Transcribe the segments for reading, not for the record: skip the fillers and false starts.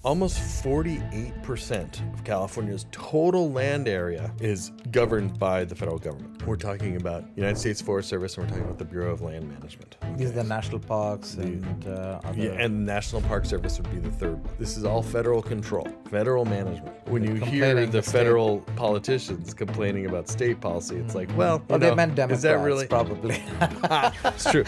Almost 48% of California's total land area is governed by the federal government. We're talking about United States Forest Service, and we're talking about the Bureau of Land Management. These are the national parks and other... Yeah, and National Park Service would be the third one. This is all federal control, federal management. When you hear the federal politicians complaining about state policy, it's like, well, they meant Democrats, is that really? Probably. It's true.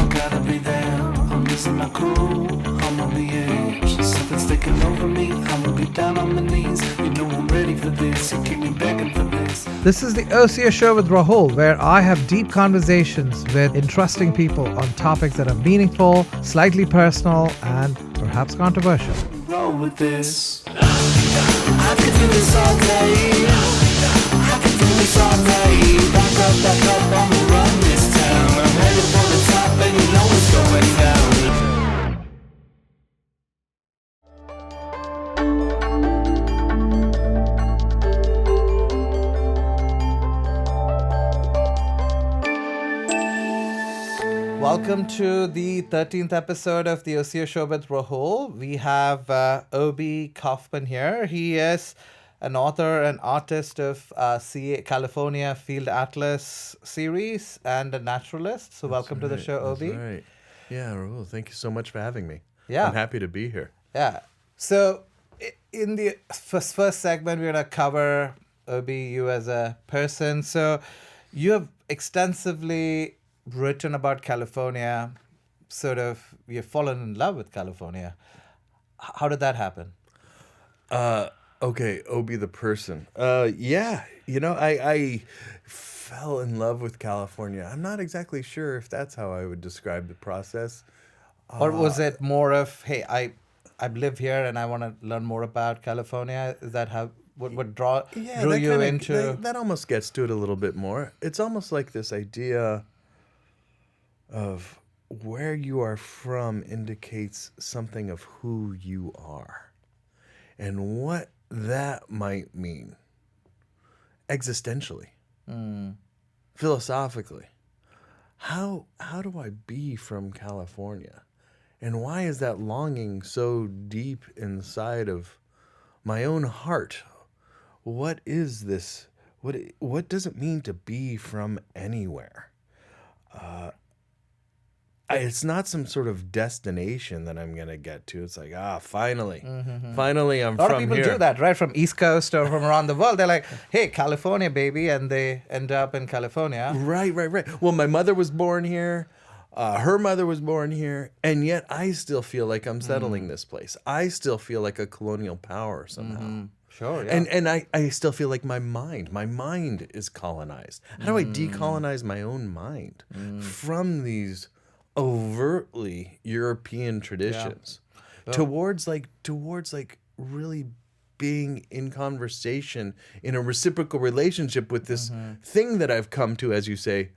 Gotta be there, I'm losing my cool, I'm on the edge, something's taking over me, I'ma be down on my knees, you know I'm ready for this, you keep me begging for this. This is the Ocio show with Rahul, where I have deep conversations with interesting people on topics that are meaningful, slightly personal, and perhaps controversial. Roll with this. I could do this all day, I could do this all day, back up, I'ma run this town, I'm headed for the top and you know it's going down. Welcome to the 13th episode of the Ocio show with Rahul. We have Obi Kaufmann here. He is an author and artist of California Field Atlas series and a naturalist. So welcome to the show, Obi. That's right. Yeah, Rahul, thank you so much for having me. Yeah. I'm happy to be here. Yeah. So in the first segment, we're going to cover, Obi, you as a person. So you have extensively written about California, you've fallen in love with California. How did that happen? Okay, Obi the person. I fell in love with California. I'm not exactly sure if that's how I would describe the process. Or was it more of, hey, I live here and I want to learn more about California? Is that how what drew you into? That almost gets to it a little bit more. It's almost like this idea of where you are from indicates something of who you are and what that might mean existentially, philosophically. How do I be from California? And why is that longing so deep inside of my own heart? What is this? What does it mean to be from anywhere? It's not some sort of destination that I'm going to get to. It's like, finally I'm from here. A lot of people do that, right? From East Coast or from around the world. They're like, hey, California, baby. And they end up in California. Right. Well, my mother was born here. Her mother was born here. And yet I still feel like I'm settling this place. I still feel like a colonial power somehow. Sure, yeah. And I still feel like my mind is colonized. How do I decolonize my own mind from these overtly European traditions towards really being in conversation in a reciprocal relationship with this thing that I've come to, as you say,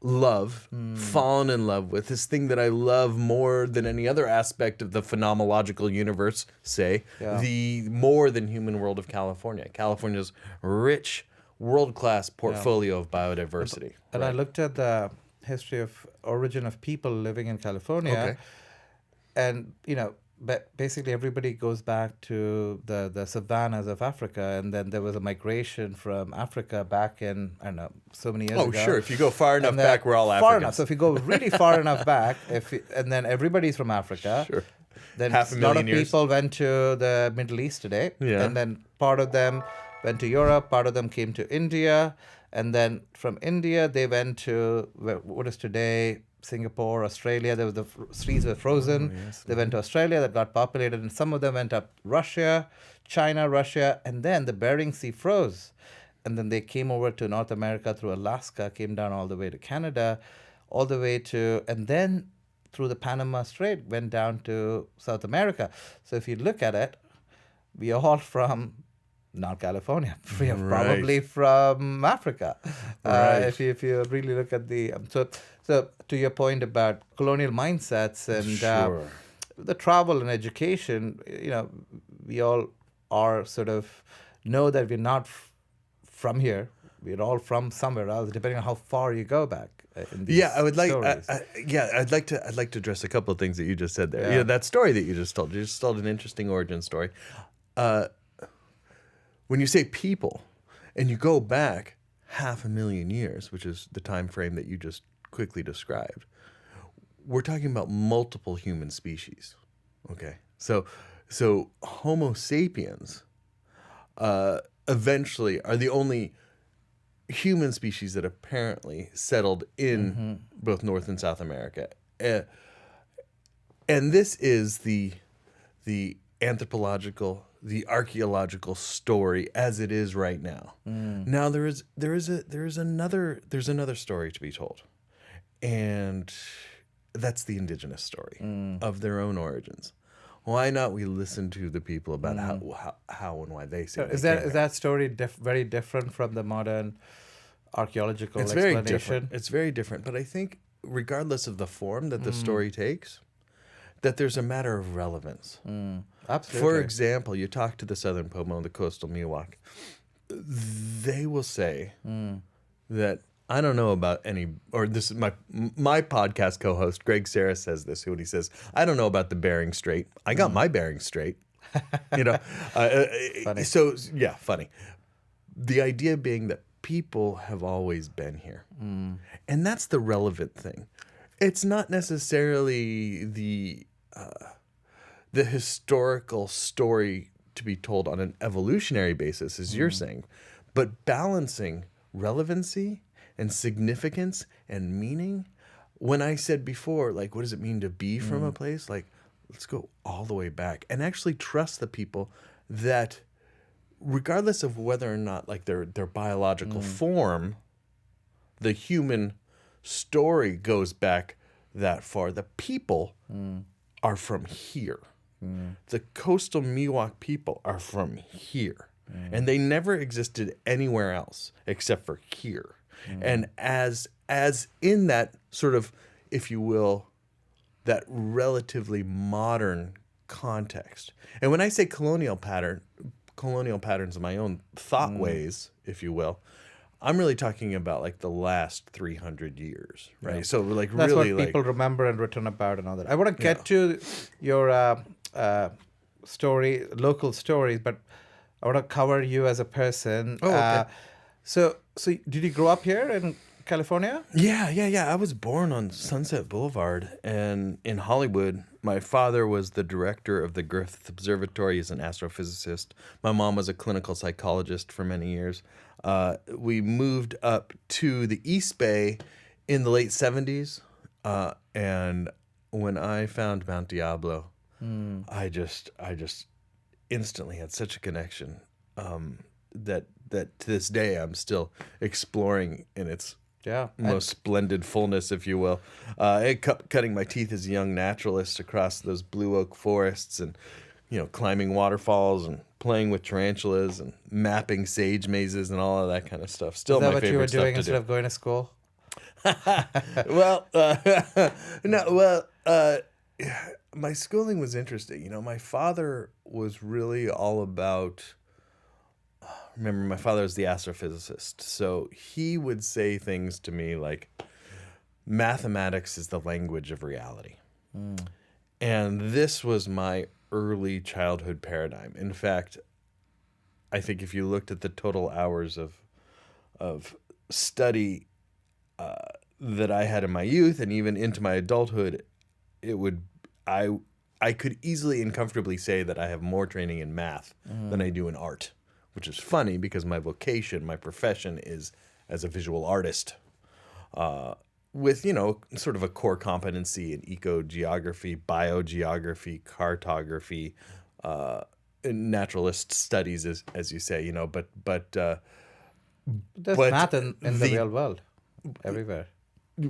love, fallen in love with, this thing that I love more than any other aspect of the phenomenological universe, the more than human world of California. California's rich, world-class portfolio of biodiversity. And I looked at the history of origin of people living in California, and basically everybody goes back to the savannas of Africa, and then there was a migration from Africa back in, I don't know, so many years ago. Oh, sure. If you go far enough back, we're all Africans. Far enough. So if you go really far enough back, and then everybody's from Africa, sure. Then Half a lot of million years. people went to the Middle East today, and then part of them went to Europe, part of them came to India, and then from India they went to what is today Singapore, Australia. There was the seas were frozen. They went to Australia, that got populated, and some of them went up Russia, China, Russia, and then the Bering Sea froze. And then they came over to North America through Alaska, came down all the way to Canada, all the way to, and then through the Panama Strait, went down to South America. So if you look at it, we are all from not California. We are probably from Africa. If you really look at the so to your point about colonial mindsets and the travel and education, we all are sort of know that we're not from here. We're all from somewhere else, depending on how far you go back. in these Yeah, I would like. stories. I'd like to address a couple of things that you just said there. Yeah. That story that you just told an interesting origin story. When you say people, and you go back 500,000 years, which is the time frame that you just quickly described, we're talking about multiple human species. Okay, so Homo sapiens eventually are the only human species that apparently settled in both North and South America. And this is the anthropological, the archaeological story as it is right now. Now there is another story to be told, and that's the indigenous story of their own origins. Why not we listen to the people about how and why they say So is that story very different from the modern archaeological explanation? Very different. It's very different, but I think regardless of the form that the story takes, that there's a matter of relevance. Absolutely. For example, you talk to the Southern Pomo, the coastal Miwok, they will say that I don't know about any, or this is my podcast co-host, Greg Sarah, says this, when he says, I don't know about the Bering Strait. I got my Bering Strait. Funny. So, yeah, funny. The idea being that people have always been here. And that's the relevant thing. It's not necessarily the historical story to be told on an evolutionary basis, as you're saying, but balancing relevancy and significance and meaning. When I said before, like, what does it mean to be from a place? Like, let's go all the way back and actually trust the people that, regardless of whether or not like their biological form, the human story goes back that far. The people are from here. The coastal Miwok people are from here. And they never existed anywhere else except for here. And as in that sort of, if you will, that relatively modern context. And when I say colonial patterns of my own thought ways, if you will, I'm really talking about like the last 300 years, right? So like That's really what like people remember and written about and all that. I want to get to your local stories, but I want to cover you as a person. Oh, okay. So did you grow up here in California? Yeah. I was born on Sunset Boulevard and in Hollywood. My father was the director of the Griffith Observatory. He's an astrophysicist. My mom was a clinical psychologist for many years. We moved up to the East Bay in the late 70s. And when I found Mount Diablo, I just instantly had such a connection that to this day I'm still exploring in its most splendid fullness, if you will. Cutting my teeth as a young naturalist across those blue oak forests, and climbing waterfalls and playing with tarantulas and mapping sage mazes and all of that kind of stuff. Still, Is that my what you were favorite stuff doing to instead do. of going to school? My schooling was interesting. My father was really all about. Remember, my father was the astrophysicist, so he would say things to me like, mathematics is the language of reality. And this was my early childhood paradigm. In fact, I think if you looked at the total hours of study that I had in my youth and even into my adulthood, I could easily and comfortably say that I have more training in math than I do in art. Which is funny because my vocation, my profession is as a visual artist, with, sort of a core competency in ecogeography, biogeography, cartography, naturalist studies, as you say, but There's math in the real world, everywhere.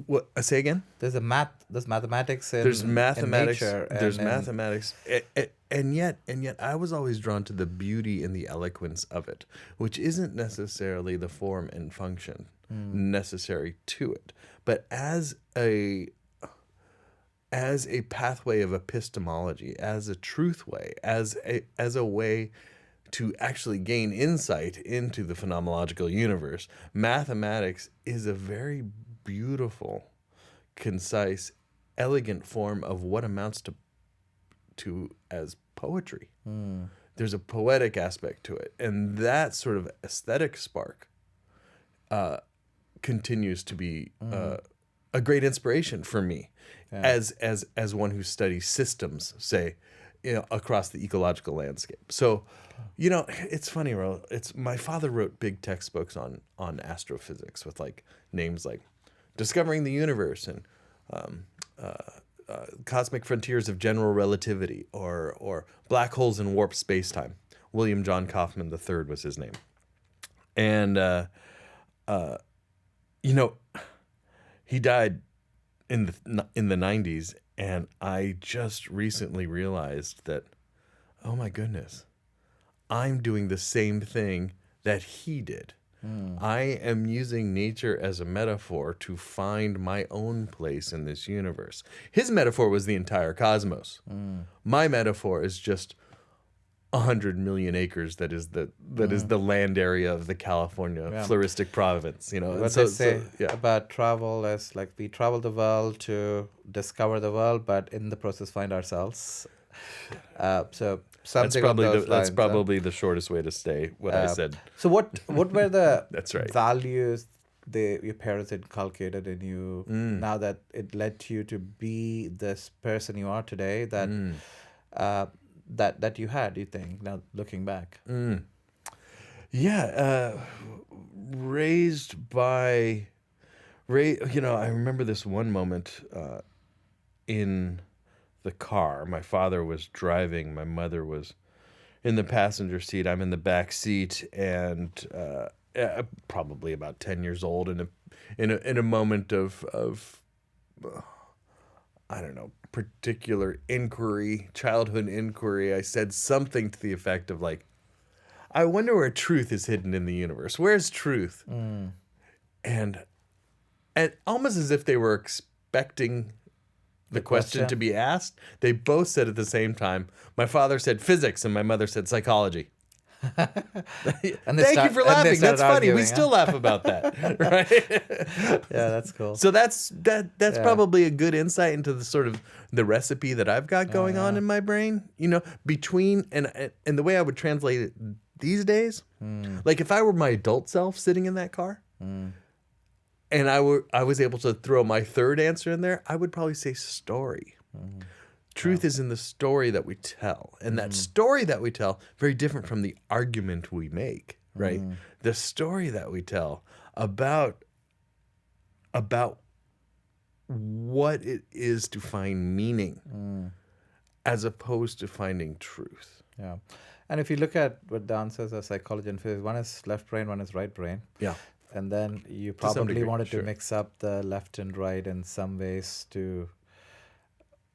What? Say again? There's mathematics in There's mathematics. in nature. There's mathematics. And yet I was always drawn to the beauty and the eloquence of it, which isn't necessarily the form and function necessary to it, but as a pathway of epistemology, as a truth way, as a way to actually gain insight into the phenomenological universe, mathematics is a very beautiful, concise, elegant form of what amounts to as poetry. There's a poetic aspect to it, and that sort of aesthetic spark continues to be a great inspiration for me as one who studies systems, say, across the ecological landscape. So, it's funny, Rahul. My father wrote big textbooks on astrophysics with like names like Discovering the Universe and Cosmic Frontiers of General Relativity or Black Holes in Warped Spacetime. William John Kaufmann III was his name. And, he died in the 90s, and I just recently realized that, oh my goodness, I'm doing the same thing that he did. I am using nature as a metaphor to find my own place in this universe. His metaphor was the entire cosmos. My metaphor is just 100 million acres that is the land area of the California floristic province. What they say about travel is like we travel the world to discover the world, but in the process find ourselves. So something that's probably the shortest way to say what I said. So what were the That's right. values your parents inculcated in you now that it led you to be this person you are today that you had, you think, now looking back? I remember this one moment in the car. My father was driving. My mother was in the passenger seat. I'm in the back seat, and probably about 10 years old, in a moment of I don't know, particular inquiry, childhood inquiry. I said something to the effect of like, I wonder where truth is hidden in the universe. Where's truth? And almost as if they were expecting the question to be asked, they both said at the same time. My father said physics, and my mother said psychology. And Thank you for laughing. That's funny. We still laugh about that, right? Yeah, that's cool. So that's probably a good insight into the sort of the recipe that I've got going on in my brain. Between and the way I would translate it these days, like if I were my adult self sitting in that car, and I was able to throw my third answer in there, I would probably say story. Truth is in the story that we tell. And that story that we tell, very different from the argument we make, right? The story that we tell about what it is to find meaning as opposed to finding truth. Yeah. And if you look at what the answers are psychology and physics, one is left brain, one is right brain. Yeah. And then you probably wanted to mix up the left and right in some ways to...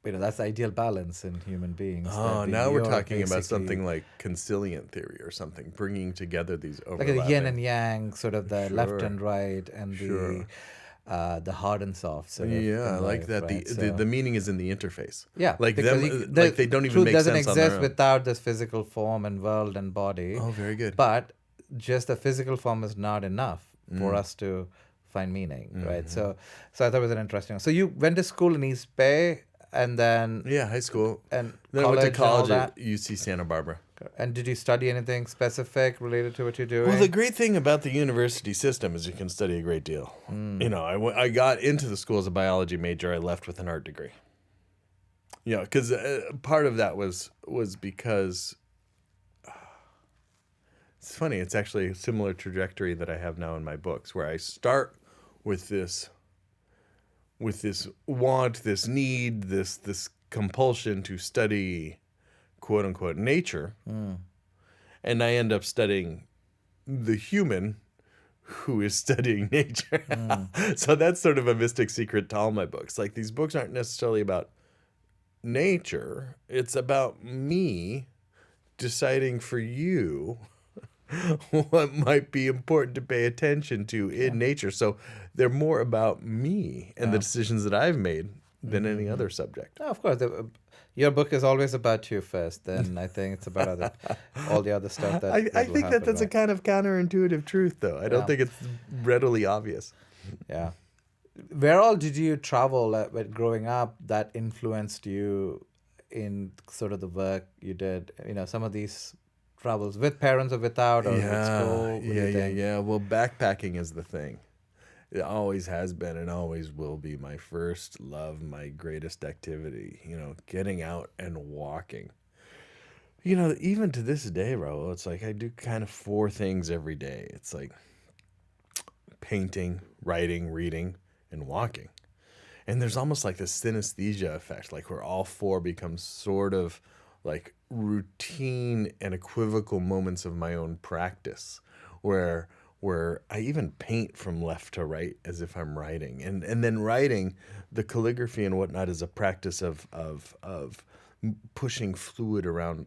that's the ideal balance in human beings. Oh, now we're talking about something like consilient theory or something, bringing together these overlapping... Like a yin and yang, sort of the left and right, and the hard and soft. Sort of I like that. Right? The meaning is in the interface. Yeah, like them, like they don't even make sense on their own. Truth doesn't exist without this physical form and world and body. Oh, very good. But just the physical form is not enough for us to find meaning, right? So I thought it was an interesting. So you went to school in East Bay. And then high school, and then college I went to college at UC Santa Barbara. And did you study anything specific related to what you're doing? Well, the great thing about the university system is you can study a great deal. I got into the school as a biology major. I left with an art degree. Because part of that was because it's funny. It's actually a similar trajectory that I have now in my books, where I start with this want, this need, this compulsion to study, quote unquote, nature, and I end up studying the human who is studying nature. So that's sort of a mystic secret to all my books. Like, these books aren't necessarily about nature. It's about me deciding for you what might be important to pay attention to in nature. So they're more about me and the decisions that I've made than any other subject. Oh, of course. Your book is always about you first. Then I think it's about all the other stuff that I think that's a kind of counterintuitive truth, though. I don't think it's readily obvious. Yeah. where all did you travel when growing up that influenced you in sort of the work you did? Some of these travels with parents or without, or with school. What do you think? Yeah. Well, backpacking is the thing. It always has been and always will be my first love, my greatest activity. Getting out and walking. Even to this day, Rahul, it's like I do kind of 4 things every day. It's like painting, writing, reading, and walking. And there's almost like this synesthesia effect, like where all 4 become sort of like routine and equivocal moments of my own practice, where I even paint from left to right as if I'm writing. And then writing, the calligraphy and whatnot, is a practice of pushing fluid around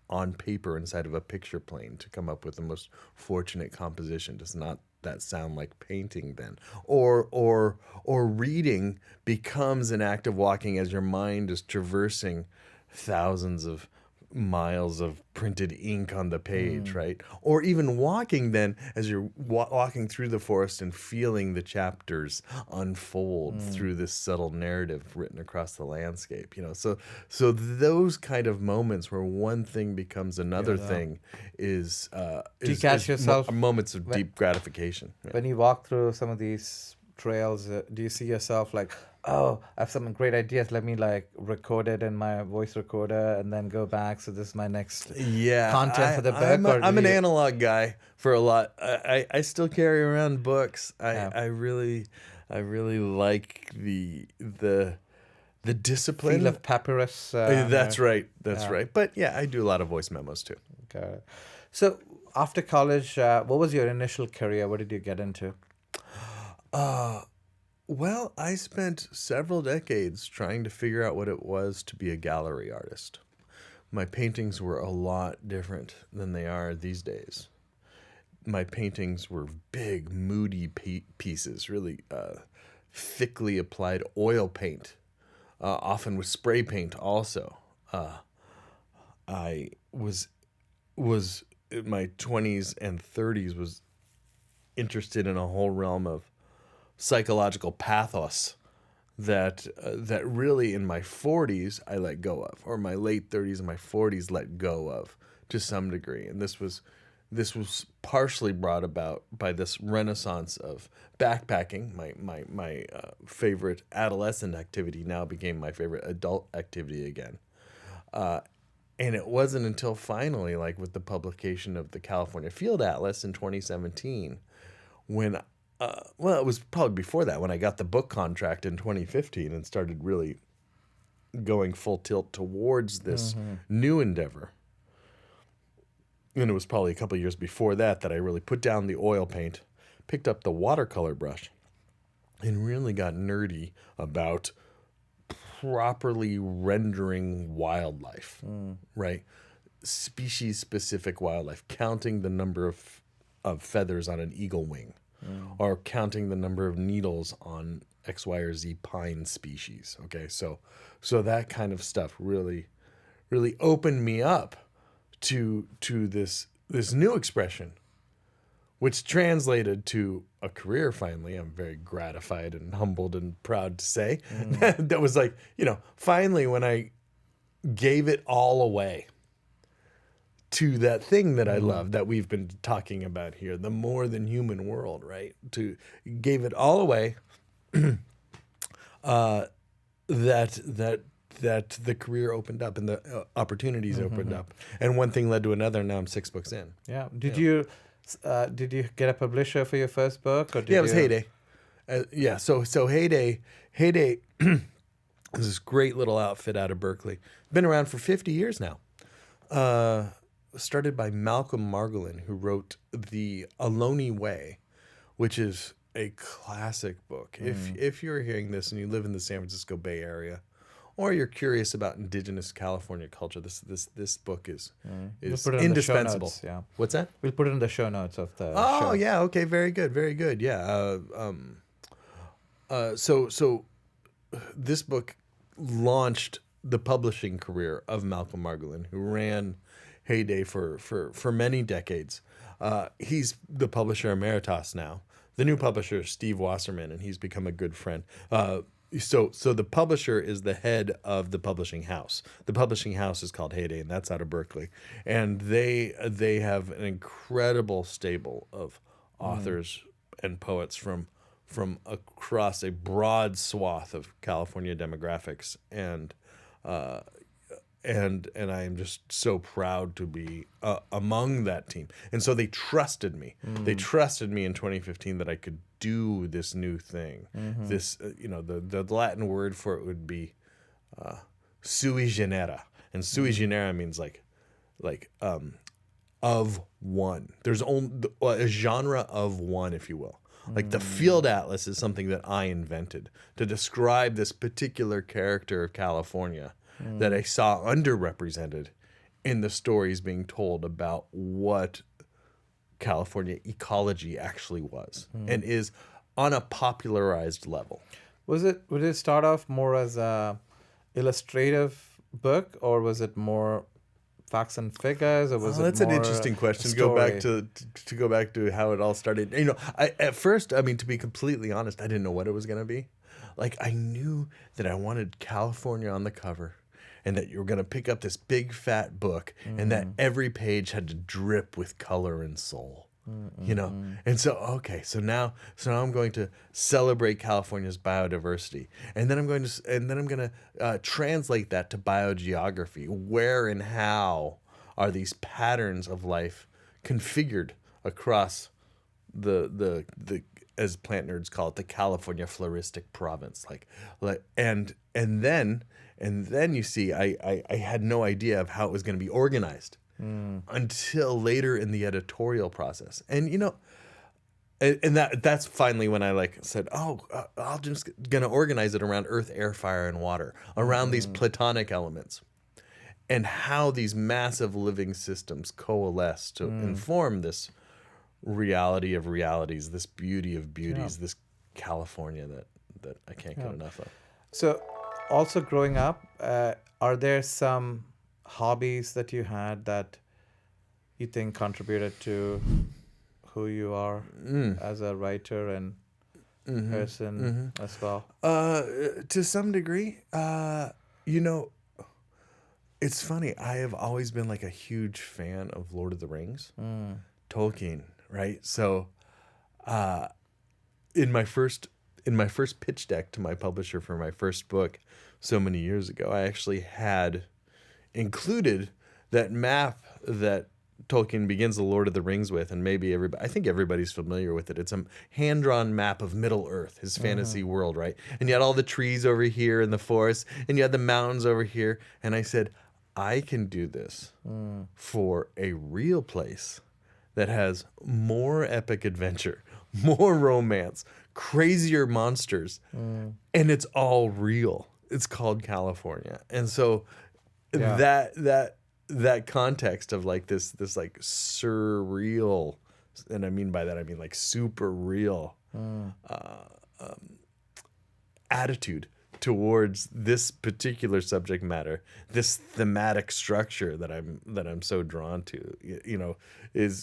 on paper inside of a picture plane to come up with the most fortunate composition. Does not that sound like painting then? Or reading becomes an act of walking as your mind is traversing thousands of miles of printed ink on the page, right? Or even walking then as you're walking through the forest and feeling the chapters unfold through this subtle narrative written across the landscape, so those kind of moments where one thing becomes another thing is Do you catch yourself moments of deep gratification. when you walk through some of these trails? Do you see yourself like, oh, I have some great ideas, let me like record it in my voice recorder and then go back, so this is my next content for the book? I'm an analog guy for a lot. I still carry around books. I really like the discipline Feel of papyrus. That's right. Right. But yeah, I do a lot of voice memos too. Okay. So after college, what was your initial career? What did you get into? Well, I spent several decades trying to figure out what it was to be a gallery artist. My paintings were a lot different than they are these days. My paintings were big, moody pieces, really thickly applied oil paint, often with spray paint also. I was in my 20s and 30s was interested in a whole realm of psychological pathos that really in my 40s I let go of, or my late 30s and my 40s let go of to some degree. And this was partially brought about by this renaissance of backpacking. My favorite adolescent activity now became my favorite adult activity again. And it wasn't until finally, like with the publication of the California Field Atlas in 2017, when well, it was probably before that when I got the book contract in 2015 and started really going full tilt towards this new endeavor. And it was probably a couple of years before that I really put down the oil paint, picked up the watercolor brush, and really got nerdy about properly rendering wildlife, right? Species-specific wildlife, counting the number of feathers on an eagle wing. Or counting the number of needles on X, Y, or Z pine species. Okay, so that kind of stuff really opened me up to this new expression, which translated to a career. Finally, I'm very gratified and humbled and proud to say that was like, finally when I gave it all away to that thing that I love, that we've been talking about here, the more than human world, right? Gave it all away. That the career opened up and the opportunities opened up, and one thing led to another. And now I'm 6 books in. Yeah. Did you get a publisher for your first book? Or it was Heyday. So Heyday is this great little outfit out of Berkeley. Been around for 50 years now. Started by Malcolm Margolin, who wrote The Ohlone Way, which is a classic book. If you're hearing this and you live in the San Francisco Bay Area, or you're curious about indigenous California culture, this book is indispensable. Notes, yeah. What's that? We'll put it in the show notes of the show. Oh, yeah. Okay. Very good. Yeah. So this book launched the publishing career of Malcolm Margolin, who ran Heyday for many decades. He's the publisher emeritus now. The new publisher is Steve Wasserman, and he's become a good friend. So the publisher is the head of the publishing house. The publishing house is called Heyday, and that's out of Berkeley. And they have an incredible stable of authors and poets from across a broad swath of California demographics, and I am just so proud to be among that team. And so they trusted me. They trusted me in 2015 that I could do this new thing. This, the Latin word for it would be sui genera, and sui genera means like of one. There's only a genre of one, if you will. Like the Field Atlas is something that I invented to describe this particular character of California that I saw underrepresented in the stories being told about what California ecology actually was and is on a popularized level. Would it start off more as a illustrative book, or was it more facts and figures, or was it that's more an interesting question. a Go back story? to go back to how it all started. At first, to be completely honest, I didn't know what it was going to be. Like, I knew that I wanted California on the cover, and that you were going to pick up this big fat book, and that every page had to drip with color and soul. And so now I'm going to celebrate California's biodiversity, and then I'm going to translate that to biogeography. Where and how are these patterns of life configured across the as plant nerds call it, the California floristic province? And then you see, I had no idea of how it was going to be organized until later in the editorial process. And that's finally when I said, I'll just going to organize it around earth, air, fire, and water, around these platonic elements, and how these massive living systems coalesce to inform this reality of realities, this beauty of beauties, this California that I can't get enough of. So, also growing up, are there some hobbies that you had that you think contributed to who you are as a writer and person as well? To some degree, it's funny. I have always been a huge fan of Lord of the Rings, Tolkien, right? So, in my first pitch deck to my publisher for my first book so many years ago, I actually had included that map that Tolkien begins the Lord of the Rings with, and I think everybody's familiar with it. It's a hand-drawn map of Middle Earth, his fantasy world, right? And you had all the trees over here in the forest, and you had the mountains over here. And I said, I can do this for a real place that has more epic adventure, more romance, crazier monsters, and it's all real. It's called California. And so that context of this surreal, and I mean by that super real attitude towards this particular subject matter, this thematic structure that I'm so drawn to,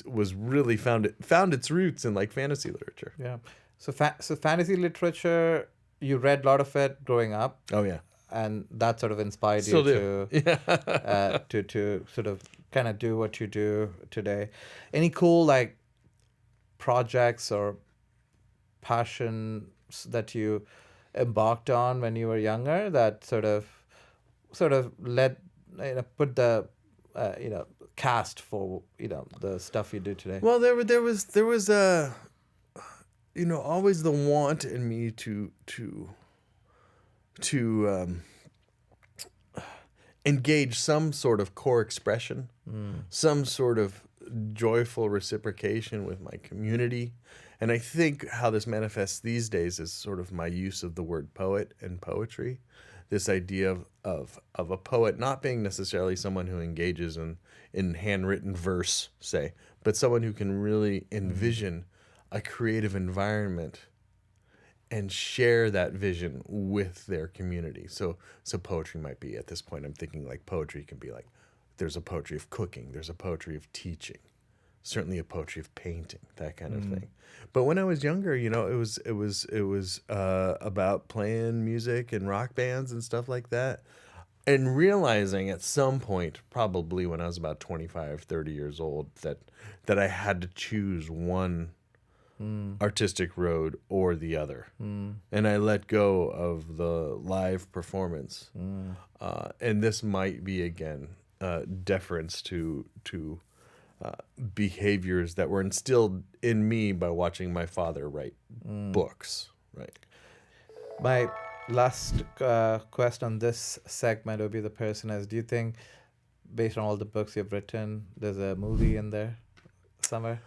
was really found its roots in fantasy literature. Yeah. So fantasy literature, you read a lot of it growing up. Oh yeah. And that sort of inspired Still you do. to sort of kind of do what you do today. Any cool projects or passions that you embarked on when you were younger that sort of led put the cast for the stuff you do today? Well, there was always the want in me to engage some sort of core expression, some sort of joyful reciprocation with my community. And I think how this manifests these days is sort of my use of the word poet and poetry. This idea of a poet not being necessarily someone who engages in handwritten verse, say, but someone who can really envision a creative environment and share that vision with their community. So poetry might be, at this point, I'm thinking poetry can be there's a poetry of cooking, there's a poetry of teaching, certainly a poetry of painting, that kind of thing. But when I was younger, you know, it was about playing music and rock bands and stuff like that. And realizing at some point, probably when I was about 25, 30 years old, that I had to choose one artistic road or the other. And I let go of the live performance. And this might be, again, deference to behaviors that were instilled in me by watching my father write books, right? My last question on this segment would be the person as, do you think, based on all the books you've written, there's a movie in there somewhere?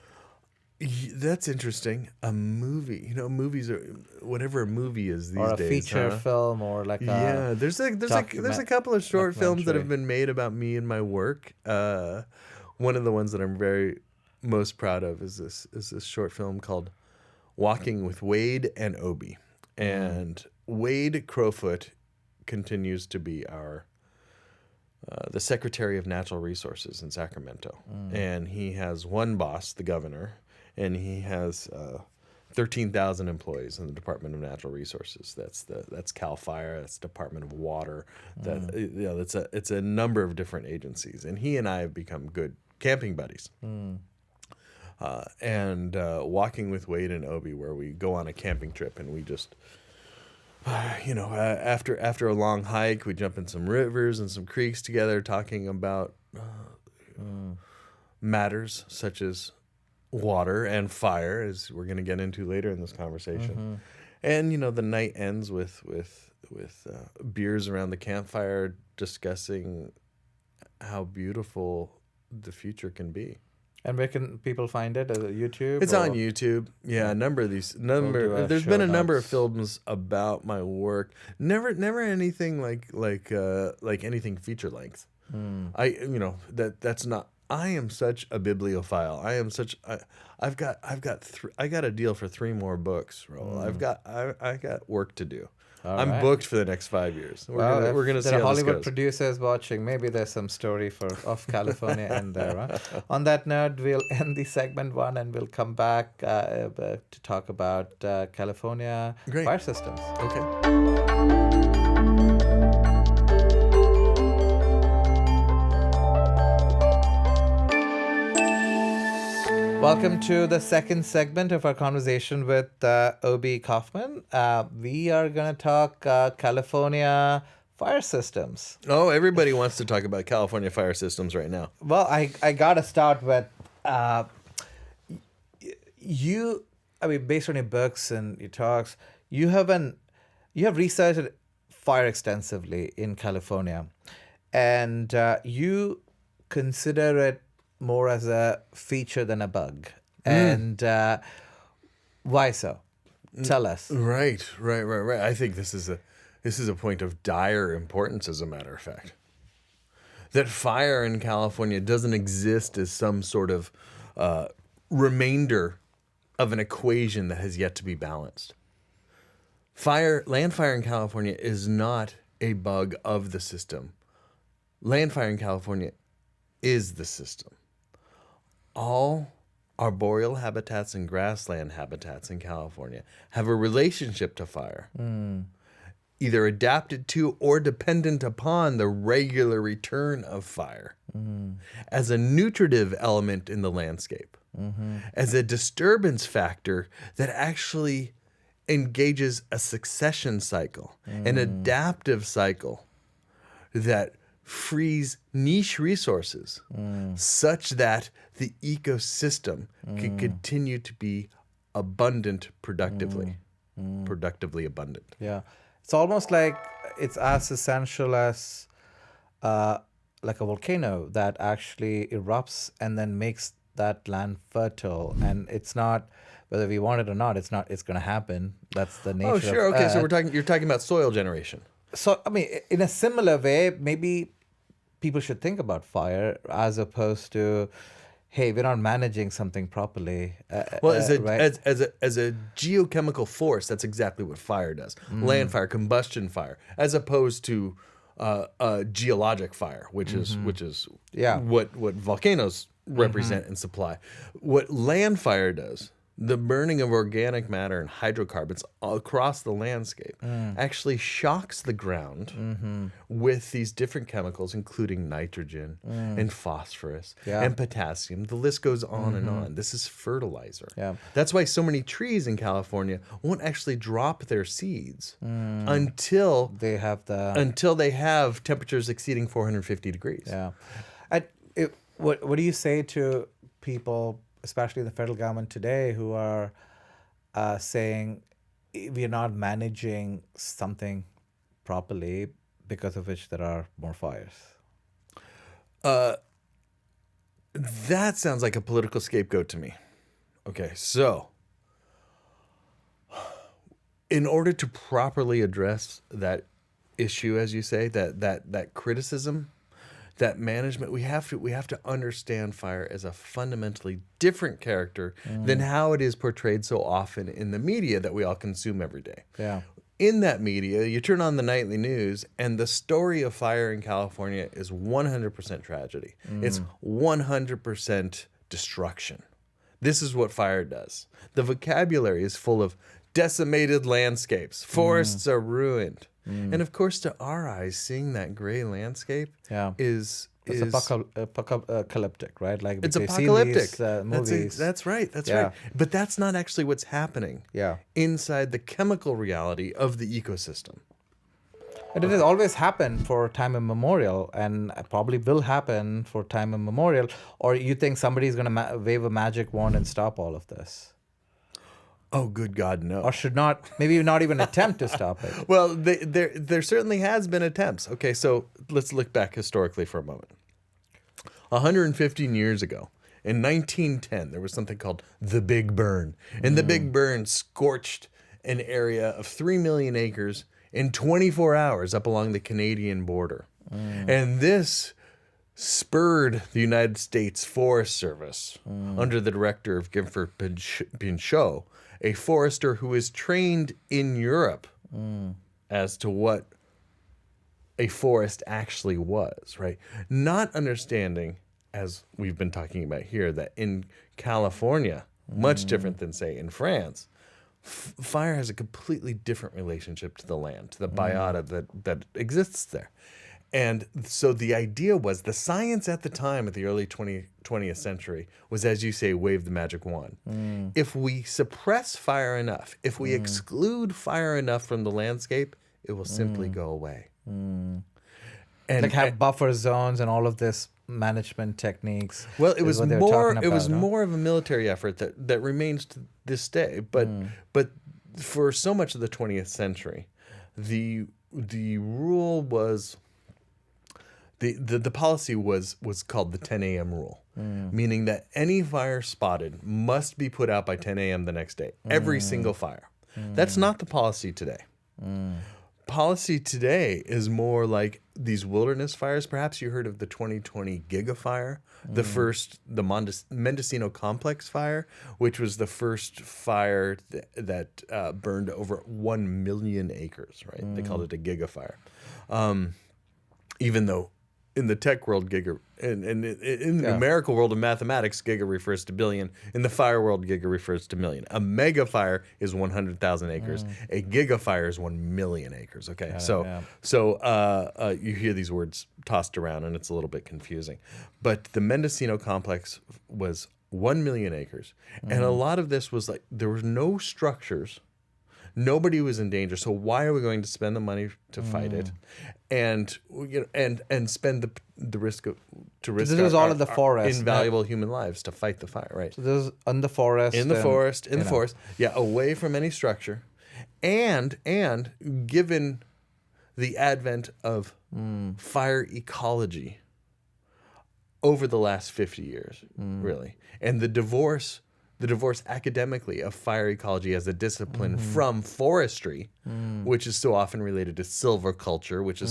That's interesting. A movie, you know, movies are whatever a movie is these days. Or a feature film, or like yeah. There's a couple of short films that have been made about me and my work. One of the ones that I'm very most proud of is this short film called Walking with Wade and Obi. And Wade Crowfoot continues to be our the Secretary of Natural Resources in Sacramento. And he has one boss, the governor, and he has 13,000 employees in the Department of Natural Resources. That's Cal Fire, that's Department of Water. It's a number of different agencies. And he and I have become good camping buddies. And Walking with Wade and Obi, where we go on a camping trip and we just, after a long hike, we jump in some rivers and some creeks together, talking about matters such as water and fire, as we're going to get into later in this conversation. And the night ends with beers around the campfire, discussing how beautiful the future can be. And where can people find it? YouTube? It's on YouTube. Yeah, a number of these. There's been a number of films about my work. Never anything like anything feature length. That's not. I am such a bibliophile. I've got a deal for 3 more books, Rahul. I got work to do. I'm booked for the next 5 years. We're gonna see how this Hollywood goes. producers watching, maybe there's some story of California in there. Huh? On that note, we'll end the segment 1 and we'll come back to talk about California fire systems. Okay. Welcome to the second segment of our conversation with Obi Kaufmann. We are going to talk California fire systems. Oh, everybody wants to talk about California fire systems right now. Well, I got to start with based on your books and your talks, you have researched fire extensively in California, and you consider it more as a feature than a bug. And why so? Tell us. Right. I think this is a point of dire importance, as a matter of fact. That fire in California doesn't exist as some sort of remainder of an equation that has yet to be balanced. Land fire in California is not a bug of the system. Land fire in California is the system. All arboreal habitats and grassland habitats in California have a relationship to fire, either adapted to or dependent upon the regular return of fire as a nutritive element in the landscape, as a disturbance factor that actually engages a succession cycle, an adaptive cycle that frees niche resources such that the ecosystem can continue to be abundant productively abundant. Yeah. It's almost like it's as essential as like a volcano that actually erupts and then makes that land fertile. And it's not, whether we want it or not, it's going to happen. That's the nature. Oh, sure. of Okay. Earth. So you're talking about soil generation. So, I mean, in a similar way, maybe people should think about fire as opposed to, hey, we're not managing something properly. Well, as right? a geochemical force, that's exactly what fire does. Land fire, combustion fire, as opposed to geologic fire, which is Yeah. what volcanoes represent and supply. What land fire does, the burning of organic matter and hydrocarbons across the landscape, actually shocks the ground with these different chemicals, including nitrogen and phosphorus and potassium. The list goes on and on. This is fertilizer. Yeah. That's why so many trees in California won't actually drop their seeds until They have the until they have temperatures exceeding 450 degrees. Yeah. What do you say to people, especially the federal government today, who are saying we're not managing something properly because of which there are more fires? That sounds like a political scapegoat to me. Okay, so in order to properly address that issue, as you say, that criticism, that management, we have to understand fire as a fundamentally different character than how it is portrayed so often in the media that we all consume every day. Yeah. In that media, you turn on the nightly news, and the story of fire in California is 100% tragedy. It's 100% destruction. This is what fire does. The vocabulary is full of decimated landscapes. Forests are ruined. And of course, to our eyes, seeing that gray landscape is apocalyptic, right? Like it's we've seen apocalyptic. these, movies. That's right. That's right. But that's not actually what's happening. Yeah. Inside the chemical reality of the ecosystem. And it has always happened for time immemorial, and probably will happen for time immemorial. Or you think somebody's going to wave a magic wand and stop all of this? Oh, good God, no. Or should not, maybe not even attempt to stop it. Well, there certainly has been attempts. Okay, so let's look back historically for a moment. 115 years ago, in 1910, there was something called the Big Burn. And the Big Burn scorched an area of 3 million acres in 24 hours up along the Canadian border. And this spurred the United States Forest Service under the director of Gifford Pinchot, a forester who is trained in Europe as to what a forest actually was, right? Not understanding, as we've been talking about here, that in California, much different than, say, in France, fire has a completely different relationship to the land, to the biota that exists there. And so the idea was, the science at the time, at the early 20th century, was, as you say, wave the magic wand. If we suppress fire enough, if we exclude fire enough from the landscape, it will simply go away. And Like have buffer zones and all of this management techniques. Well, it was what they were more. talking It was about, huh? more of a military effort that remains to this day. But for so much of the 20th century, the rule was. The policy was called the 10 a.m. rule, meaning that any fire spotted must be put out by 10 a.m. the next day. Every single fire. That's not the policy today. Policy today is more like these wilderness fires. Perhaps you heard of the 2020 Gigafire, the Mendocino Complex fire, which was the first fire that burned over 1 million acres, right? They called it a Gigafire. Even though in the tech world, in the numerical world of mathematics, giga refers to billion. In the fire world, giga refers to million. A mega fire is 100,000 acres. A gigafire is 1 million acres. Okay, so you hear these words tossed around, and it's a little bit confusing. But the Mendocino Complex was 1 million acres, and a lot of this was like there were no structures. Nobody was in danger, so why are we going to spend the money to fight it, and spend the risk to risk? This was all in the forest, invaluable human lives to fight the fire, right? So this is in the forest. In the forest, yeah, away from any structure, and given the advent of fire ecology over the last 50 years, really, and the divorce academically of fire ecology as a discipline from forestry, which is so often related to silviculture, which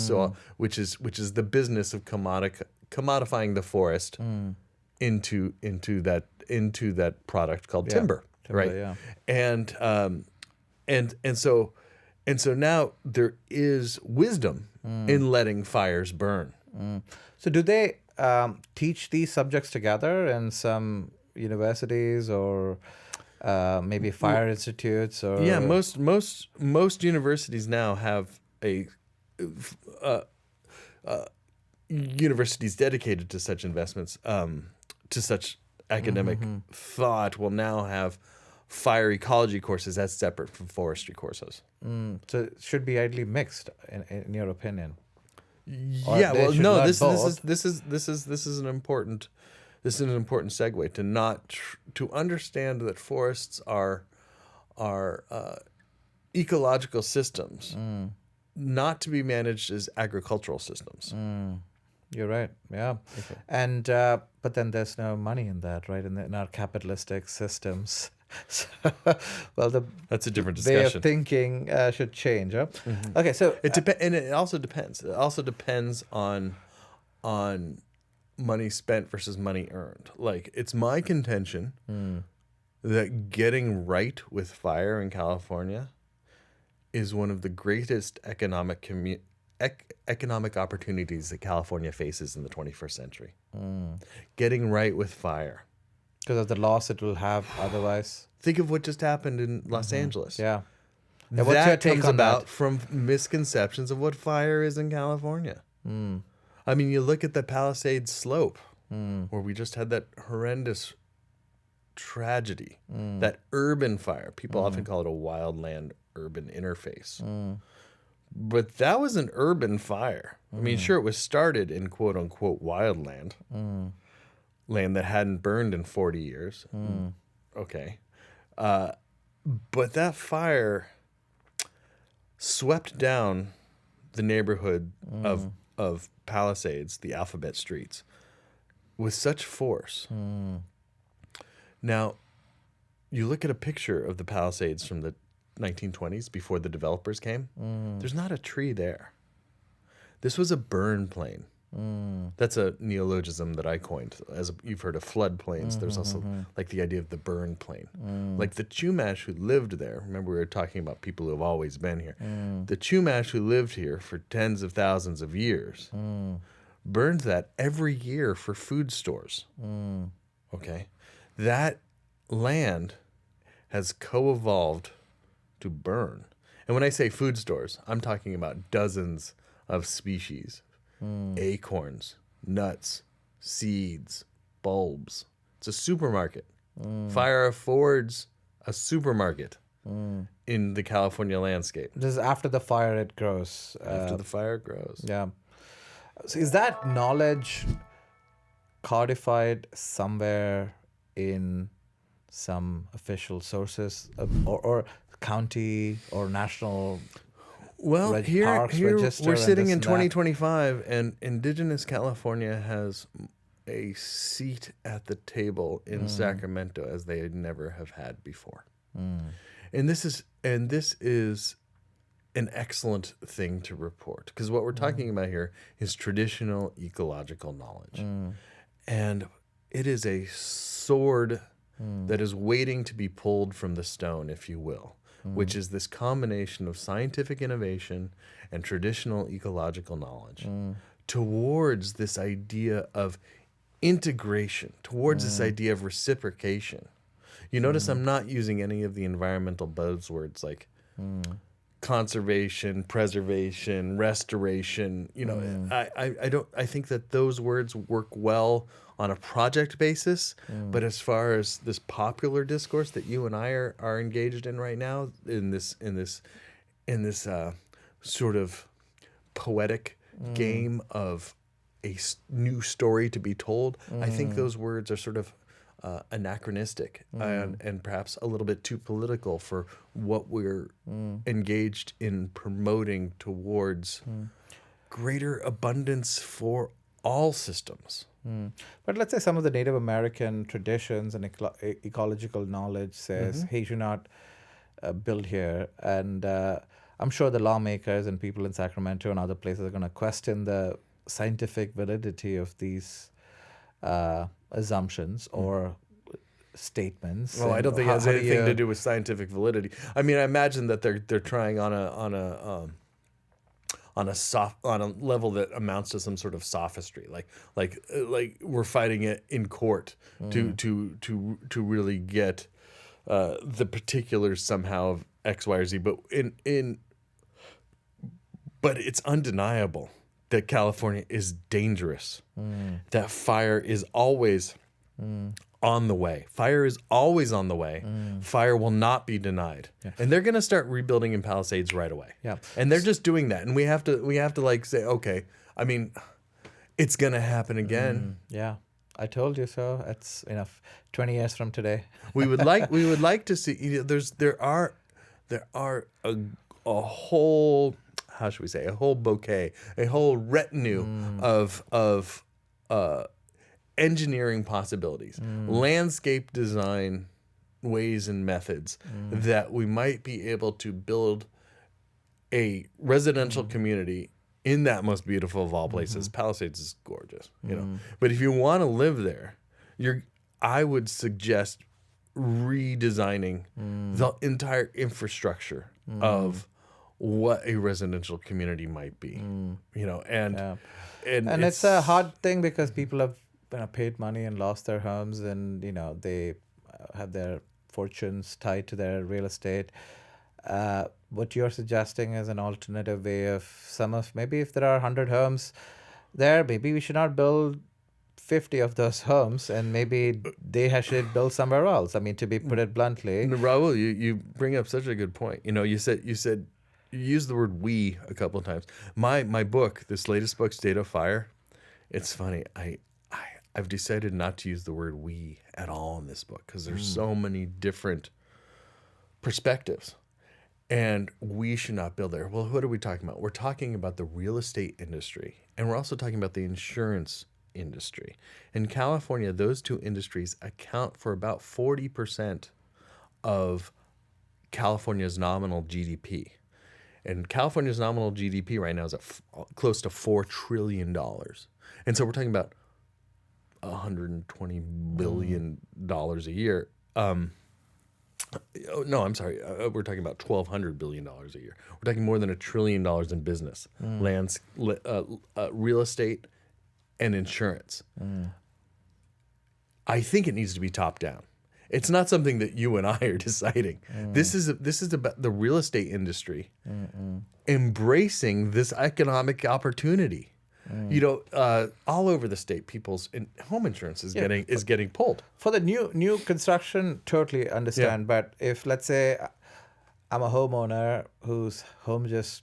is the business of commodifying the forest into that product called timber, right? Yeah. And so now there is wisdom in letting fires burn. So do they teach these subjects together in some universities or maybe fire institutes? Or Yeah, most universities now have a universities dedicated to such investments, to such academic thought will now have fire ecology courses that's separate from forestry courses. So it should be ideally mixed, in your opinion. Yeah, they well, should no, learn this both. is an important segue to not to understand that forests are ecological systems, not to be managed as agricultural systems. You're right. Yeah. And but then there's no money in that, right? In our capitalistic systems. So, well, the That's a different way discussion. of thinking should change. Huh? Okay, so And it also depends. It also depends on money spent versus money earned. Like, it's my contention that getting right with fire in California is one of the greatest economic opportunities that California faces in the 21st century. Getting right with fire. because of the loss it will have otherwise. Think of what just happened in Los Angeles. Yeah. Yeah, what's your That take comes on about that? from misconceptions of what fire is in California. I mean, you look at the Palisades slope, where we just had that horrendous tragedy, that urban fire. People often call it a wildland urban interface. But that was an urban fire. I mean, sure, it was started in quote unquote wildland, land that hadn't burned in 40 years. Okay. But that fire swept down the neighborhood of Palisades, the Alphabet Streets, with such force. Now, you look at a picture of the Palisades from the 1920s before the developers came. There's not a tree there. This was a burn plain. That's a neologism that I coined. As you've heard of floodplains, there's also like the idea of the burn plain. Like the Chumash who lived there. Remember, we were talking about people who have always been here. The Chumash who lived here for tens of thousands of years burned that every year for food stores. Okay, that land has co-evolved to burn. And when I say food stores, I'm talking about dozens of species. Acorns, nuts, seeds, bulbs. It's a supermarket. Fire affords a supermarket in the California landscape. This is after the fire it grows. After the fire grows. Yeah. So is that knowledge codified somewhere in some official sources or county or national? Well, here parks register we're and sitting this in and that. 2025, and Indigenous California has a seat at the table in Sacramento as they never have had before. And this is an excellent thing to report, because what we're talking about here is traditional ecological knowledge. And it is a sword that is waiting to be pulled from the stone, if you will. Which is this combination of scientific innovation and traditional ecological knowledge towards this idea of integration, towards this idea of reciprocation. You notice I'm not using any of the environmental buzzwords like conservation, preservation, restoration. You know, I think that those words work well on a project basis, but as far as this popular discourse that you and I are engaged in right now, in this sort of poetic game of a new story to be told, I think those words are sort of anachronistic and perhaps a little bit too political for what we're engaged in promoting towards greater abundance for all systems. But let's say some of the Native American traditions and ecological knowledge says, hey, you should not build here. And I'm sure the lawmakers and people in Sacramento and other places are going to question the scientific validity of these assumptions or statements. Well, I And don't think it how- has how do anything you- to do with scientific validity. I mean, I imagine that they're trying on on a level that amounts to some sort of sophistry, like we're fighting it in court to really get the particulars somehow of X, Y, or Z. But it's undeniable that California is dangerous. That fire is always on the way. Fire is always on the way. Fire will not be denied. And they're going to start rebuilding in Palisades right away. Yeah. And they're just doing that. And we have to like say, okay, I mean, it's going to happen again. Yeah. I told you so. It's 20 years from today. we would like to see, there are a whole, how should we say, a whole bouquet, a whole retinue of engineering possibilities, landscape design ways and methods that we might be able to build a residential community in that most beautiful of all places. Palisades is gorgeous, But if you want to live there, I would suggest redesigning the entire infrastructure of what a residential community might be, and it's a hard thing because people have paid money and lost their homes, and they have their fortunes tied to their real estate. What you're suggesting is an alternative way of maybe if there are 100 homes there, maybe we should not build 50 of those homes, and maybe they should build somewhere else. I mean, to put it bluntly. Rahul, you bring up such a good point. You said you used the word "we" a couple of times. My book, this latest book, State of Fire. It's funny. I've decided not to use the word "we" at all in this book because there's so many different perspectives, and we should not build there. Well, what are we talking about? We're talking about the real estate industry, and we're also talking about the insurance industry. In California, those two industries account for about 40% of California's nominal GDP. And California's nominal GDP right now is at close to $4 trillion. And so we're talking about $120 billion a year. No, I'm sorry. We're talking about $1,200 billion a year. We're talking more than $1 trillion in business, real estate, and insurance. I think it needs to be top down. It's not something that you and I are deciding. This is about the real estate industry embracing this economic opportunity. All over the state, people's home insurance is getting pulled. For the new construction, totally understand. Yeah. But if, let's say, I'm a homeowner whose home just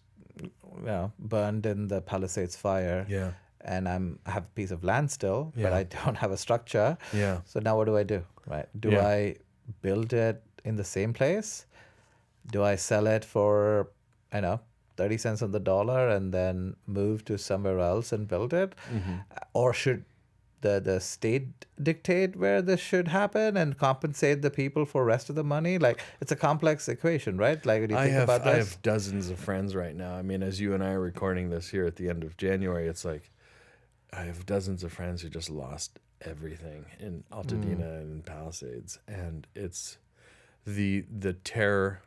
burned in the Palisades fire, and I have a piece of land still, but I don't have a structure. Yeah. So now what do I do? Right? Do I build it in the same place? Do I sell it for 30 cents on the dollar and then move to somewhere else and build it? Or should the state dictate where this should happen and compensate the people for rest of the money? Like, it's a complex equation, right? Like, what do you think about this? I have dozens of friends right now. I mean, as you and I are recording this here at the end of January, it's like I have dozens of friends who just lost everything in Altadena and Palisades, and it's the terror,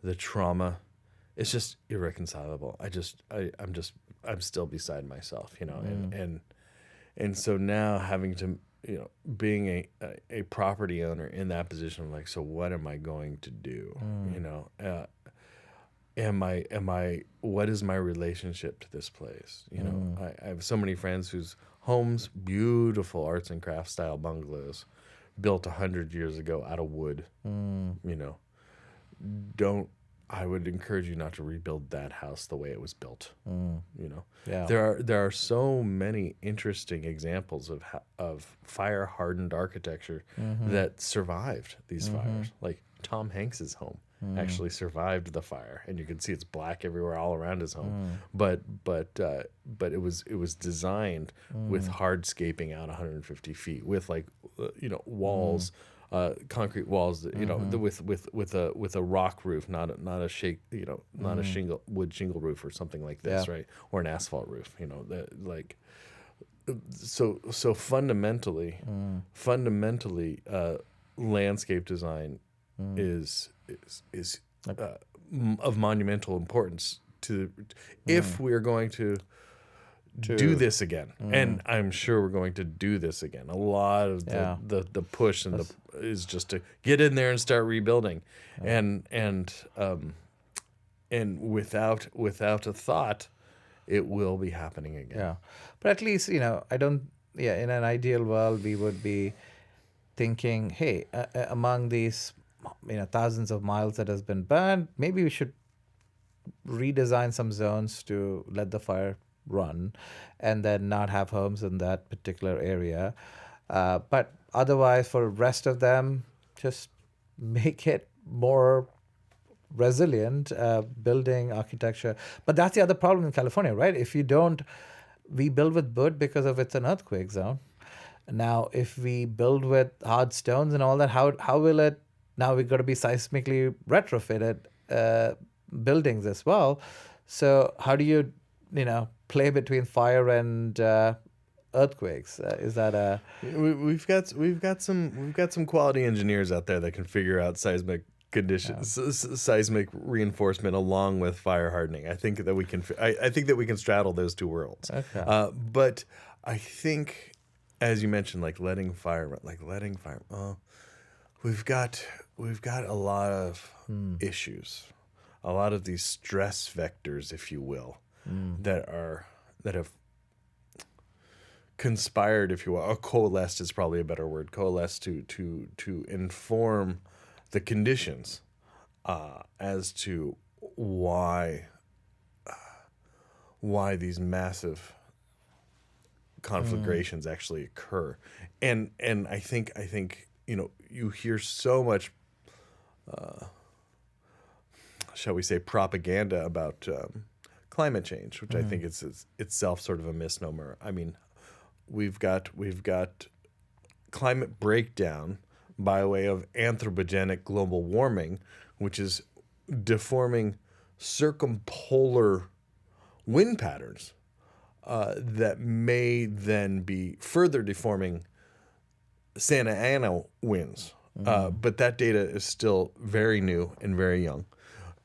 the trauma. It's just irreconcilable. I'm still beside myself, and so now having to, being a property owner in that position, like, so what am I going to do? What is my relationship to this place? I have so many friends whose homes, beautiful arts and crafts style bungalows, built 100 years ago out of wood. I would encourage you not to rebuild that house the way it was built. There are so many interesting examples of fire hardened architecture that survived these fires. Like Tom Hanks's home actually survived the fire, and you can see it's black everywhere all around his home. But it was designed with hardscaping out 150 feet with walls. Concrete walls, with a rock roof, not a shingle wood shingle roof or something like this, right? Or an asphalt roof, So fundamentally, landscape design is of monumental importance if we're going to do this again, and I'm sure we're going to do this again. A lot of the push and is just to get in there and start rebuilding, and without a thought, it will be happening again. Yeah, but at least I don't. Yeah, in an ideal world, we would be thinking, hey, among these thousands of miles that has been burned, maybe we should redesign some zones to let the fire run and then not have homes in that particular area. But otherwise, for the rest of them, just make it more resilient, building architecture. But that's the other problem in California, right? If you don't, we build with wood because of it's an earthquake zone. Now, if we build with hard stones and all that, how will it? Now we've got to be seismically retrofitted buildings as well. So how do you play between fire and earthquakes? Is that a? We've got some quality engineers out there that can figure out seismic conditions, seismic reinforcement along with fire hardening. I think that we can. I think that we can straddle those two worlds. Okay. But I think, as you mentioned, letting fire. We've got a lot of issues, a lot of these stress vectors, if you will, that have conspired, if you will, or coalesced is probably a better word, coalesced to inform the conditions as to why these massive conflagrations actually occur, and I think you hear so much, shall we say, propaganda about climate change, which I think is itself sort of a misnomer. I mean, we've got climate breakdown by way of anthropogenic global warming, which is deforming circumpolar wind patterns that may then be further deforming Santa Ana winds. But that data is still very new and very young.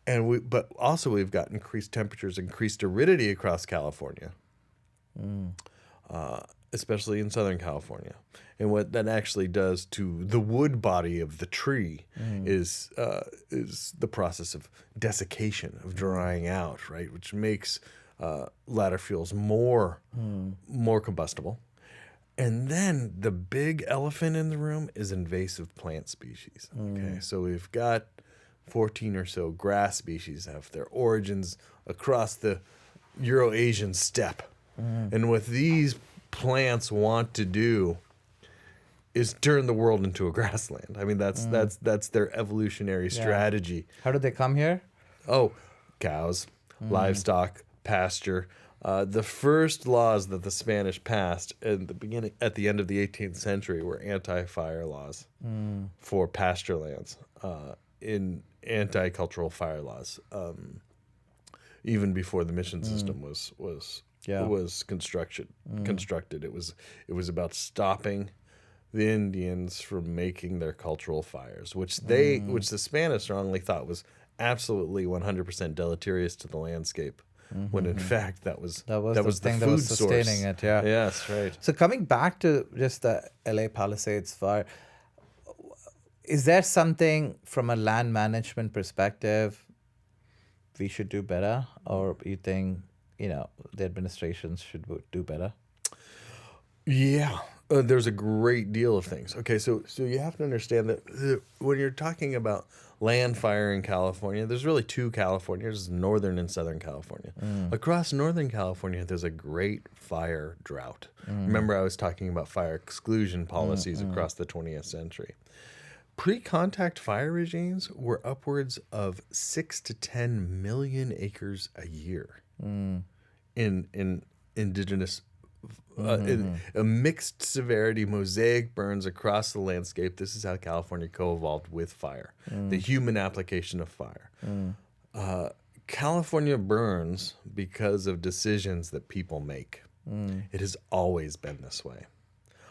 But also we've got increased temperatures, increased aridity across California, especially in Southern California. And what that actually does to the wood body of the tree is the process of desiccation, of drying out, right, which makes ladder fuels more combustible. And then the big elephant in the room is invasive plant species. Okay, so we've got 14 or so grass species that have their origins across the Euro-Asian steppe. And what these plants want to do is turn the world into a grassland. I mean, that's their evolutionary strategy. How did they come here? Oh, cows, livestock, pasture. The first laws that the Spanish passed at the end of the 18th century were anti-fire laws for pasture lands, in anti-cultural fire laws, even before the mission system was constructed. It was about stopping the Indians from making their cultural fires, which the Spanish strongly thought was absolutely 100% deleterious to the landscape. When in fact that was the thing food that was sustaining source. it. Yeah. Yes, right. So coming back to just the LA Palisades fire, is there something from a land management perspective we should do better, or you think the administrations should do better? Yeah, there's a great deal of things. Okay, so you have to understand that when you're talking about land fire in California, there's really two Californias, Northern and Southern California. Across Northern California, there's a great fire drought. Remember, I was talking about fire exclusion policies across the 20th century. Pre-contact fire regimes were upwards of 6 to 10 million acres a year in indigenous in a mixed severity mosaic burns across the landscape. This is how California co-evolved with fire, the human application of fire. California burns because of decisions that people make. It has always been this way.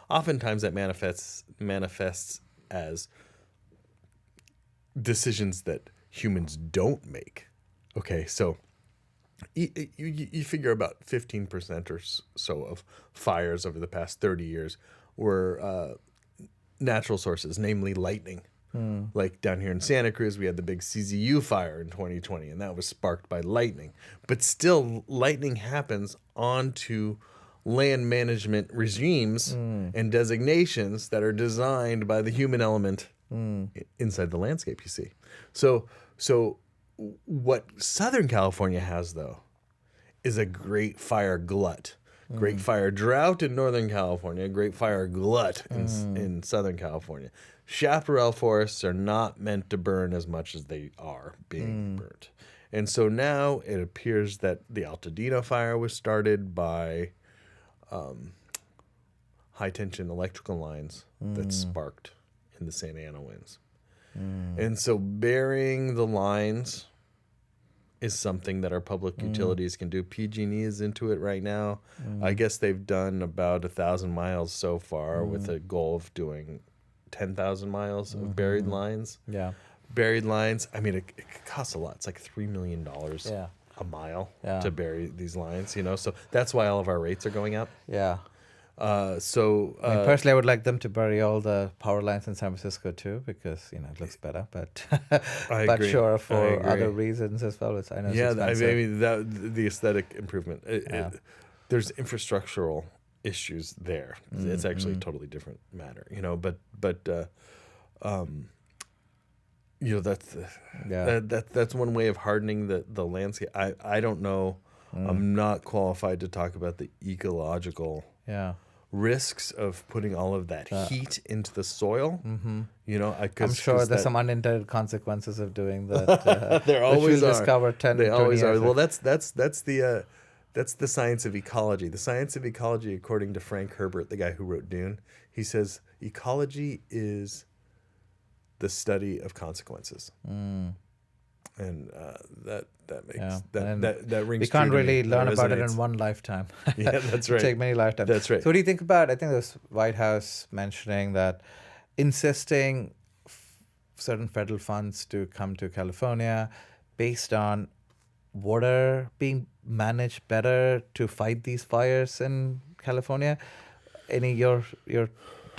Oftentimes that manifests as decisions that humans don't make. Okay, so You figure about 15% or so of fires over the past 30 years were natural sources, namely lightning. Like down here in Santa Cruz, we had the big CZU fire in 2020, and that was sparked by lightning. But still, lightning happens onto land management regimes and designations that are designed by the human element inside the landscape, you see. So what Southern California has, though, is a great fire glut. Great fire drought in Northern California, great fire glut in Southern California. Chaparral forests are not meant to burn as much as they are being burnt. And so now it appears that the Altadena fire was started by high-tension electrical lines that sparked in the Santa Ana winds. And so burying the lines is something that our public utilities can do. PG&E is into it right now. I guess they've done about 1,000 miles so far with a goal of doing 10,000 miles of buried lines. Yeah. Buried lines, I mean, it costs a lot. It's like $3 million Yeah. a mile Yeah. to bury these lines, So that's why all of our rates are going up. Yeah. I Personally, I would like them to bury all the power lines in San Francisco too, because it looks better. But I but agree. sure, I for agree. other reasons as well. I know. It's I expensive. mean the aesthetic improvement. There's infrastructural issues there. It's actually a totally different matter, that's one way of hardening the landscape. I don't know. I'm not qualified to talk about the ecological risks of putting all of that heat into the soil. I'm sure there's some unintended consequences of doing that. There always we'll are. discover 10, They 20 always are. years Well, that's the science of ecology. The science of ecology, according to Frank Herbert, the guy who wrote Dune, he says ecology is the study of consequences. And that makes that rings. We can't true to really me. learn That about it resonates. in one lifetime. Yeah, that's right. Take many lifetimes. That's right. So what do you think about? I think there was White House mentioning that insisting certain federal funds to come to California based on water being managed better to fight these fires in California. Any your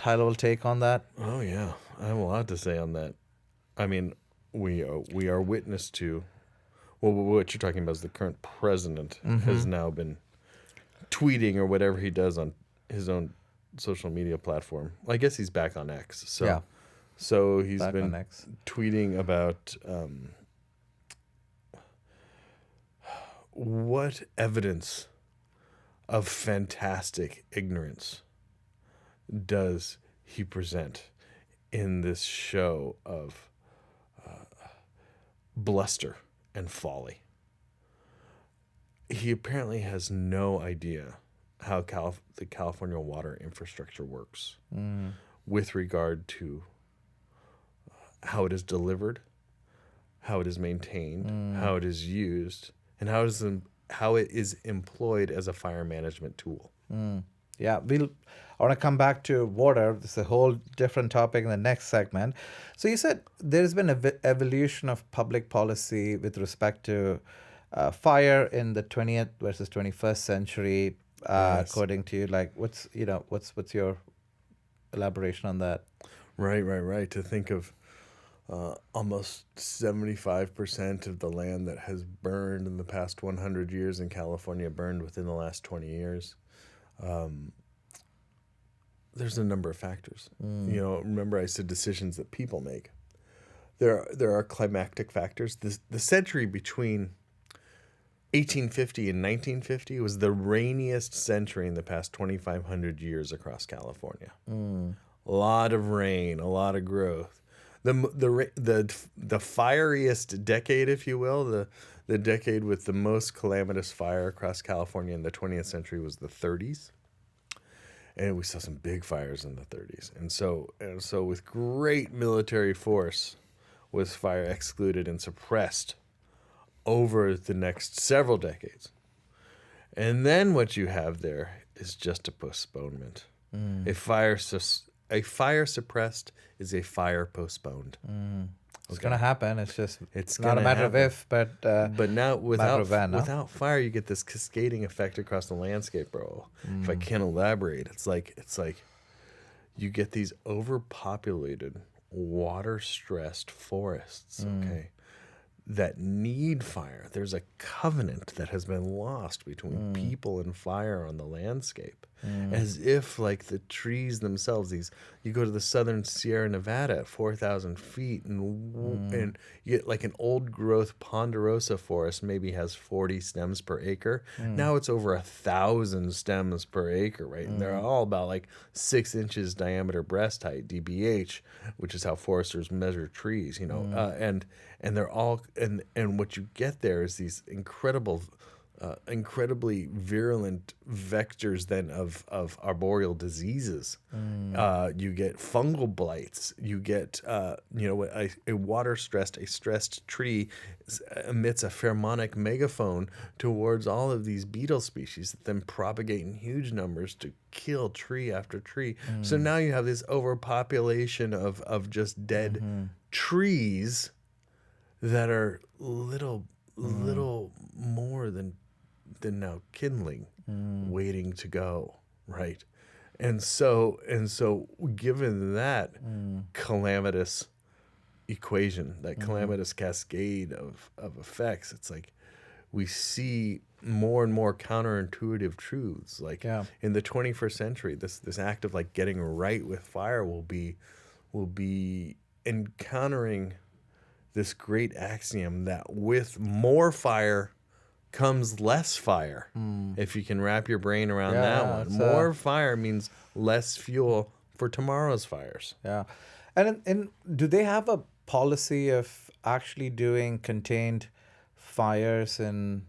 high-level take on that? Oh yeah, I have a lot to say on that. I mean, we are witness to. Well, what you're talking about is the current president has now been tweeting or whatever he does on his own social media platform. Well, I guess he's back on X. So, Yeah. So he's Back been on X. tweeting about what evidence of fantastic ignorance does he present in this show of bluster and folly. He apparently has no idea how the California water infrastructure works with regard to how it is delivered, how it is maintained, how it is used, and how it is employed as a fire management tool. Yeah, I want to come back to water. This is a whole different topic in the next segment. So you said there's been an evolution of public policy with respect to fire in the 20th versus 21st century. Yes. According to you, like what's your elaboration on that? Right. To think of almost 75% of the land that has burned in the past 100 years in California burned within the last 20 years. There's a number of factors. Remember I said decisions that people make. There are climactic factors. The century between 1850 and 1950 was the rainiest century in the past 2,500 years across California. A lot of rain, a lot of growth. The fieriest decade, if you will, the decade with the most calamitous fire across California in the 20th century was the 30s. And we saw some big fires in the 30s. And so with great military force was fire excluded and suppressed over the next several decades. And then what you have there is just a postponement. A fire suppressed is a fire postponed. It's going to happen. It's just It's not a gonna matter happen. of if, but But now without of when, no? without fire, you get this cascading effect across the landscape, bro. If I can't elaborate, it's like you get these overpopulated, water-stressed forests, okay, that need fire. There's a covenant that has been lost between people and fire on the landscape. As if like the trees themselves, you go to the southern Sierra Nevada at 4,000 feet and you get like an old growth ponderosa forest maybe has 40 stems per acre. Now it's over 1,000 stems per acre, right? And they're all about like 6 inches diameter breast height, DBH, which is how foresters measure trees, you know, and they're all, and what you get there is these incredibly virulent vectors then of arboreal diseases. You get fungal blights. You get, a stressed tree emits a pheromonic megaphone towards all of these beetle species that then propagate in huge numbers to kill tree after tree. So now you have this overpopulation of just dead trees that are little more than now kindling, waiting to go, right? And so given that calamitous equation, that calamitous cascade of effects, it's like we see more and more counterintuitive truths. Like in the 21st century, this act of like getting right with fire will be encountering this great axiom that with more fire comes less fire. If you can wrap your brain around that one. More fire means less fuel for tomorrow's fires. Yeah. And do they have a policy of actually doing contained fires in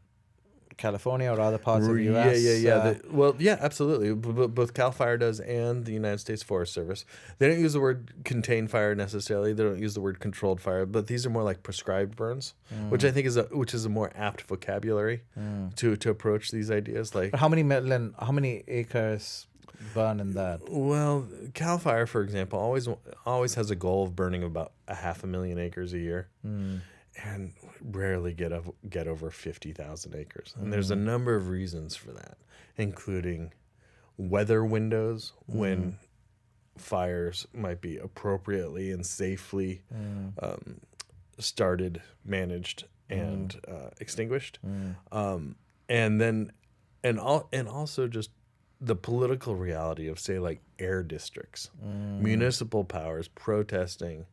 California or other parts of the U.S.? Yeah, absolutely. Both CAL FIRE does and the United States Forest Service. They don't use the word contained fire necessarily. They don't use the word controlled fire, but these are more like prescribed burns, which I think is a more apt vocabulary to approach these ideas. Like how many acres burn in that? Well, CAL FIRE, for example, always has a goal of burning about 500,000 acres a year. And rarely get over 50,000 acres. And there's a number of reasons for that, including weather windows when fires might be appropriately and safely started, managed, and extinguished. And also just the political reality of, say, like air districts, municipal powers protesting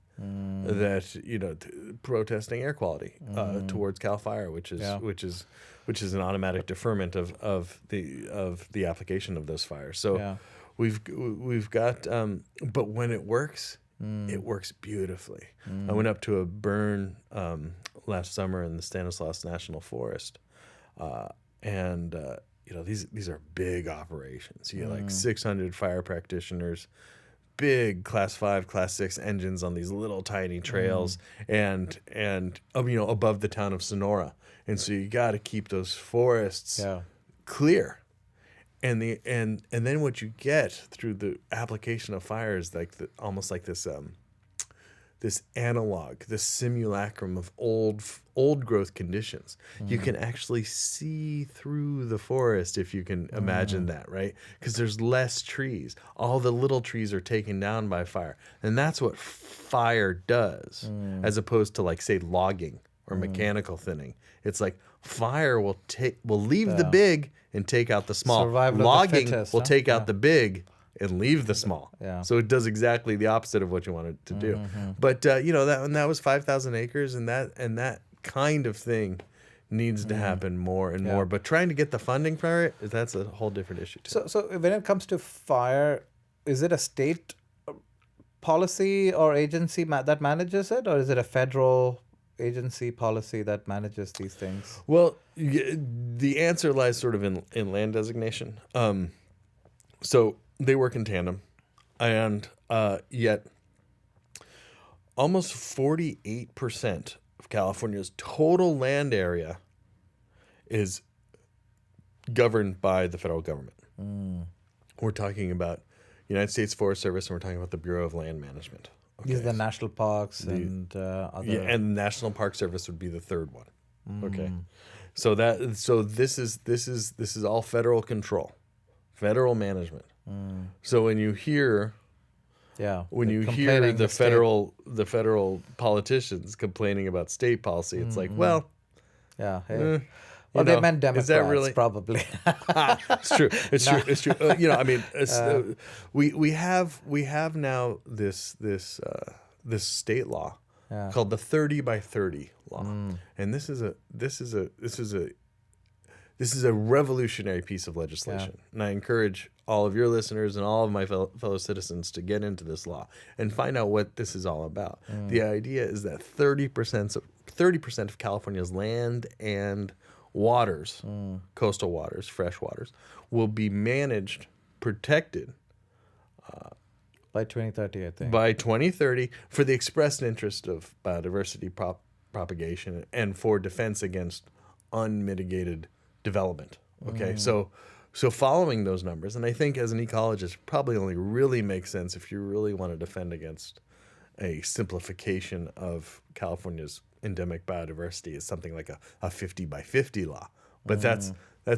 protesting air quality towards CAL FIRE, which is an automatic deferment of the application of those fires. So we've got, but when it works beautifully. I went up to a burn last summer in the Stanislaus National Forest, and these are big operations. You get like 600 fire practitioners, big class 5, class 6 engines on these little tiny trails and above the town of Sonora. And so you got to keep those forests clear. And then what you get through the application of fire is like almost like this analog, this simulacrum of old growth conditions. You can actually see through the forest, if you can imagine that, right? Because there's less trees. All the little trees are taken down by fire. And that's what fire does, as opposed to like, say, logging or mechanical thinning. It's like fire will leave the big and take out the small. Survival of the Logging fittest, will huh? take out the big and leave the small. Yeah. So it does exactly the opposite of what you want it to do. But that was 5,000 acres, and that kind of thing needs to happen more and more. But trying to get the funding for it, that's a whole different issue too. So when it comes to fire, is it a state policy or agency that manages it, or is it a federal agency policy that manages these things? Well, the answer lies sort of in land designation. So they work in tandem, and yet almost 48% of California's total land area is governed by the federal government. We're talking about United States Forest Service, and we're talking about the Bureau of Land Management. These are the national parks and other. Yeah, and National Park Service would be the third one. Okay, Mm. so this is all federal control, federal management. So when you hear complaining the state- federal politicians complaining about state policy, it's like, well, Yeah. Hey. you Well, they know, meant Democrats, is that really? probably. It's true. It's true. It's true. I mean, we have now this state law called the 30 by 30 law, and this is a revolutionary piece of legislation, and I encourage all of your listeners and all of my fellow citizens to get into this law and find out what this is all about. The idea is that 30% of California's land and waters, coastal waters, fresh waters, will be managed, protected By 2030, I think. by 2030 for the expressed interest of biodiversity propagation and for defense against unmitigated development. Okay, so following those numbers, and I think as an ecologist, probably only really makes sense if you really want to defend against a simplification of California's endemic biodiversity is something like a 50 by 50 law. But that's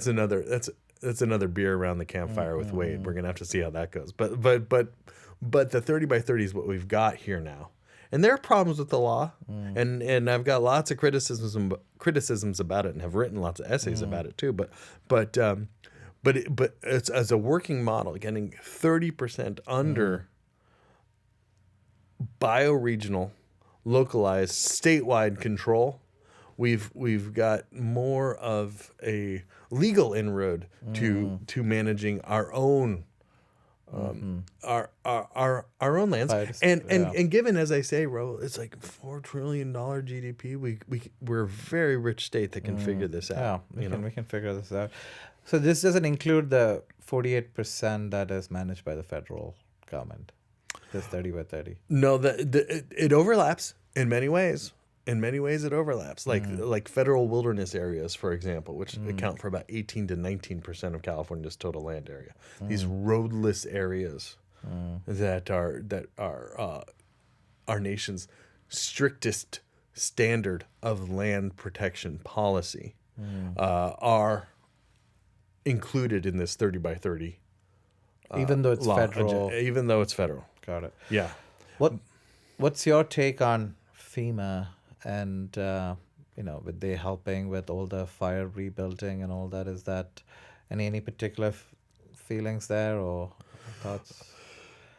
another beer around the campfire with Wade. We're gonna have to see how that goes. But the 30 by 30 is what we've got here now. And there are problems with the law, and I've got lots of criticisms about it, and have written lots of essays about it too. But it's as a working model, getting 30% under bioregional, localized, statewide control. We've got more of a legal inroad to managing our own. Our own lands, and given, as I say, Rahul, it's like $4 trillion GDP. We're a very rich state that can figure this out. Yeah, we can figure this out. So this doesn't include the 48% that is managed by the federal government. This 30 by 30. No, it overlaps in many ways. In many ways, it overlaps. Like federal wilderness areas, for example, which account for about 18 to 19% of California's total land area. These roadless areas that are our nation's strictest standard of land protection policy are included in this 30 by 30. Even though it's law, federal. even though it's federal. Got it. Yeah. What's your take on FEMA and with they helping with all the fire rebuilding and all that? Is that any particular feelings there or thoughts?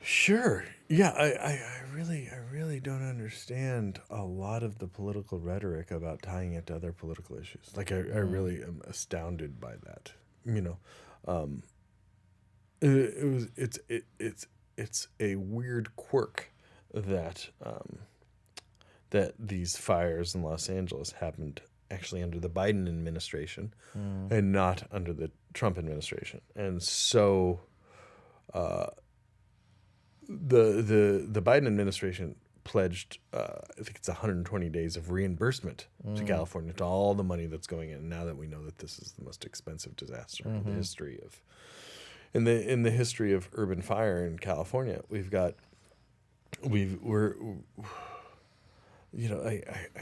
Sure. Yeah, I really don't understand a lot of the political rhetoric about tying it to other political issues. Like I really am astounded by that. It's a weird quirk that that these fires in Los Angeles happened actually under the Biden administration and not under the Trump administration. And so the Biden administration pledged, I think it's 120 days of reimbursement to California, to all the money that's going in. Now that we know that this is the most expensive disaster in the history of in the history of urban fire in California, I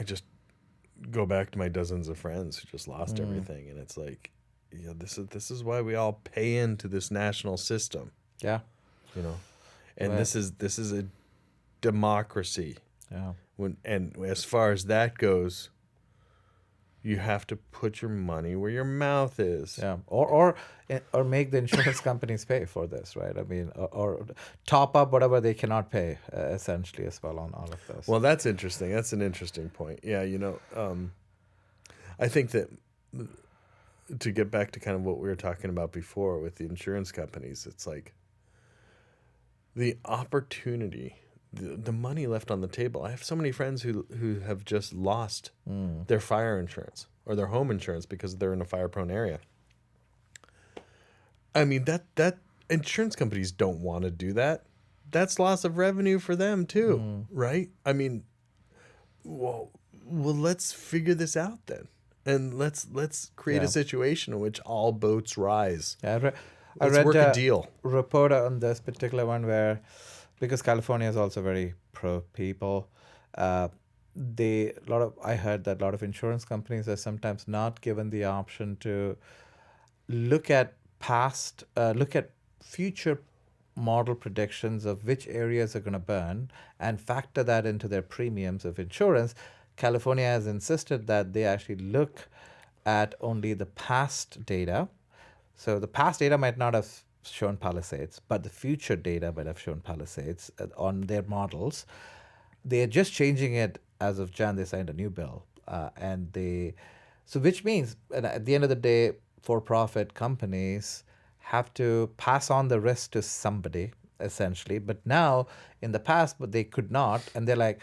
just go back to my dozens of friends who just lost everything, and it's like, this is why we all pay into this national system. Yeah. And this is a democracy. Yeah. And as far as that goes, you have to put your money where your mouth is. Yeah, or make the insurance companies pay for this, right? I mean, or top up whatever they cannot pay, essentially, as well on all of this. Well, that's interesting. That's an interesting point. Yeah, I think that to get back to kind of what we were talking about before with the insurance companies, it's like the opportunity, the money left on the table. I have so many friends who have just lost their fire insurance or their home insurance because they're in a fire-prone area. I mean, that insurance companies don't want to do that. That's loss of revenue for them too, right? I mean, well, let's figure this out then, and let's create a situation in which all boats rise. Yeah, I Let's read work a deal. Report on this particular one where because California is also very pro people. I heard that a lot of insurance companies are sometimes not given the option to look at future model predictions of which areas are going to burn and factor that into their premiums of insurance. California has insisted that they actually look at only the past data. So the past data might not have shown Palisades, but the future data might have shown Palisades on their models. They are just changing it as of Jan. They signed a new bill, which means at the end of the day, for-profit companies have to pass on the risk to somebody, essentially. But now, in the past, but they could not, and they're like,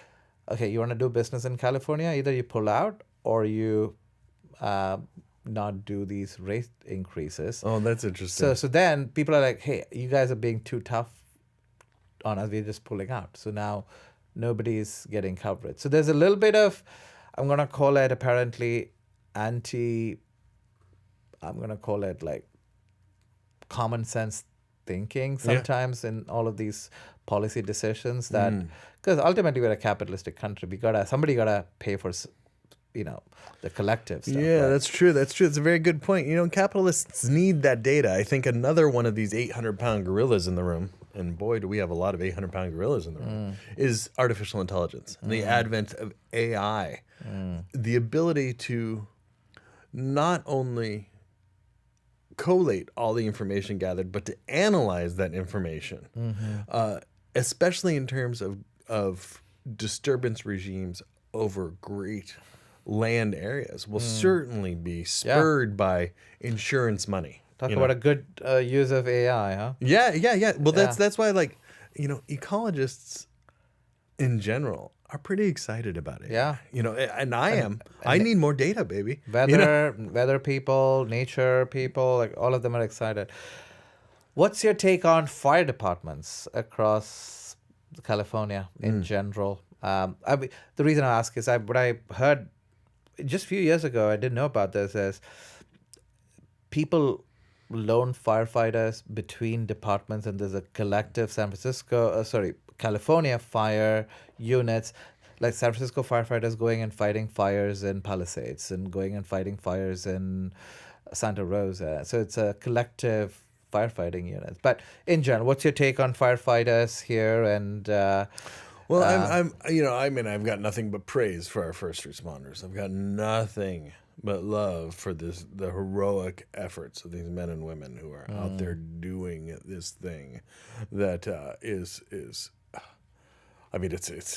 okay, you want to do business in California? Either you pull out or you not do these rate increases. Oh, that's interesting. So then people are like, hey, you guys are being too tough on us. We're just pulling out. So now nobody's getting coverage. So there's a little bit of, I'm going to call it apparently I'm going to call it like common sense thinking sometimes in all of these policy decisions that, because ultimately we're a capitalistic country. Somebody gotta pay for, the collective stuff. Yeah, right? that's true. It's a very good point. Capitalists need that data. I think another one of these 800-pound gorillas in the room, and boy, do we have a lot of 800-pound gorillas in the room, is artificial intelligence and the advent of AI. The ability to not only collate all the information gathered, but to analyze that information, especially in terms of disturbance regimes over great land areas, will certainly be spurred by insurance money. Talk about a good use of AI, huh? Yeah. Well, that's why, ecologists in general are pretty excited about it. Yeah. And I am. I need more data, baby. Weather people, nature people, like all of them are excited. What's your take on fire departments across California in general? The reason I ask is what I heard just a few years ago, I didn't know about this, is people loan firefighters between departments, and there's a collective California fire units, like San Francisco firefighters going and fighting fires in Palisades and going and fighting fires in Santa Rosa. So it's a collective firefighting unit. But in general, what's your take on firefighters here? And I've got nothing but praise for our first responders. I've got nothing but love for the heroic efforts of these men and women who are out there doing this thing that is. I mean, it's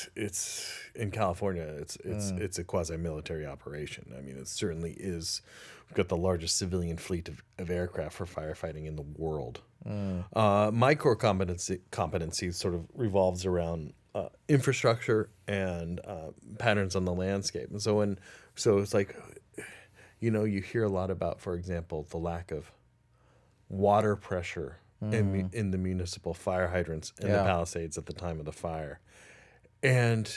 in California. It's a quasi-military operation. I mean, it certainly is. We've got the largest civilian fleet of aircraft for firefighting in the world. My core competency sort of revolves around infrastructure and patterns on the landscape. And so it's like, you hear a lot about, for example, the lack of water pressure in the municipal fire hydrants in the Palisades at the time of the fire. And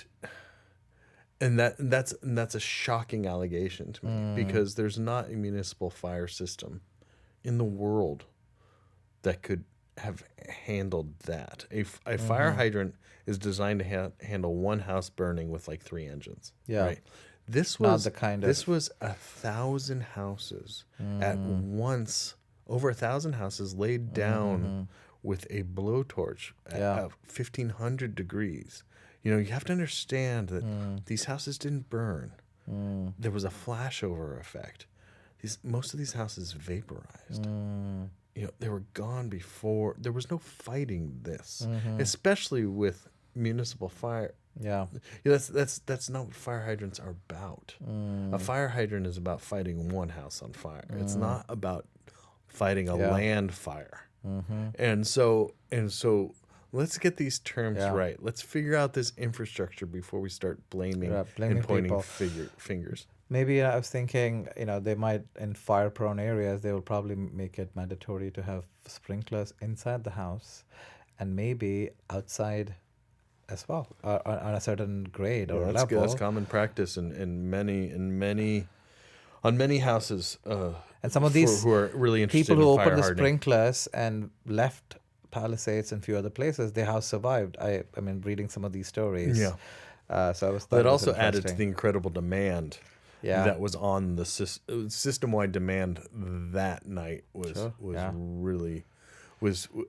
that's a shocking allegation to me, because there's not a municipal fire system in the world that could have handled that. A fire hydrant is designed to handle one house burning with like 3 engines. Yeah. Right? This was 1,000 houses at once. Over 1,000 houses laid down with a blowtorch at 1,500 degrees. You have to understand that these houses didn't burn. There was a flashover effect. Most of these houses vaporized. They were gone before. There was no fighting this, especially with municipal fire. Yeah. That's not what fire hydrants are about. A fire hydrant is about fighting one house on fire. It's not about fighting a land fire. And so let's get these terms right. Let's figure out this infrastructure before we start blaming and pointing fingers. Maybe I was thinking, they might, in fire-prone areas, they will probably make it mandatory to have sprinklers inside the house and maybe outside as well, on a certain grade or level. That's common practice in many houses. And some of these who are really interested people who in fire opened the hardening. sprinklers and left Palisades and a few other places, they have survived. I mean, reading some of these stories. Yeah. So I was. But it That was also added to interesting. the incredible demand Yeah. that was on the system-wide demand that night was yeah. really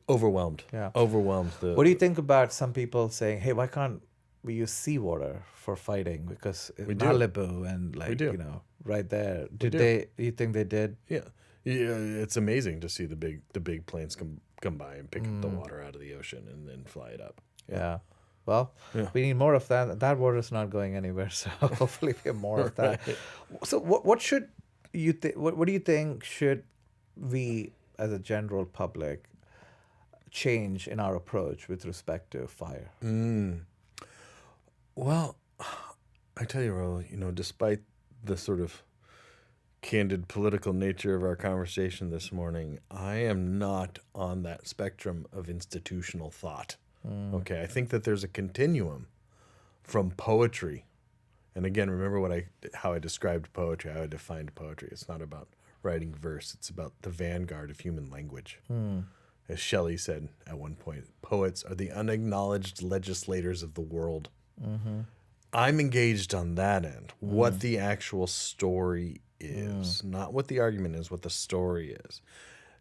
overwhelmed. Yeah. Overwhelmed. What do you think about some people saying, "Hey, why can't we use seawater for fighting? Because do. Malibu and like do. right there." Did do. they? You think they did? Yeah, it's amazing to see the big planes come by and pick up the water out of the ocean and then fly it up. Yeah. Well, Yeah. we need more of that. That water is not going anywhere, so hopefully we have more of that. So, what should you think? What do you think should we, as a general public, change in our approach with respect to fire? Well, I tell you, Rahul, despite the sort of candid political nature of our conversation this morning, I am not on that spectrum of institutional thought. Okay, I think that there's a continuum from poetry, and again, remember how I described poetry, how I defined poetry. It's not about writing verse; it's about the vanguard of human language. As Shelley said at one point, poets are the unacknowledged legislators of the world. I'm engaged on that end. What the actual story is, not what the argument is, what the story is.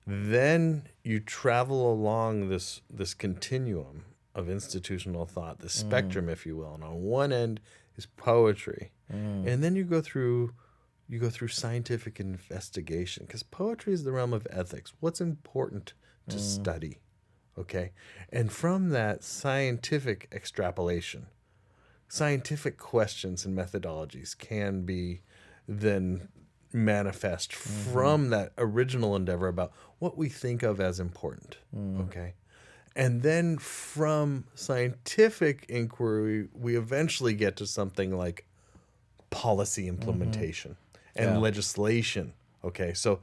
Then you travel along this continuum of institutional thought, the spectrum, if you will. And on one end is poetry, and then you go through scientific investigation, because poetry is the realm of ethics. What's important to study, okay? And from that scientific extrapolation, scientific questions and methodologies can be then manifest from that original endeavor about what we think of as important, okay? And then from scientific inquiry, we eventually get to something like policy implementation and legislation, okay? So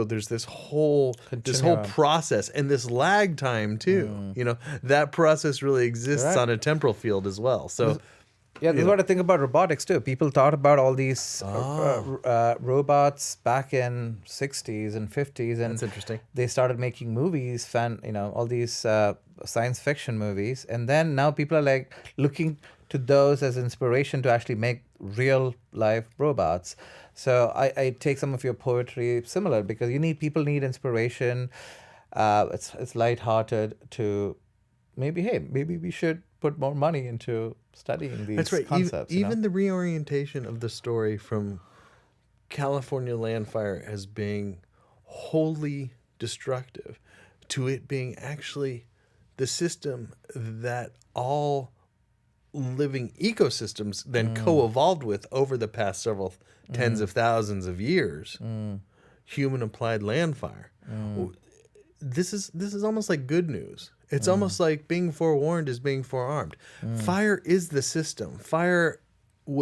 there's this whole process and this lag time too. That process really exists on a temporal field as well. So Yeah, this is what I think about robotics too. People thought about all these robots back in 60s and 50s, and That's interesting. they started making movies, all these science fiction movies, and then now people are like looking to those as inspiration to actually make real life robots. So I take some of your poetry similar, because people need inspiration. It's lighthearted to maybe we should put more money into studying these that's right. concepts. Even the reorientation of the story from California land fire as being wholly destructive to it being actually the system that all living ecosystems then co-evolved with over the past several tens of thousands of years. Human applied land fire. This is almost like good news. It's almost like being forewarned is being forearmed. Fire is the system. Fire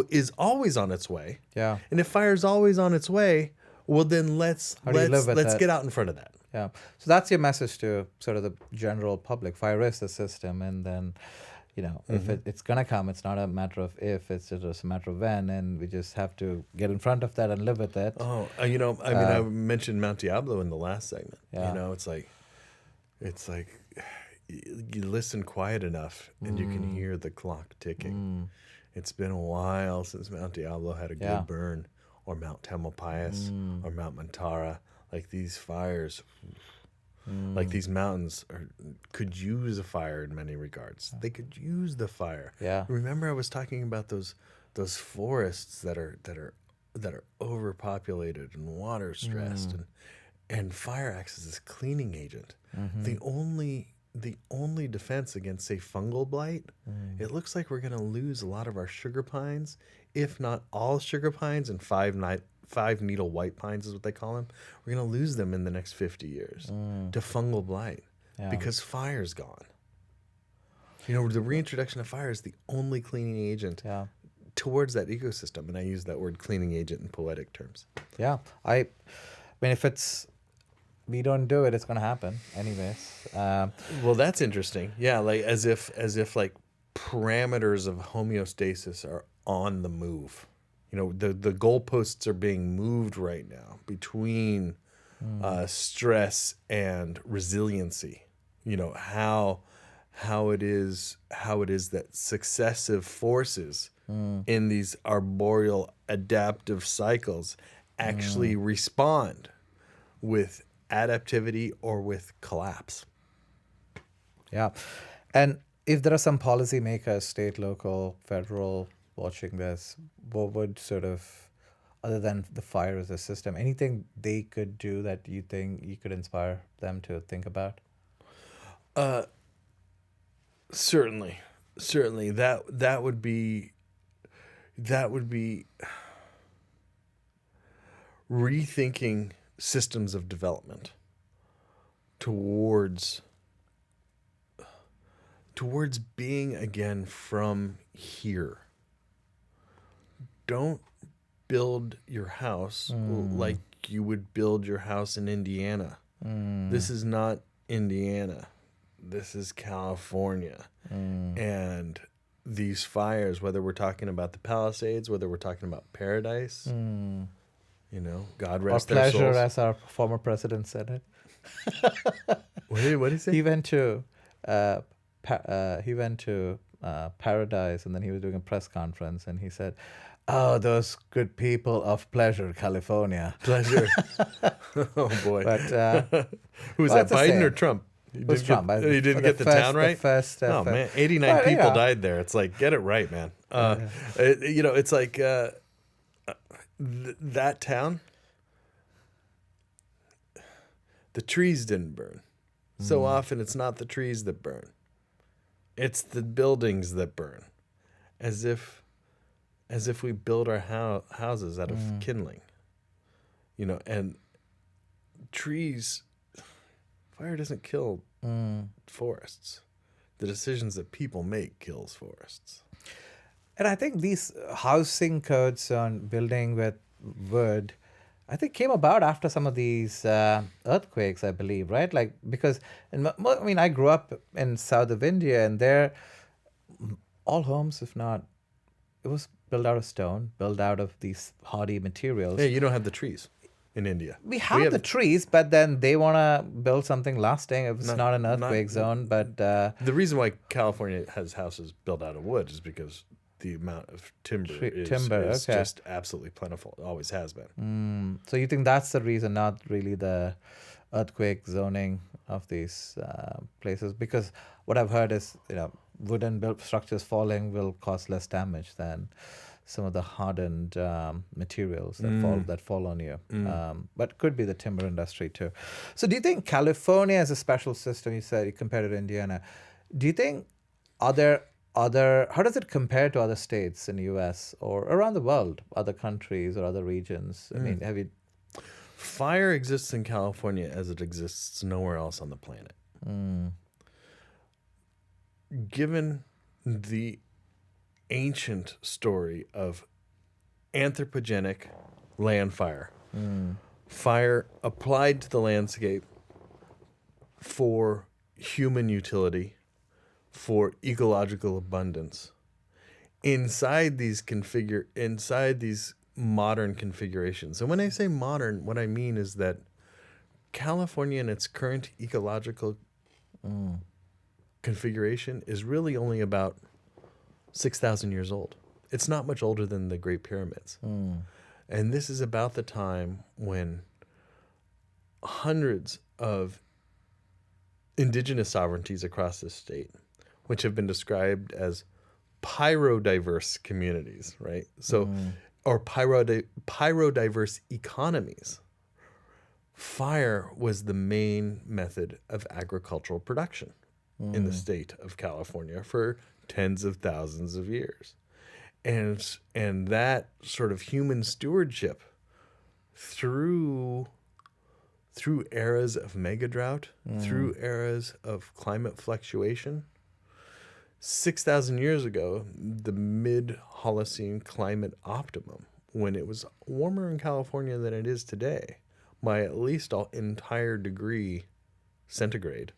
is always on its way. Yeah. And if fire is always on its way, well then let's get out in front of that. Yeah. So that's your message to sort of the general public. Fire is the system, and then, if it's going to come, it's not a matter of if, it's just a matter of when, and we just have to get in front of that and live with it. Oh, I mentioned Mount Diablo in the last segment. Yeah. It's like you listen quiet enough and you can hear the clock ticking. It's been a while since Mount Diablo had a good burn, or Mount Tamalpais, or Mount Mantara. Like these fires, like these mountains could use a fire in many regards. They could use the fire. Yeah. Remember I was talking about those forests that are overpopulated and water stressed, and fire acts as this cleaning agent. The only defense against, say, fungal blight, it looks like we're going to lose a lot of our sugar pines, if not all sugar pines, and five needle white pines is what they call them. We're going to lose them in the next 50 years to fungal blight because fire's gone. The reintroduction of fire is the only cleaning agent towards that ecosystem, and I use that word cleaning agent in poetic terms. Yeah. I mean, if we don't do it, it's going to happen anyways. Well, that's interesting. Yeah, like as if like parameters of homeostasis are on the move. The goalposts are being moved right now between stress and resiliency. how it is that successive forces in these arboreal adaptive cycles actually respond with adaptivity or with collapse. Yeah. And if there are some policymakers, state, local, federal, watching this, what would sort of, other than the fire as a system, anything they could do that you think you could inspire them to think about? Certainly, that would be rethinking systems of development towards being again from here. Don't build your house like you would build your house in Indiana. This is not Indiana. This is California. And these fires, whether we're talking about the Palisades, whether we're talking about paradise, God rest their pleasure, souls. as our former president said it. What did he say? He went to paradise, and then he was doing a press conference, and he said, "Oh, those good people of pleasure, California." Pleasure. Oh boy. But Who was well, that, it's the Biden or same. Trump? He It was Trump. He didn't get the town right? Oh man, 89 Well, people yeah. died there. It's like, get it right, man. It's like that town. The trees didn't burn. So often it's not the trees that burn. It's the buildings that burn. As if we build our houses out of kindling. And trees, fire doesn't kill forests. The decisions that people make kills forests. And I think these housing codes on building with wood, I think came about after some of these earthquakes, I believe, right? Like, because, I grew up in south of India, and there, all homes, if not, it was built out of stone, built out of these hardy materials. Hey, you don't have the trees in India. We have the trees, but then they want to build something lasting. It's not an earthquake zone, but... the reason why California has houses built out of wood is because the amount of timber is just absolutely plentiful. It always has been. So you think that's the reason, not really the earthquake zoning of these places? Because what I've heard is, wooden built structures falling will cause less damage than some of the hardened materials that fall on you. But could be the timber industry too. So do you think California is a special system? You said you compared it to Indiana. Do you think how does it compare to other states in the US or around the world, other countries or other regions? Have you... Fire exists in California as it exists nowhere else on the planet. Given the ancient story of anthropogenic land fire, fire applied to the landscape for human utility, for ecological abundance, inside these modern configurations. And when I say modern, what I mean is that California in its current ecological configuration is really only about 6,000 years old. It's not much older than the Great Pyramids. And this is about the time when hundreds of indigenous sovereignties across the state, which have been described as pyrodiverse communities, right? So, or pyrodiverse economies. Fire was the main method of agricultural production in the state of California for tens of thousands of years. And that sort of human stewardship through eras of mega drought, through eras of climate fluctuation. 6,000 years ago, the mid-Holocene climate optimum, when it was warmer in California than it is today, by at least an entire degree centigrade,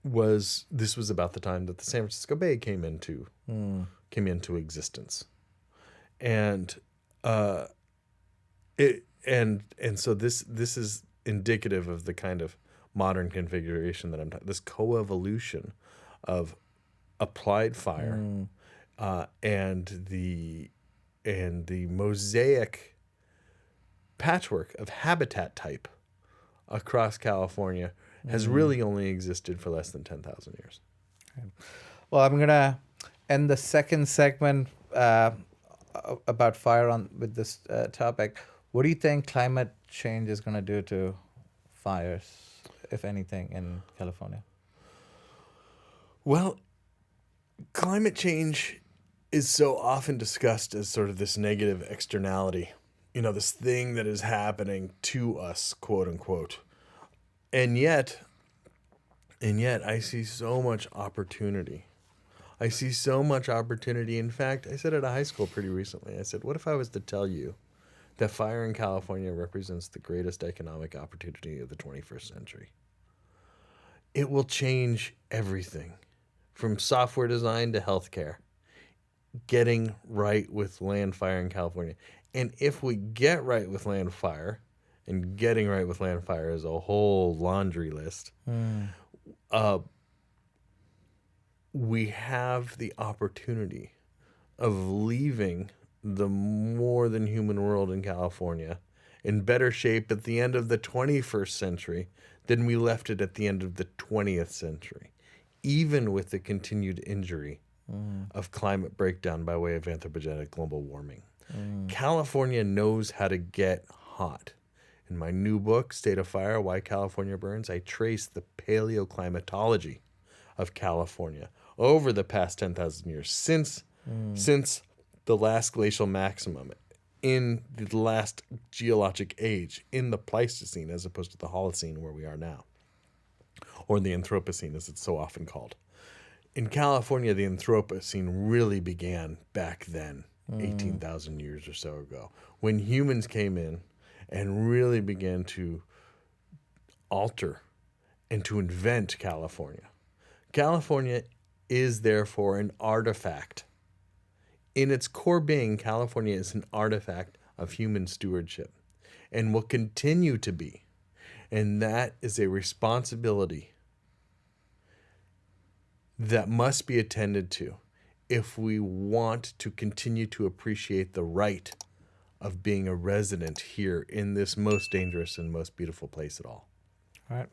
was about the time that the San Francisco Bay came into existence, and so this is indicative of the kind of modern configuration that I'm talking. This coevolution of applied fire and the mosaic patchwork of habitat type across California has really only existed for less than 10,000 years. Well, I'm gonna end the second segment about fire with this topic. What do you think climate change is gonna do to fires, if anything, in California? Well, climate change is so often discussed as sort of this negative externality, this thing that is happening to us, quote unquote. And yet I see so much opportunity. I see so much opportunity. In fact, I said at a high school pretty recently, I said, what if I was to tell you that fire in California represents the greatest economic opportunity of the 21st century? It will change everything, from software design to healthcare, getting right with land fire in California. And if we get right with land fire, and getting right with land fire is a whole laundry list, we have the opportunity of leaving the more than human world in California in better shape at the end of the 21st century than we left it at the end of the 20th century, even with the continued injury of climate breakdown by way of anthropogenic global warming. California knows how to get hot. In my new book, State of Fire, Why California Burns, I trace the paleoclimatology of California over the past 10,000 years, since the last glacial maximum in the last geologic age, in the Pleistocene as opposed to the Holocene where we are now, or the Anthropocene as it's so often called. In California, the Anthropocene really began back then, 18,000 years or so ago, when humans came in and really began to alter and to invent California. California is therefore an artifact. In its core being, California is an artifact of human stewardship and will continue to be. And that is a responsibility that must be attended to if we want to continue to appreciate the right of being a resident here in this most dangerous and most beautiful place at all. All right.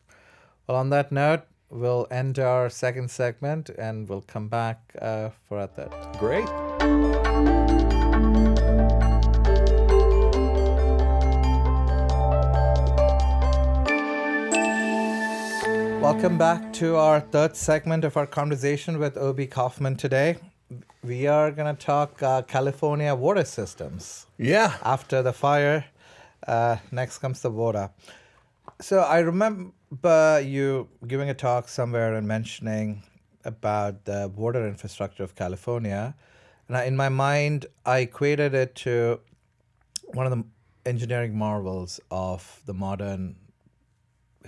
Well, on that note, we'll end our second segment and we'll come back for our third. Great. Welcome back to our third segment of our conversation with Obi Kaufmann today. We are going to talk California water systems. Yeah. After the fire, next comes the water. So I remember you giving a talk somewhere and mentioning about the water infrastructure of California. And in my mind, I equated it to one of the engineering marvels of the modern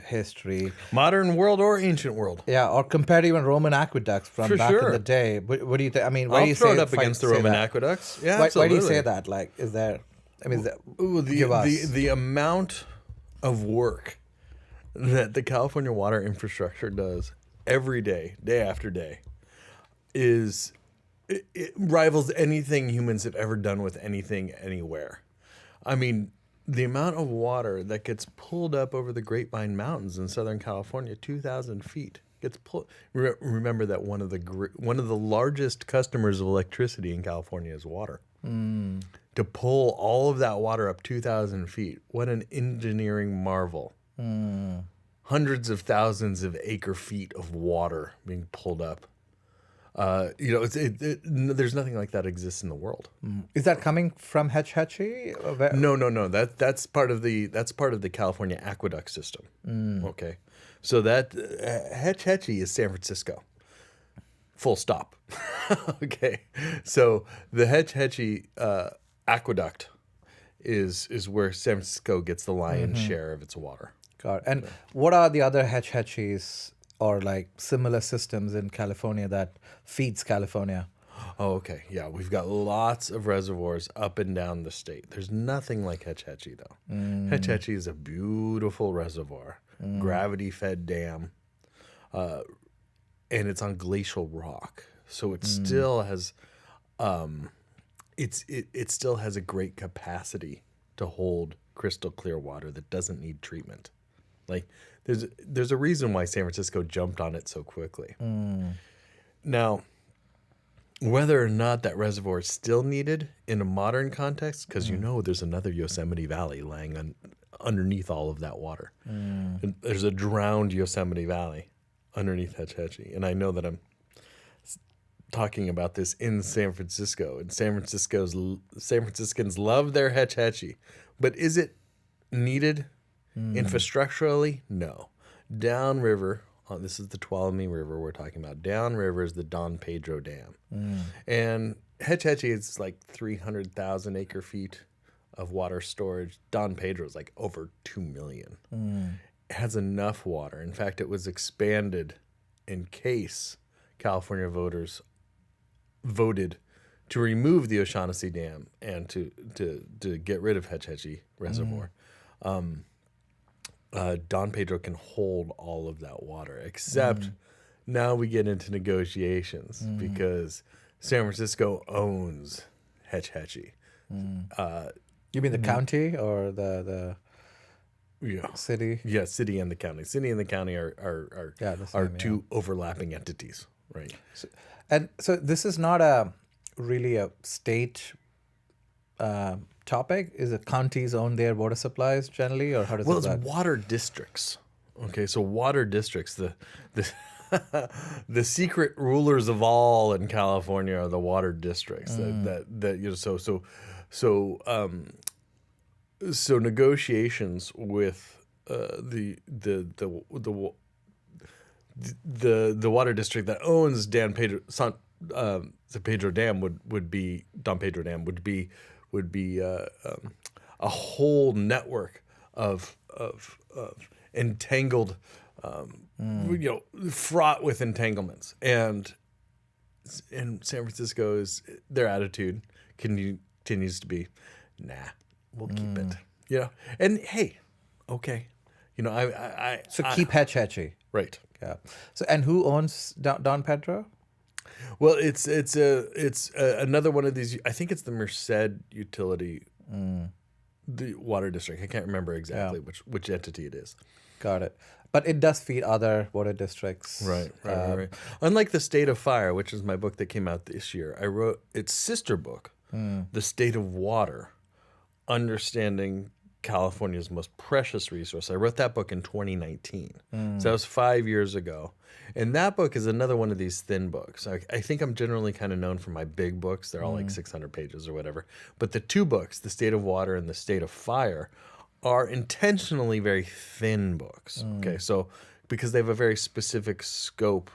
history. Modern world or ancient world? Yeah, or compared to even Roman aqueducts from back in the day. What do you think? I mean, why do you throw say it up against the Roman aqueducts? Yeah, why do you say that? Like, is there? I mean, the amount of work that the California water infrastructure does every day, day after day, it rivals anything humans have ever done with anything anywhere. I mean, the amount of water that gets pulled up over the Grapevine Mountains in Southern California, 2,000 feet, gets pulled. Remember that one of the largest customers of electricity in California is water. To pull all of that water up 2,000 feet, what an engineering marvel. Hundreds of thousands of acre feet of water being pulled up. There's nothing like that exists in the worworld. Is that coming from Hetch Hetchy? No. That's part of the California aqueduct system. Okay, so that Hetch Hetchy is San Francisco. Full stop. Okay, so the Hetch Hetchy aqueduct is where San Francisco gets the lion's share of its water. Got it. And what are the other Hetch Hetchies or like similar systems in California that feeds California? Oh, okay. Yeah, we've got lots of reservoirs up and down the state. There's nothing like Hetch Hetchy, though. Hetch Hetchy is a beautiful reservoir, gravity-fed dam, and it's on glacial rock, so it still has, it still has a great capacity to hold crystal clear water that doesn't need treatment. Like there's a reason why San Francisco jumped on it so quickly. Now, whether or not that reservoir is still needed in a modern context, because there's another Yosemite Valley laying underneath all of that water. And there's a drowned Yosemite Valley underneath Hetch Hetchy. And I know that I'm talking about this in San Francisco, and San Franciscans love their Hetch Hetchy. But is it needed infrastructurally? No. Downriver, this is the Tuolumne River we're talking about. Downriver is the Don Pedro Dam. And Hetch Hetchy is like 300,000 acre feet of water storage. Don Pedro is like over 2 million. It has enough water. In fact, it was expanded in case California voters voted to remove the O'Shaughnessy Dam and to get rid of Hetch Hetchy Reservoir. Don Pedro can hold all of that water, except now we get into negotiations because San Francisco owns Hetch Hetchy. You mean the county or the city? Yeah, city and the county. City and the county are two overlapping entities, right? So this is not really a state topic. Is it counties own their water supplies generally, or how does it work? Well, it's water districts. Okay, so water districts, the the secret rulers of all in California are the water districts. So negotiations with the water district that owns Dan Pedro the Pedro Dam would be Don Pedro Dam would be a whole network of entangled, fraught with entanglements, and in San Francisco their attitude continues to be, nah, we'll keep it, and hey, okay, keep Hetch Hetchy, right? Yeah. So and who owns Don Pedro? Well, it's another one of these. I think it's the Merced utility, the water district. I can't remember exactly which entity it is. Got it. But it does feed other water districts. Right. Unlike The State of Fire, which is my book that came out this year, I wrote its sister book, The State of Water, Understanding California's Most Precious Resource. I wrote that book in 2019. So that was 5 years ago. And that book is another one of these thin books. I think I'm generally kind of known for my big books. They're all like 600 pages or whatever. But the two books, The State of Water and The State of Fire, are intentionally very thin books. Okay, so because they have a very specific scope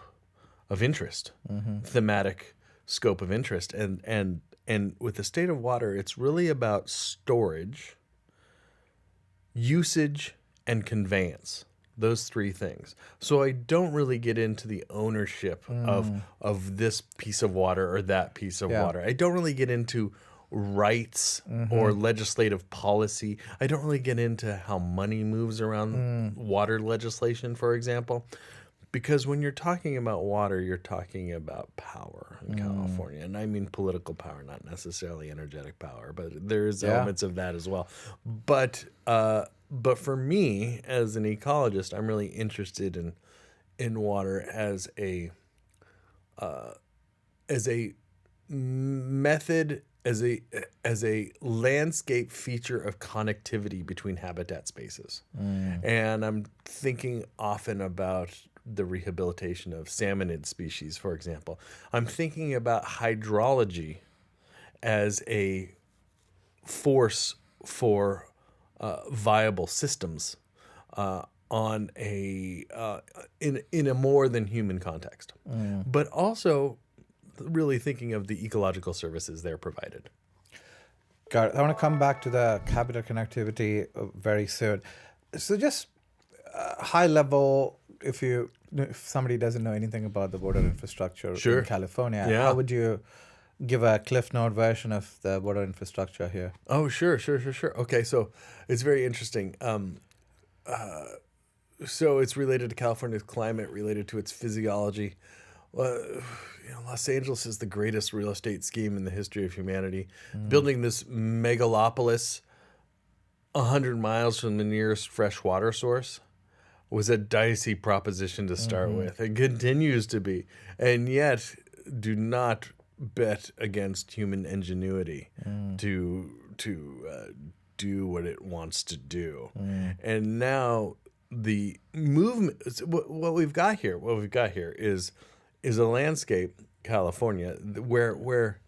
of interest, thematic scope of interest. And with The State of Water, it's really about storage, usage, and conveyance. Those three things. So I don't really get into the ownership of this piece of water or that piece of water. I don't really get into rights or legislative policy. I don't really get into how money moves around water legislation, for example. Because when you're talking about water, you're talking about power in California. And I mean political power, not necessarily energetic power, but there's elements of that as well. But for me, as an ecologist, I'm really interested in water as a method, as a landscape feature of connectivity between habitat spaces. And I'm thinking often about the rehabilitation of salmonid species, for example. I'm thinking about hydrology as a force for viable systems on in a more than human context, but also really thinking of the ecological services they're provided. Got it. I want to come back to the habitat connectivity very soon. So just high level, if somebody doesn't know anything about the water infrastructure in California, how would you give a Cliff Note version of the water infrastructure here. Oh, sure. Okay, so it's very interesting. So it's related to California's climate, related to its physiology. Los Angeles is the greatest real estate scheme in the history of humanity. Building this megalopolis 100 miles from the nearest fresh water source was a dicey proposition to start with. It continues to be. And yet, do not bet against human ingenuity to do what it wants to do. And now the movement, what we've got here is a landscape, California, where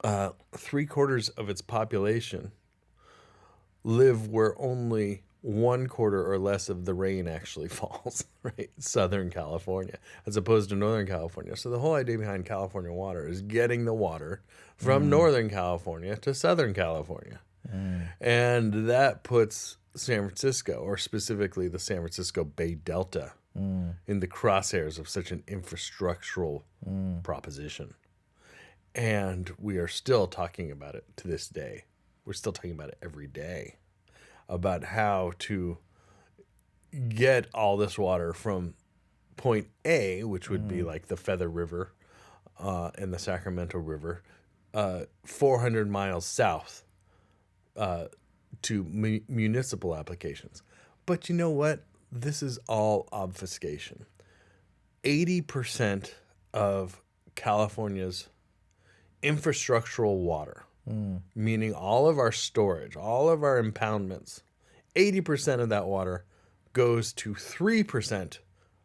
3/4 of its population live where only 1/4 or less of the rain actually falls, right? Southern California, as opposed to Northern California. So the whole idea behind California water is getting the water from Northern California to Southern California. And that puts San Francisco, or specifically the San Francisco Bay Delta, in the crosshairs of such an infrastructural proposition. And we are still talking about it to this day. We're still talking about it every day, about how to get all this water from point A, which would be like the Feather River and the Sacramento River, 400 miles south to municipal applications. But you know what? This is all obfuscation. 80% of California's infrastructural water, meaning all of our storage, all of our impoundments, 80% of that water goes to 3%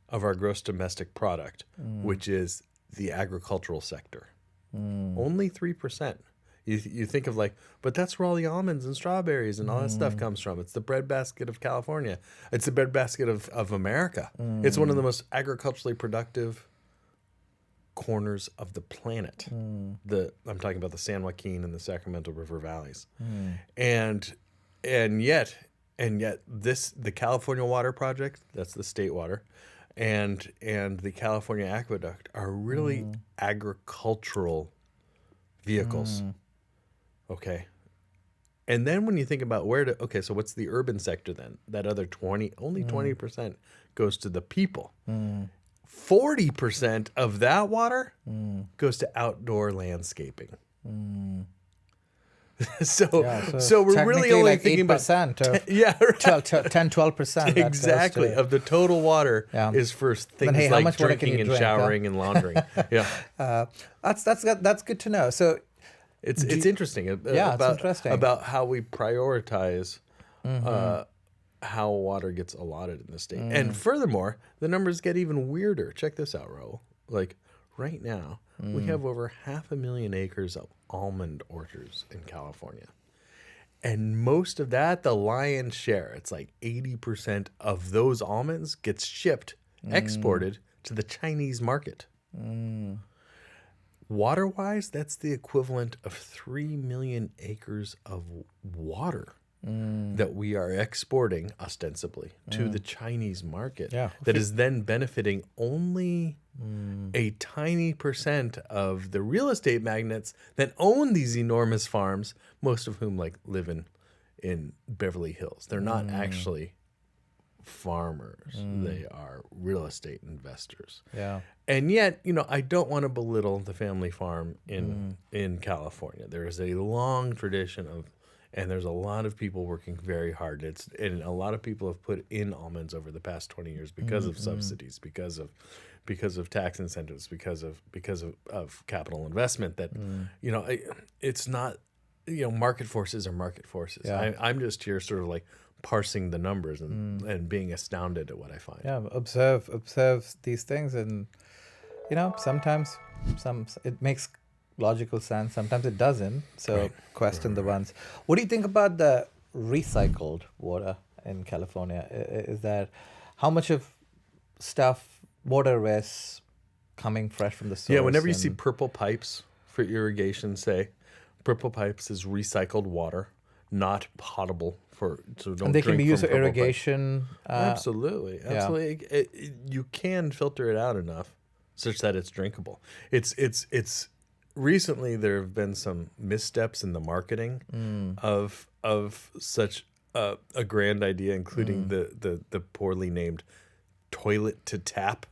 of our gross domestic product, which is the agricultural sector. Only 3%. You think of but that's where all the almonds and strawberries and all that stuff comes from. It's the breadbasket of California. It's the breadbasket of America. It's one of the most agriculturally productive corners of the planet. I'm talking about the San Joaquin and the Sacramento River valleys. And yet the California Water Project, that's the state water, and the California Aqueduct are really agricultural vehicles. Okay. And then when you think about so what's the urban sector then? That other 20% goes to the people. 40% of that water goes to outdoor landscaping. So we're really only thinking 8% about 10-12%. Exactly of the total water is for things like drinking and showering and laundering. That's good to know. So it's interesting. It's interesting about how we prioritize how water gets allotted in the state. And furthermore, the numbers get even weirder. Check this out, Rahul. Right now, we have over 500,000 acres of almond orchards in California. And most of that, the lion's share, it's 80% of those almonds gets shipped, exported to the Chinese market. Water-wise, that's the equivalent of 3 million acres of water that we are exporting ostensibly to the Chinese market. That is then benefiting only a tiny percent of the real estate magnates that own these enormous farms, most of whom live in Beverly Hills. They're not actually farmers. They are real estate investors. And yet, I don't want to belittle the family farm in California. There is a long tradition and there's a lot of people working very hard. And a lot of people have put in almonds over the past 20 years because of subsidies, because of tax incentives, because of capital investment. That it's not market forces are market forces. I'm just here sort of parsing the numbers and being astounded at what I find. Observe these things, and sometimes it makes logical sense, sometimes it doesn't. So question the ones. What do you think about the recycled water in California? Is that how much of water is coming fresh from the source? Whenever you see purple pipes for irrigation, say purple pipes is recycled water, not potable and they can be used for irrigation. Absolutely. You can filter it out enough such that it's drinkable. It's recently there have been some missteps in the marketing of such a grand idea, including the poorly named toilet to tap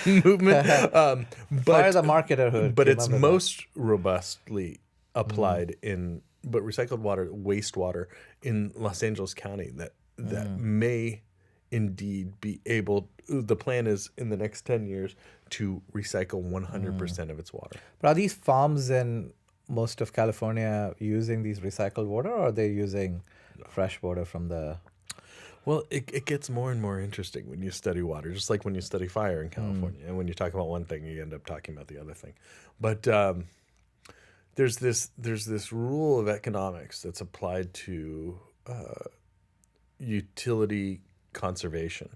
movement. Fire the marketer who But came it's up with most robustly applied in recycled water, wastewater in Los Angeles County that may indeed be able. The plan is in the next 10 years to recycle 100% of its water. But are these farms in most of California using these recycled water, or are they using fresh water from the... Well, it gets more and more interesting when you study water, just like when you study fire in California. And when you talk about one thing, you end up talking about the other thing. But there's this rule of economics that's applied to utility conservation.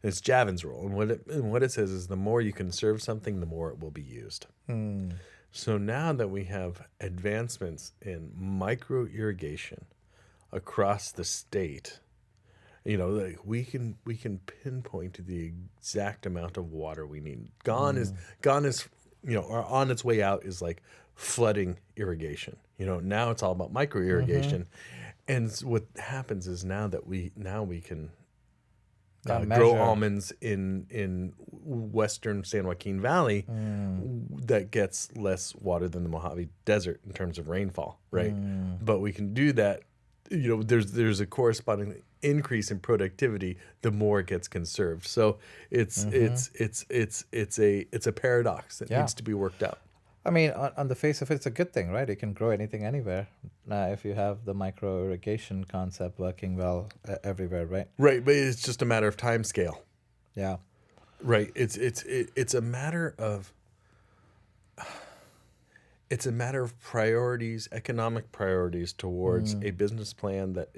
And it's Javin's rule. And what it says is the more you conserve something, the more it will be used. So now that we have advancements in micro irrigation across the state, like we can pinpoint the exact amount of water we need. Gone is or on its way out is like flooding irrigation. Now it's all about micro irrigation, and what happens is now we can grow almonds in western San Joaquin Valley that gets less water than the Mojave Desert in terms of rainfall, right? But we can do that. There's a corresponding increase in productivity the more it gets conserved. So it's a paradox that needs to be worked out. I mean, on the face of it, it's a good thing, right? You can grow anything anywhere if you have the micro irrigation concept working well everywhere, right? Right, but it's just a matter of time scale. Yeah. Right. It's a matter of priorities, economic priorities towards a business plan that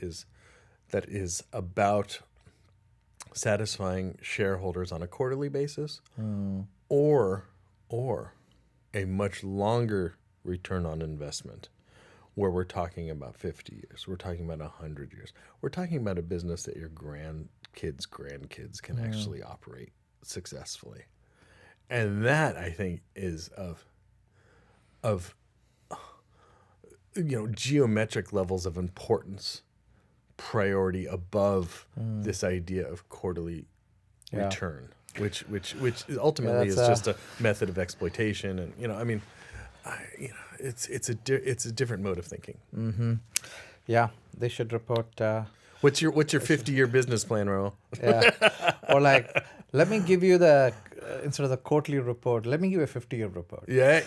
is about satisfying shareholders on a quarterly basis, or a much longer return on investment, where we're talking about 50 years, we're talking about 100 years, we're talking about a business that your grandkids can actually operate successfully, and that I think is of geometric levels of importance, priority above this idea of quarterly return, which ultimately is just a method of exploitation, and it's a different mode of thinking. Yeah, they should report. What's your 50-year business plan, Rahul? Yeah, or like, let me give you the instead of the quarterly report, let me give you a 50-year report. Yeah,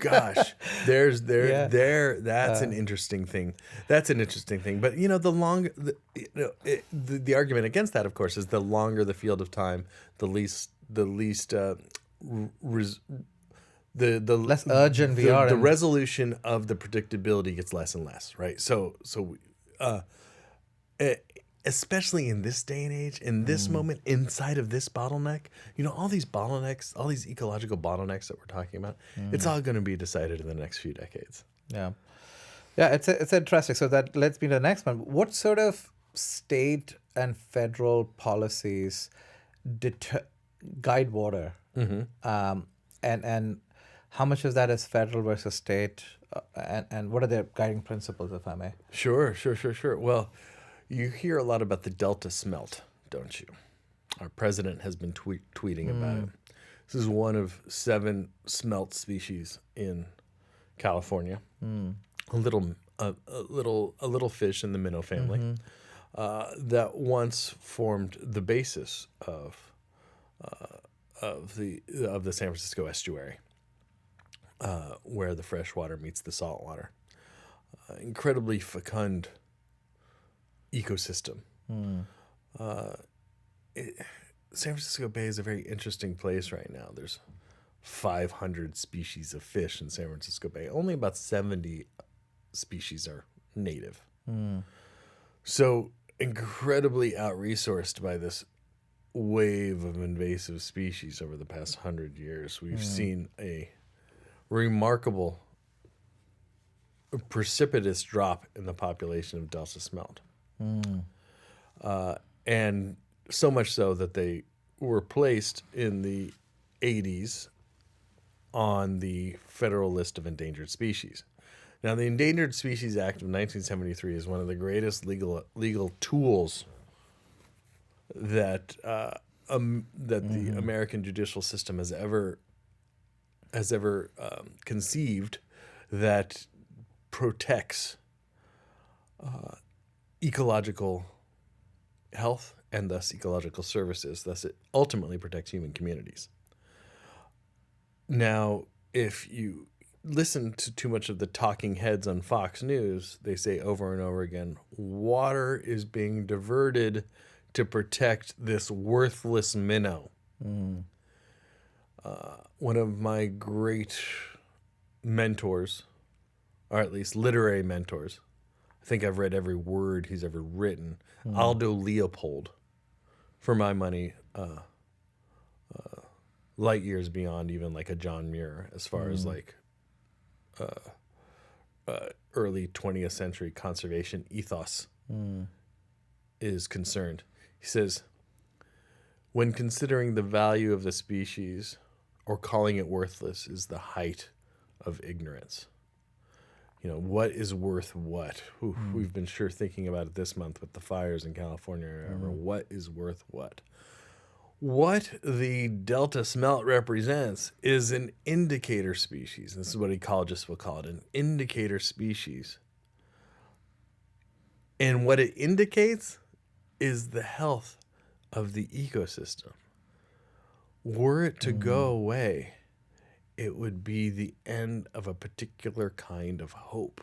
gosh, that's an interesting thing. That's an interesting thing. But the argument against that, of course, is the longer the field of time, the less urgent we are. The resolution of the predictability gets less and less, right? So especially in this day and age, in this moment, inside of this bottleneck, all these bottlenecks, all these ecological bottlenecks that we're talking about, it's all going to be decided in the next few decades. Yeah. Yeah, it's interesting. So that leads me to the next one. What sort of state and federal policies guide water? And how much of that is federal versus state? And what are their guiding principles, if I may? Sure. Well, you hear a lot about the Delta smelt, don't you? Our president has been tweeting about it. This is one of 7 smelt species in California. A little fish in the minnow family that once formed the basis of the San Francisco estuary, where the fresh water meets the salt water. Incredibly fecund ecosystem. San Francisco Bay is a very interesting place right now. There's 500 species of fish in San Francisco Bay. Only about 70 species are native. So incredibly out-resourced by this wave of invasive species over the past 100 years. We've seen a remarkable, precipitous drop in the population of Delta smelt. And so much so that they were placed in the 80s on the federal list of endangered species. Now, the Endangered Species Act of 1973 is one of the greatest legal tools that the American judicial system has ever conceived, that protects ecological health and thus ecological services. Thus, it ultimately protects human communities. Now, if you listen to too much of the talking heads on Fox News, they say over and over again, water is being diverted to protect this worthless minnow. One of my great mentors, or at least literary mentors, I think I've read every word he's ever written, Aldo Leopold, for my money, light years beyond even like a John Muir as far as like early 20th century conservation ethos is concerned. He says, when considering the value of the species or calling it worthless is the height of ignorance. You know, what is worth what? We've been sure thinking about it this month with the fires in California. What is worth what? What the Delta smelt represents is an indicator species. This is what ecologists will call it, an indicator species. And what it indicates is the health of the ecosystem. Were it to go away, it would be the end of a particular kind of hope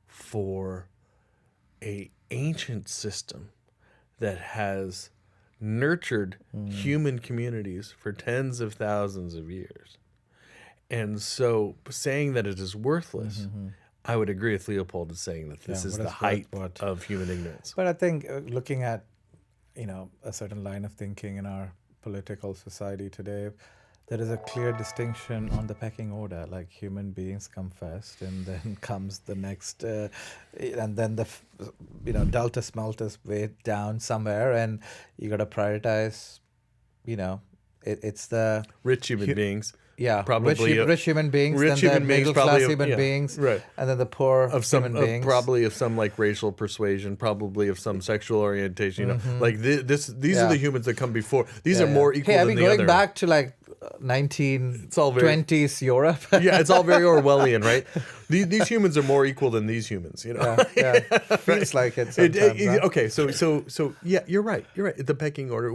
for an ancient system that has nurtured human communities for tens of thousands of years. And so saying that it is worthless, I would agree with Leopold in saying that this is the height of human ignorance. But I think looking at, a certain line of thinking in our political society today, there is a clear distinction on the pecking order. Like human beings come first, and then comes the next, and then the, Delta smelt is way down somewhere, and you got to prioritize. It's the rich human beings. Yeah, probably rich human beings, rich then human the beings, middle class probably human beings, right, and then the poor human beings. Probably of some like racial persuasion, probably of some sexual orientation. Like these are the humans that come before. These are more equal Hey, are than we the other. going back to like 1920s Europe? Yeah, it's all very Orwellian, right? These humans are more equal than these humans. Yeah. Feels like it sometimes. Okay, so yeah, you're right. The pecking order.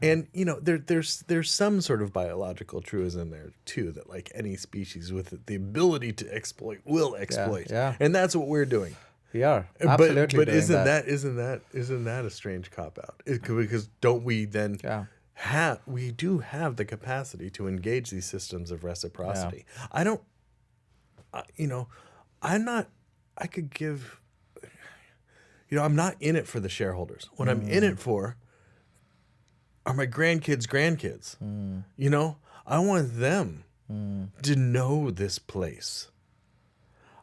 And there's some sort of biological truism there too, that like any species with the ability to exploit will exploit. Yeah. And that's what we're doing. We are absolutely but doing isn't that. isn't that a strange cop out? Because don't we then we do have the capacity to engage these systems of reciprocity. I don't. I'm not. I could give. I'm not in it for the shareholders. What I'm in it for are my grandkids. I want them to know this place.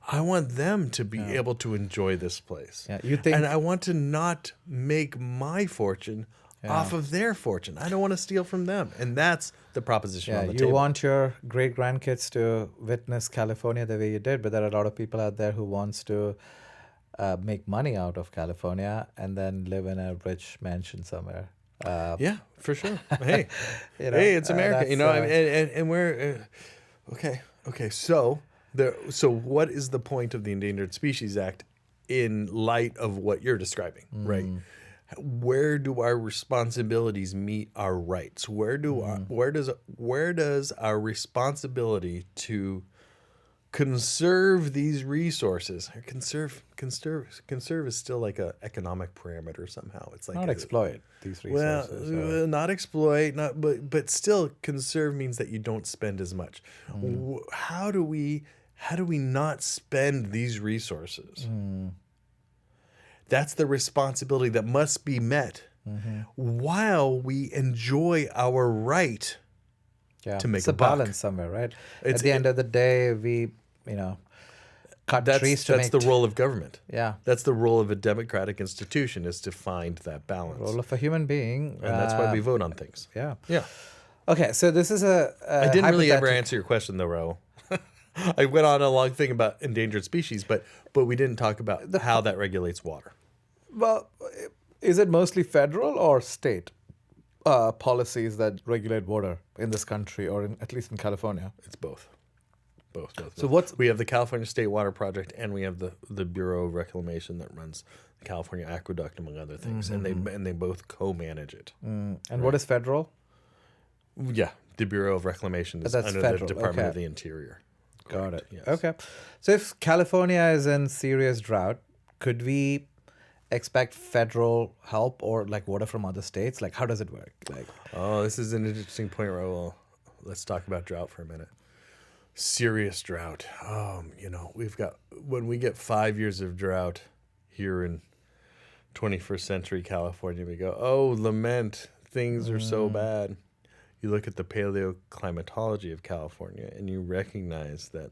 I want them to be able to enjoy this place. Yeah, you think, and I want to not make my fortune off of their fortune. I don't want to steal from them. And that's the proposition on the table. You want your great-grandkids to witness California the way you did, but there are a lot of people out there who wants to make money out of California and then live in a rich mansion somewhere. Yeah, for sure. Hey, hey, it's America. And we're okay. So what is the point of the Endangered Species Act in light of what you're describing, right? Where do our responsibilities meet our rights? Where does our responsibility to conserve these resources? Conserve is still like a economic parameter somehow. It's like not exploit these resources. Well, not exploit, but still conserve means that you don't spend as much. How do we not spend these resources? That's the responsibility that must be met while we enjoy our right to make it's a buck. balance somewhere, right? At the end of the day, we, cut trees to That's make... the role of government. Yeah. That's the role of a democratic institution, is to find that balance. Role of a human being. And that's why we vote on things. Yeah. Yeah. Okay, so this is a I didn't really ever hypothetical- answer your question, though, Rahul. I went on a long thing about endangered species, but we didn't talk about how that regulates water. Well, is it mostly federal or state policies that regulate water in this country, or at least in California? It's both. Both. So what's- we have the California State Water Project, and we have the Bureau of Reclamation that runs the California Aqueduct, among other things, and they both co-manage it. And what is federal? Yeah, the Bureau of Reclamation is That's under federal, the Department okay. of the Interior. Got it. Correct, yes. Okay. So if California is in serious drought, could we expect federal help or like water from other states? Like, how does it work? Like, Oh, this is an interesting point, Rahul. Let's talk about drought for a minute. Serious drought. When we get 5 years of drought here in 21st century California, we go, oh, lament, things are so bad. You look at the paleoclimatology of California and you recognize that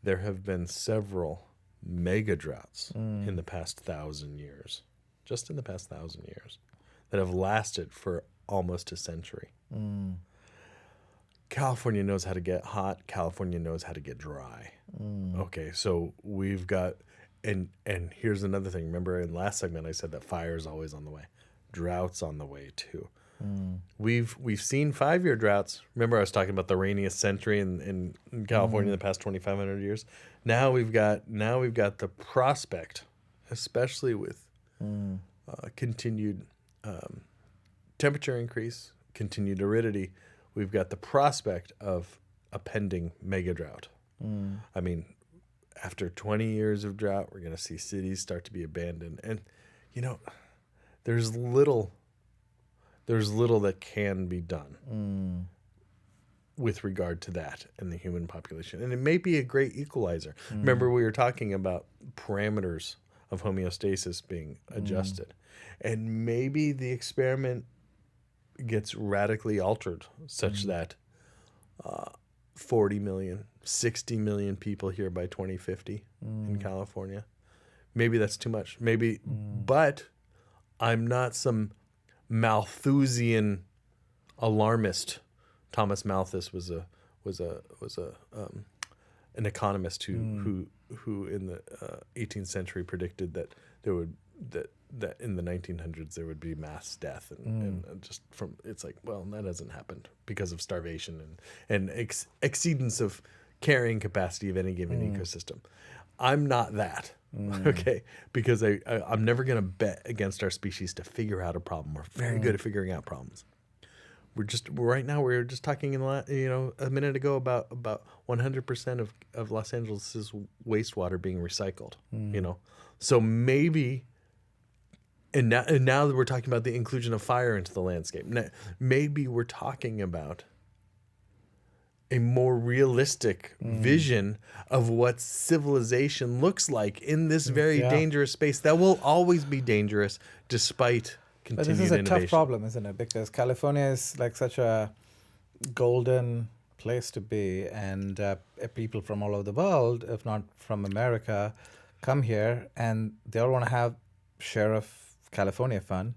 there have been several mega droughts in the past 1,000 years, just in the past 1,000 years, that have lasted for almost a century. California knows how to get hot. California knows how to get dry. Okay, so we've got, and here's another thing. Remember in last segment I said that fire is always on the way. Drought's on the way too. We've seen 5-year droughts. Remember I was talking about the rainiest century in California in the past 2,500 years. Now we've got the prospect, especially with continued temperature increase, continued aridity. We've got the prospect of a pending mega drought. I mean, after 20 years of drought, we're going to see cities start to be abandoned. And, there's little that can be done with regard to that and the human population. And it may be a great equalizer. Remember, we were talking about parameters of homeostasis being adjusted. And maybe the experiment gets radically altered such that 40 million, 60 million people here by 2050 in California. Maybe that's too much. Maybe, but I'm not some Malthusian alarmist. Thomas Malthus was an economist who in the 18th century predicted that that in the 1900s there would be mass death and just from it's like, well, that hasn't happened because of starvation and exceedance of carrying capacity of any given ecosystem. I'm not that. Okay, because I'm never going to bet against our species to figure out a problem. We're very good at figuring out problems. We're just talking a minute ago about 100% of Los Angeles's wastewater being recycled. So maybe, and now that we're talking about the inclusion of fire into the landscape, maybe we're talking about a more realistic vision of what civilization looks like in this very dangerous space that will always be dangerous despite but continued this is a innovation. tough problem, isn't it? Because California is like such a golden place to be, and people from all over the world, if not from America, come here and they all want to have share of California fun,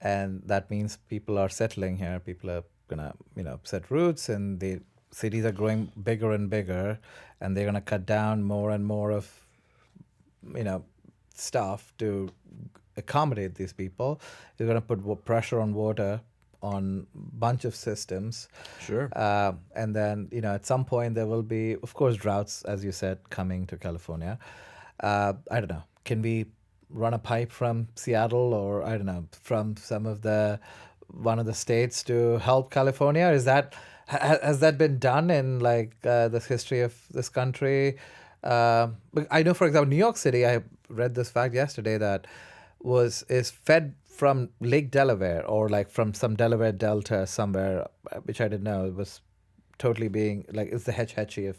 and that means people are settling here. People are gonna set roots, and the cities are growing bigger and bigger, and they're gonna cut down more and more of stuff to accommodate these people. They're gonna put pressure on water on bunch of systems. Sure. And then at some point there will be, of course, droughts, as you said, coming to California. I don't know. Can we run a pipe from Seattle or I don't know from one of the states to help California? Has that been done in the history of this country? But I know, for example, New York City. I read this fact yesterday that is fed from Lake Delaware or from some Delaware Delta somewhere, which I didn't know. It was totally being it's the Hetch Hetchy of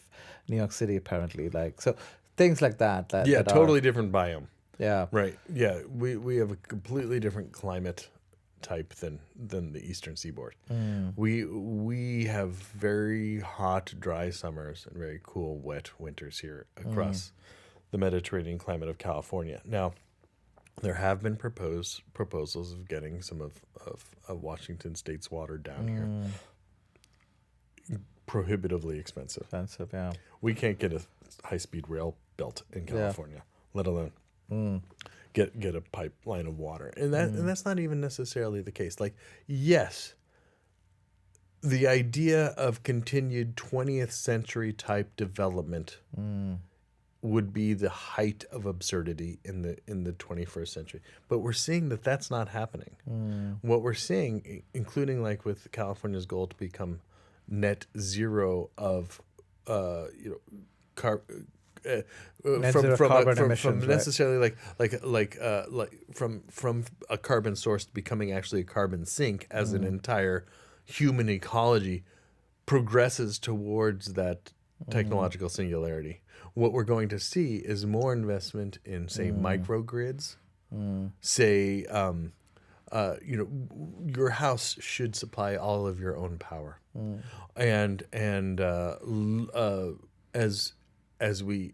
New York City apparently. So things like that. that totally different biome. Yeah. Right. Yeah. We have a completely different climate type than the eastern seaboard. We have very hot, dry summers and very cool, wet winters here across the Mediterranean climate of California. Now, there have been proposals of getting some of Washington State's water down here, prohibitively expensive. Expensive, yeah. We can't get a high-speed rail built in California, let alone get a pipeline of water. And that's not even necessarily the case. Like, yes, the idea of continued 20th century type development would be the height of absurdity in the 21st century. But we're seeing that that's not happening. What we're seeing, including like with California's goal to become net zero of carbon emissions, necessarily from a carbon source to becoming actually a carbon sink as an entire human ecology progresses towards that technological singularity. What we're going to see is more investment in, say, microgrids. Say, your house should supply all of your own power, and as we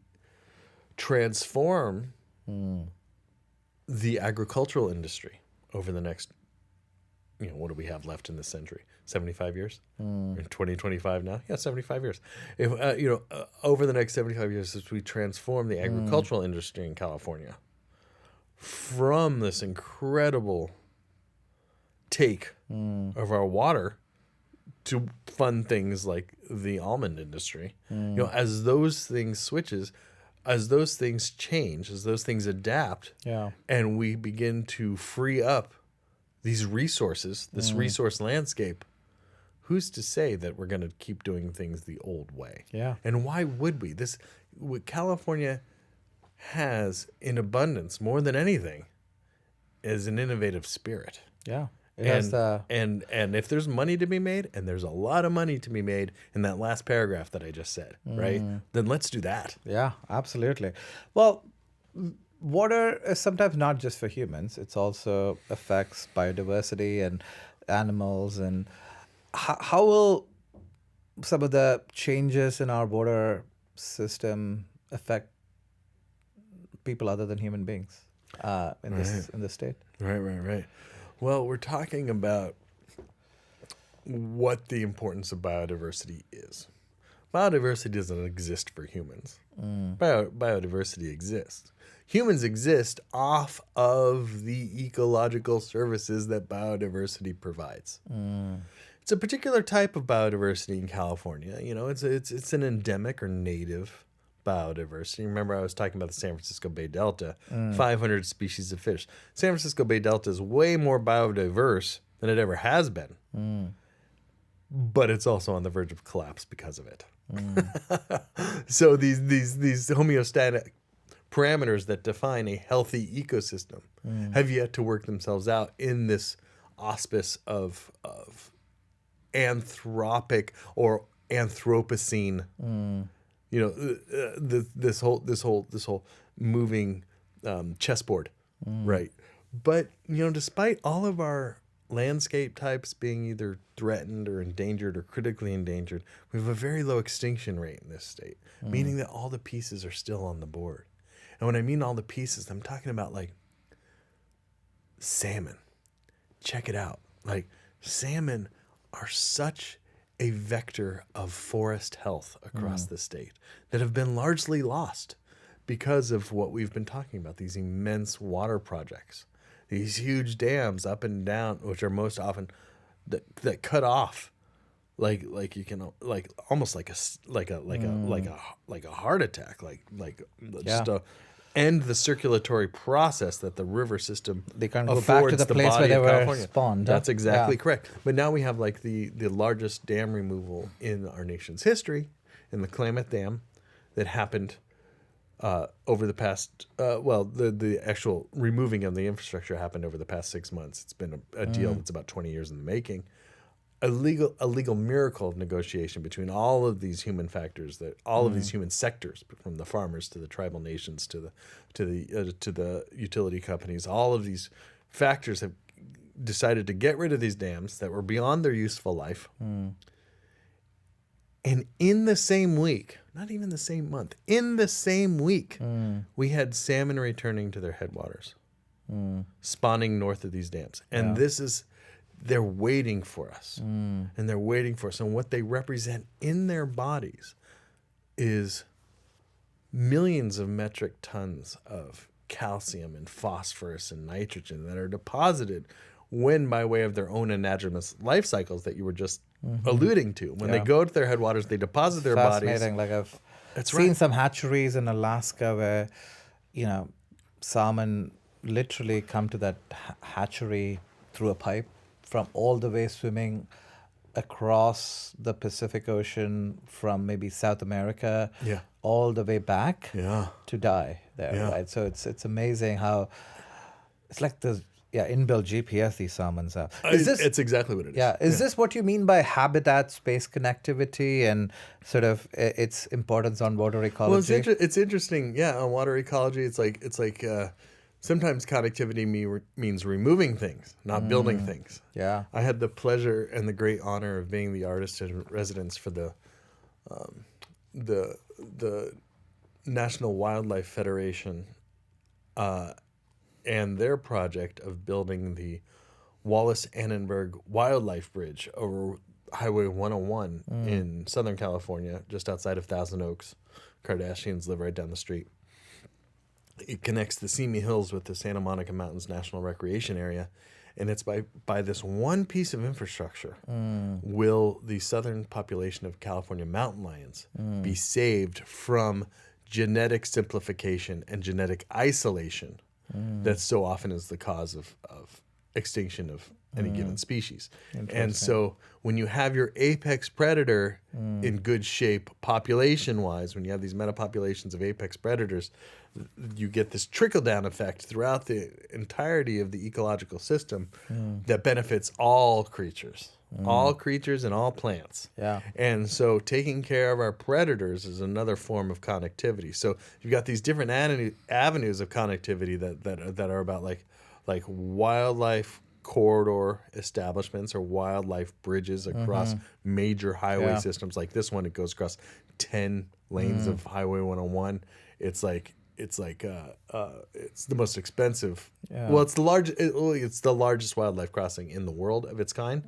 transform the agricultural industry over the next, what do we have left in this century? 75 years? In 2025 now? Yeah, 75 years. If over the next 75 years, as we transform the agricultural industry in California from this incredible take of our water to fund things like the almond industry, as those things switches, as those things change, as those things adapt, and we begin to free up these resources, this resource landscape, who's to say that we're going to keep doing things the old way? Yeah. And why would we? What California has in abundance more than anything is an innovative spirit. Yeah. And if there's money to be made, and there's a lot of money to be made in that last paragraph that I just said, right? Then let's do that. Yeah, absolutely. Well, water is sometimes not just for humans. It also affects biodiversity and animals. And how will some of the changes in our water system affect people other than human beings in this state? Right. Well, we're talking about what the importance of biodiversity is. Biodiversity doesn't exist for humans. Biodiversity exists. Humans exist off of the ecological services that biodiversity provides. It's a particular type of biodiversity in California. It's an endemic or native biodiversity. Remember, I was talking about the San Francisco Bay Delta, 500 species of fish. San Francisco Bay Delta is way more biodiverse than it ever has been. But it's also on the verge of collapse because of it. So these homeostatic parameters that define a healthy ecosystem have yet to work themselves out in this auspice of anthropic or Anthropocene. This whole moving chessboard, right? But despite all of our landscape types being either threatened or endangered or critically endangered, we have a very low extinction rate in this state, meaning that all the pieces are still on the board. And when I mean all the pieces, I'm talking about like salmon. Check it out. Like, salmon are such a vector of forest health across the state that have been largely lost because of what we've been talking about, these immense water projects, these huge dams up and down, which are most often that cut off like you can almost like a heart attack, just end the circulatory process that the river system they can't go back to the place where they were spawned. That's exactly correct. But now we have like the largest dam removal in our nation's history, in the Klamath Dam, that happened over the past. The actual removing of the infrastructure happened over the past 6 months. It's been a deal that's about 20 years in the making. A legal miracle of negotiation between all of these human factors, that all of these human sectors, from the farmers to the tribal nations to the utility companies. All of these factors have decided to get rid of these dams that were beyond their useful life. And in the same week, not even the same month, in the same week, we had salmon returning to their headwaters, spawning north of these dams. And this is they're waiting for us. And they're waiting for us. And what they represent in their bodies is millions of metric tons of calcium and phosphorus and nitrogen that are deposited when, by way of their own endogenous life cycles that you were just alluding to, when they go to their headwaters, they deposit their bodies. Fascinating. Like I've That's seen right. some hatcheries in Alaska where, salmon literally come to that hatchery through a pipe from all the way swimming across the Pacific Ocean from maybe South America all the way back to die there, right? So it's amazing how it's like the inbuilt GPS these salmons have. It's exactly what it is. Is this what you mean by habitat space connectivity and sort of its importance on water ecology? Well, it's interesting. Yeah, on water ecology, it's like sometimes connectivity means removing things, not building things. Yeah. I had the pleasure and the great honor of being the artist in residence for the National Wildlife Federation and their project of building the Wallace-Annenberg Wildlife Bridge over Highway 101 in Southern California, just outside of Thousand Oaks. Kardashians live right down the street. It connects the Simi Hills with the Santa Monica Mountains National Recreation Area. And it's by this one piece of infrastructure will the southern population of California mountain lions be saved from genetic simplification and genetic isolation that so often is the cause of extinction of any given species. And so when you have your apex predator in good shape population-wise, when you have these metapopulations of apex predators, you get this trickle-down effect throughout the entirety of the ecological system that benefits all creatures and all plants. Yeah. And so taking care of our predators is another form of connectivity. So you've got these different avenues of connectivity that are about like wildlife corridor establishments or wildlife bridges across major highway systems like this one. It goes across 10 lanes of Highway 101. It's the most expensive. Well, it's the largest wildlife crossing in the world of its kind.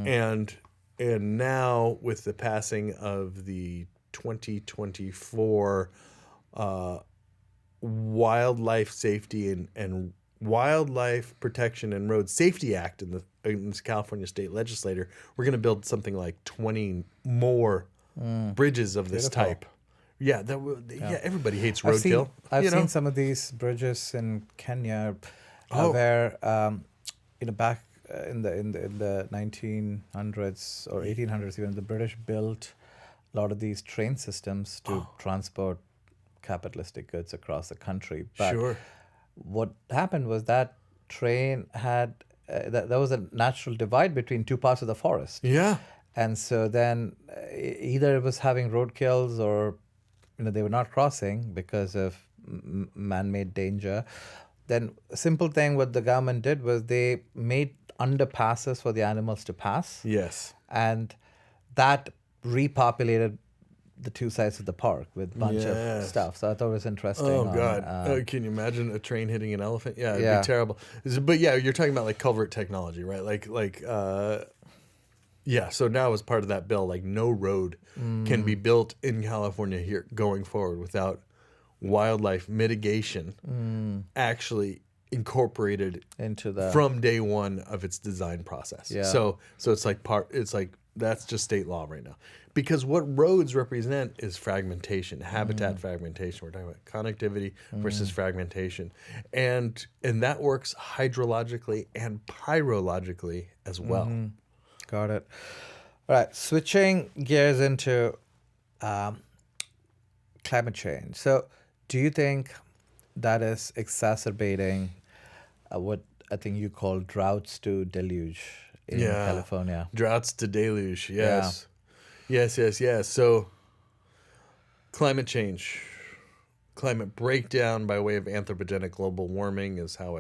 And now with the passing of the 2024 Wildlife Safety and Wildlife Protection and Road Safety Act in the California State Legislature, we're going to build something like 20 more bridges of this type. Yeah, everybody hates roadkill. I've seen some of these bridges in Kenya, where back in the 1900s or 1800s, even the British built a lot of these train systems to transport capitalistic goods across the country. But what happened was that train had there was a natural divide between two parts of the forest. Yeah, and so then either it was having roadkills or they were not crossing because of man-made danger. Then a simple thing what the government did was they made underpasses for the animals to pass. Yes. And that repopulated the two sides of the park with a bunch of stuff. So I thought it was interesting. Oh, God. Can you imagine a train hitting an elephant? Yeah, it'd be terrible. But yeah, you're talking about like culvert technology, right? So now as part of that bill, like no road can be built in California here going forward without wildlife mitigation actually incorporated into the from day one of its design process. Yeah. So it's like that's just state law right now. Because what roads represent is fragmentation, habitat fragmentation. We're talking about connectivity versus fragmentation. And that works hydrologically and pyrologically as well. Got it. All right, switching gears into climate change. So do you think that is exacerbating what I think you call droughts to deluge in California? Droughts to deluge, yes. Yes. So climate change, climate breakdown by way of anthropogenic global warming is how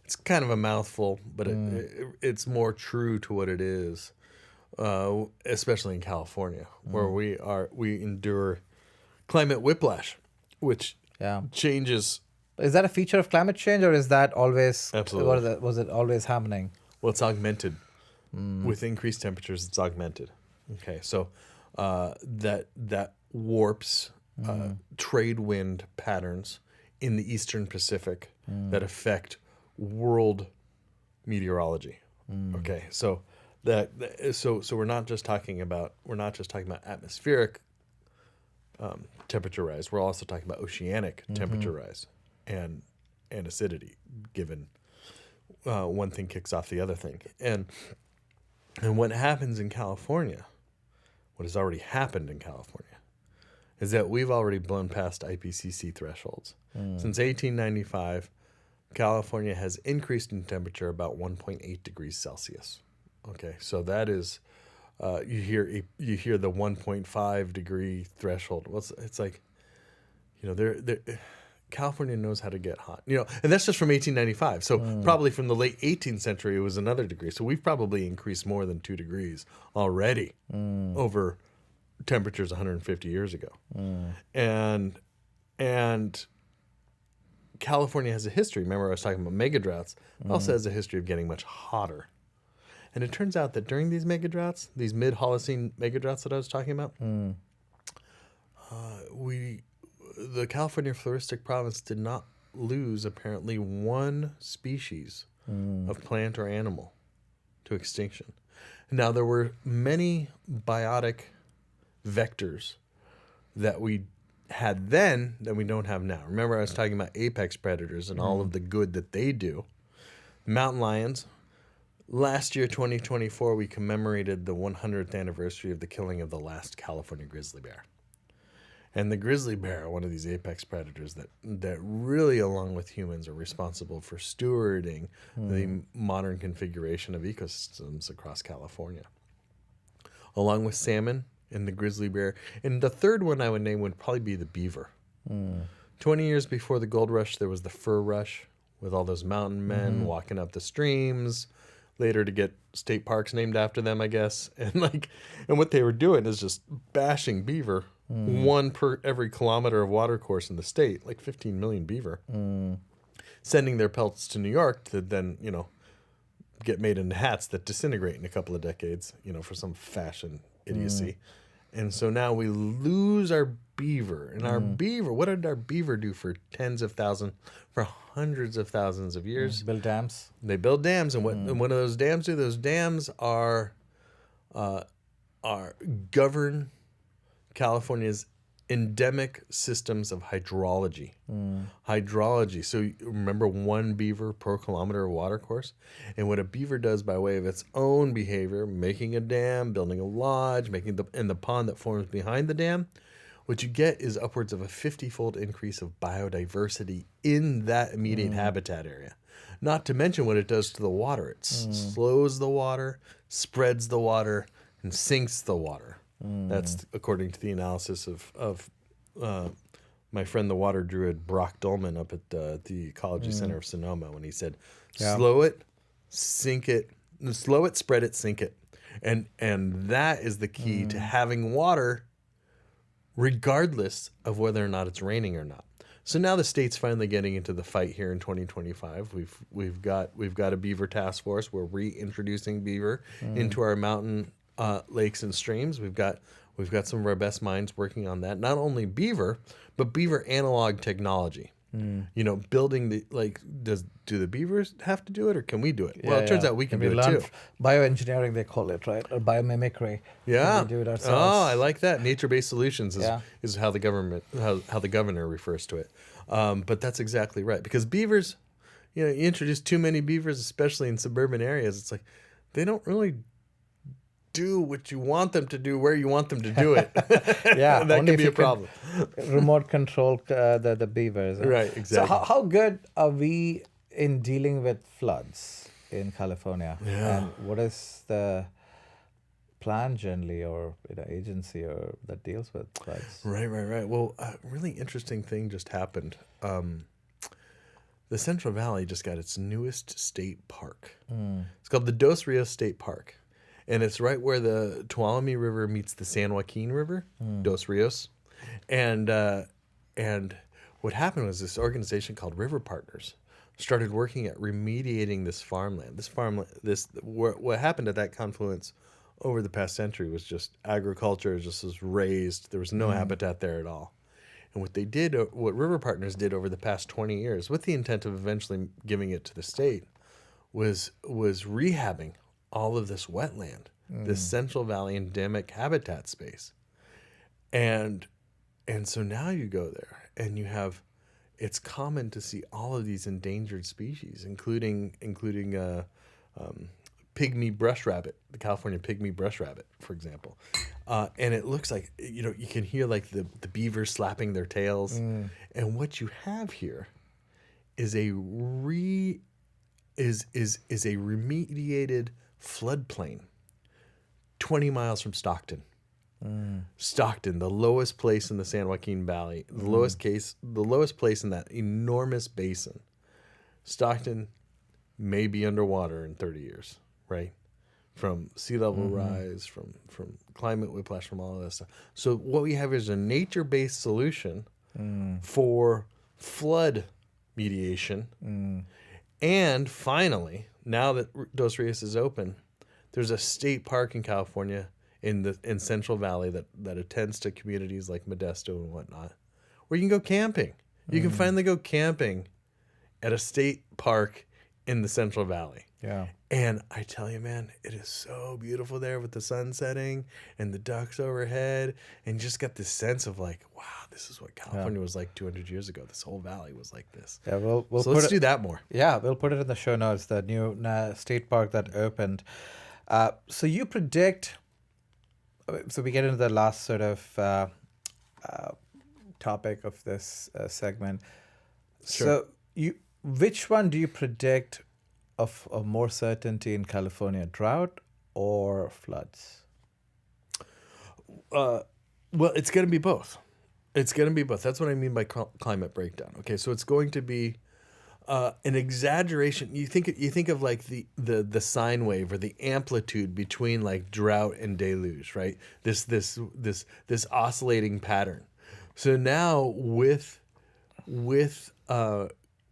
it's kind of a mouthful, but it's more true to what it is, especially in California, where we endure climate whiplash, which changes. Is that a feature of climate change, or is that always? Absolutely. Was it always happening? Well, it's augmented with increased temperatures, it's augmented. Okay, so that warps trade wind patterns in the Eastern Pacific that affect world meteorology. Okay, so so we're not just talking about atmospheric temperature rise. We're also talking about oceanic temperature rise and acidity, given one thing kicks off the other thing. And what happens in California, what has already happened in California, is that we've already blown past IPCC thresholds. Since 1895, California has increased in temperature about 1.8 degrees Celsius. Okay, so that is, you hear the 1.5 degree threshold. It's like, California knows how to get hot, and that's just from 1895. So probably from the late 18th century, it was another degree. So we've probably increased more than 2 degrees already over temperatures 150 years ago. And California has a history. Remember, I was talking about mega droughts. It also has a history of getting much hotter. And it turns out that during these mega droughts, these mid-Holocene mega droughts that I was talking about, the California floristic province did not lose apparently one species of plant or animal to extinction. Now, there were many biotic vectors that we had then that we don't have now. Remember, I was talking about apex predators and all of the good that they do. Mountain lions. Last year, 2024, we commemorated the 100th anniversary of the killing of the last California grizzly bear. And the grizzly bear are one of these apex predators that really, along with humans, are responsible for stewarding the modern configuration of ecosystems across California. Along with salmon and the grizzly bear. And the third one I would name would probably be the beaver. 20 years before the gold rush, there was the fur rush with all those mountain men walking up the streams, later to get state parks named after them, I guess. And what they were doing is just bashing beaver, one per every kilometer of water course in the state, like 15 million beaver, sending their pelts to New York to then, get made into hats that disintegrate in a couple of decades, for some fashion idiocy. And so now we lose our beaver. And our beaver, what did our beaver do for tens of thousands, for hundreds of thousands of years? Build dams. They build dams. And what do those dams do? Those dams are govern California's endemic systems of hydrology. Hydrology. So remember, 1 beaver per kilometer of water course? And what a beaver does by way of its own behavior, making a dam, building a lodge, and the pond that forms behind the dam, what you get is upwards of a 50-fold increase of biodiversity in that immediate habitat area. Not to mention what it does to the water. It slows the water, spreads the water, and sinks the water. That's according to the analysis of my friend, the water druid Brock Dolman, up at the Ecology Center of Sonoma, when he said, slow it, sink it, slow it, spread it, sink it. And that is the key to having water regardless of whether or not it's raining or not. So now the state's finally getting into the fight here in 2025. We've got a beaver task force. We're reintroducing beaver into our mountain lakes and streams. We've got some of our best minds working on that. Not only beaver, but beaver analog technology. Building do the beavers have to do it, or can we do it? Well, it turns out we can do it too. Bioengineering, they call it, right? Or biomimicry. Yeah. We do it ourselves. Oh, I like that. Nature-based solutions is how the governor refers to it. But that's exactly right, because beavers, you introduce too many beavers, especially in suburban areas. It's like they don't really do what you want them to do where you want them to do it. Yeah, that can be a problem. Remote control the beavers. Right, exactly. So how good are we in dealing with floods in California? Yeah. And what is the plan generally, or agency that deals with floods? Right. Well, a really interesting thing just happened. The Central Valley just got its newest state park. It's called the Dos Rios State Park. And it's right where the Tuolumne River meets the San Joaquin River, Dos Rios. And what happened was this organization called River Partners started working at remediating this farmland. What happened at that confluence over the past century was just agriculture just was raised. There was no habitat there at all. And what River Partners did over the past 20 years, with the intent of eventually giving it to the state, was rehabbing all of this wetland, this Central Valley endemic habitat space. And so now you go there and you have, it's common to see all of these endangered species, including pygmy brush rabbit, the California pygmy brush rabbit, for example. And it looks like, you can hear like the beavers slapping their tails. And what you have here is a remediated floodplain 20 miles from Stockton. Stockton, the lowest place in the San Joaquin Valley, the lowest place in that enormous basin. Stockton may be underwater in 30 years, right? From sea level rise, from climate whiplash, from all of that stuff. So what we have is a nature-based solution for flood mediation. And finally, now that Dos Rios is open, there's a state park in California in Central Valley that attends to communities like Modesto and whatnot, where you can go camping. You can finally go camping at a state park in the Central Valley. Yeah. And I tell you, man, it is so beautiful there with the sun setting and the ducks overhead, and you just got this sense of like, wow, this is what California was like 200 years ago. This whole valley was like this. Yeah, so let's do that more. Yeah, we'll put it in the show notes, the new state park that opened. So you predict, so we get into the last sort of topic of this segment. Sure. So which one do you predict of more certainty in California, drought or floods? Well, it's going to be both. It's going to be both. That's what I mean by climate breakdown. Okay, so it's going to be an exaggeration. You think of like the sine wave or the amplitude between like drought and deluge, right? This oscillating pattern. So now with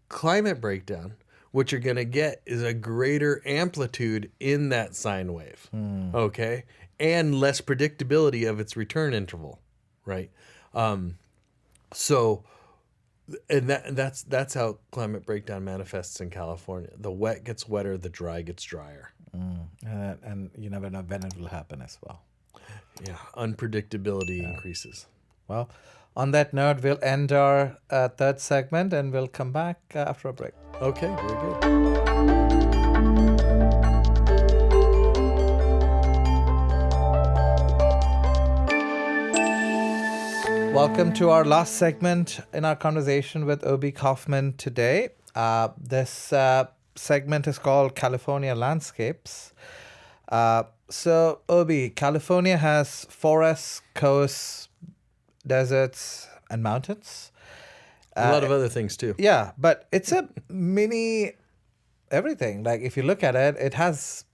climate breakdown, what you're going to get is a greater amplitude in that sine wave, okay? And less predictability of its return interval, right? So, and that's how climate breakdown manifests in California. The wet gets wetter, the dry gets drier. And you never know when it will happen as well. Yeah, unpredictability increases. Well, on that note, we'll end our third segment and we'll come back after a break. Okay, very good. Welcome to our last segment in our conversation with Obi Kaufmann today. This segment is called California Landscapes. So, Obi, California has forests, coasts, deserts, and mountains. A lot of other things too. Yeah, but it's a mini everything. Like if you look at it, it has.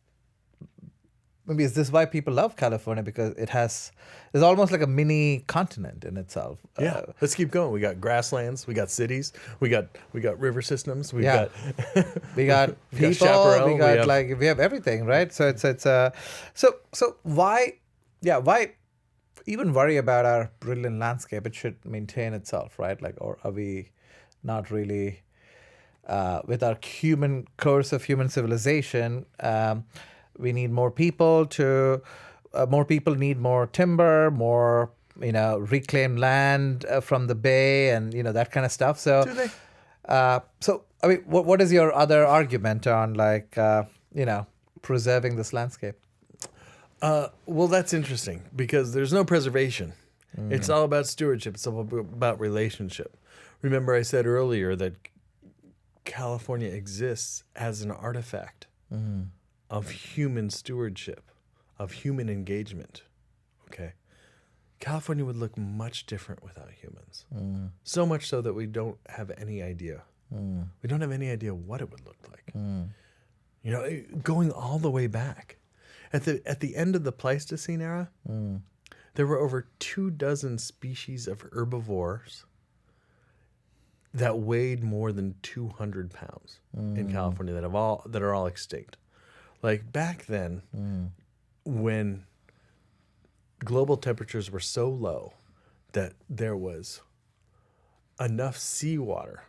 Maybe is this why people love California? Because it's almost like a mini continent in itself. Yeah, let's keep going. We got grasslands, we got cities, we got river systems, we got people, chaparral, we have everything, right? So it's so why even worry about our brilliant landscape? It should maintain itself, right? Like, or are we not really with our course of human civilization? We need more people more people need more timber, more, reclaimed land from the bay and, that kind of stuff. So, Do they? So I mean, what is your other argument on preserving this landscape? Well, that's interesting because there's no preservation. It's all about stewardship. It's all about relationship. Remember I said earlier that California exists as an artifact of human stewardship, of human engagement. Okay. California would look much different without humans. So much so that we don't have any idea. We don't have any idea what it would look like. Going all the way back. At the end of the Pleistocene era, there were over 24 species of herbivores that weighed more than 200 pounds in California that are all extinct. Like back then, when global temperatures were so low that there was enough seawater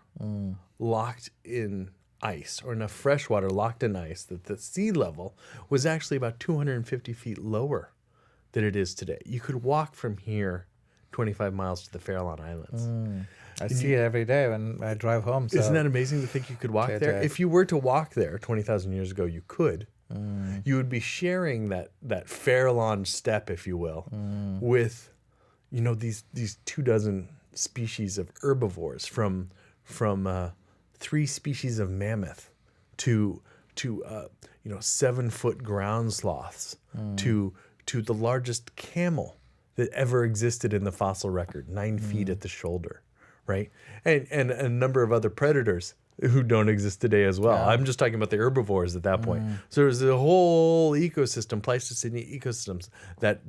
locked in ice, or enough fresh water locked in ice, that the sea level was actually about 250 feet lower than it is today. You could walk from here 25 miles to the Farallon Islands. I see it every day when I drive home. So. Isn't that amazing to think you could walk there? If you were to walk there 20,000 years ago, you could. You would be sharing that Farallon step, if you will, with, these 24 species of herbivores, from 3 species of mammoth to 7-foot ground sloths to the largest camel that ever existed in the fossil record, 9 feet at the shoulder, right? And a number of other predators who don't exist today as well. I'm just talking about the herbivores at that point. So there's a whole ecosystem, Pleistocene ecosystems that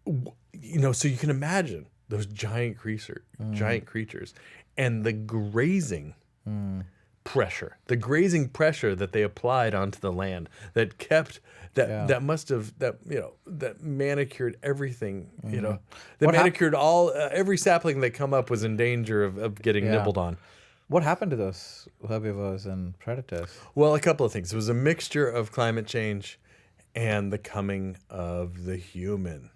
so you can imagine those giant creatures, and the grazing pressure that they applied onto the land that kept that must have that manicured everything, that manicured all every sapling that come up was in danger of getting nibbled on. What happened to those herbivores and predators? Well, a couple of things. It was a mixture of climate change and the coming of the human.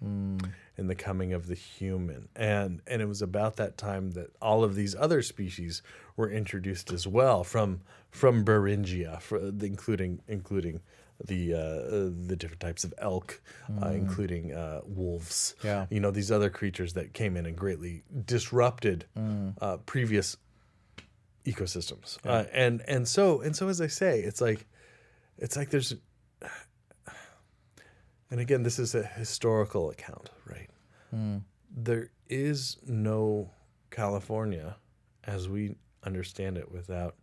And the coming of the human. And it was about that time that all of these other species were introduced as well from Beringia, including the different types of elk, including wolves. Yeah. These other creatures that came in and greatly disrupted previous ecosystems. Yeah. And so as I say, it's like there's. And again, this is a historical account, right? There is no California as we understand it without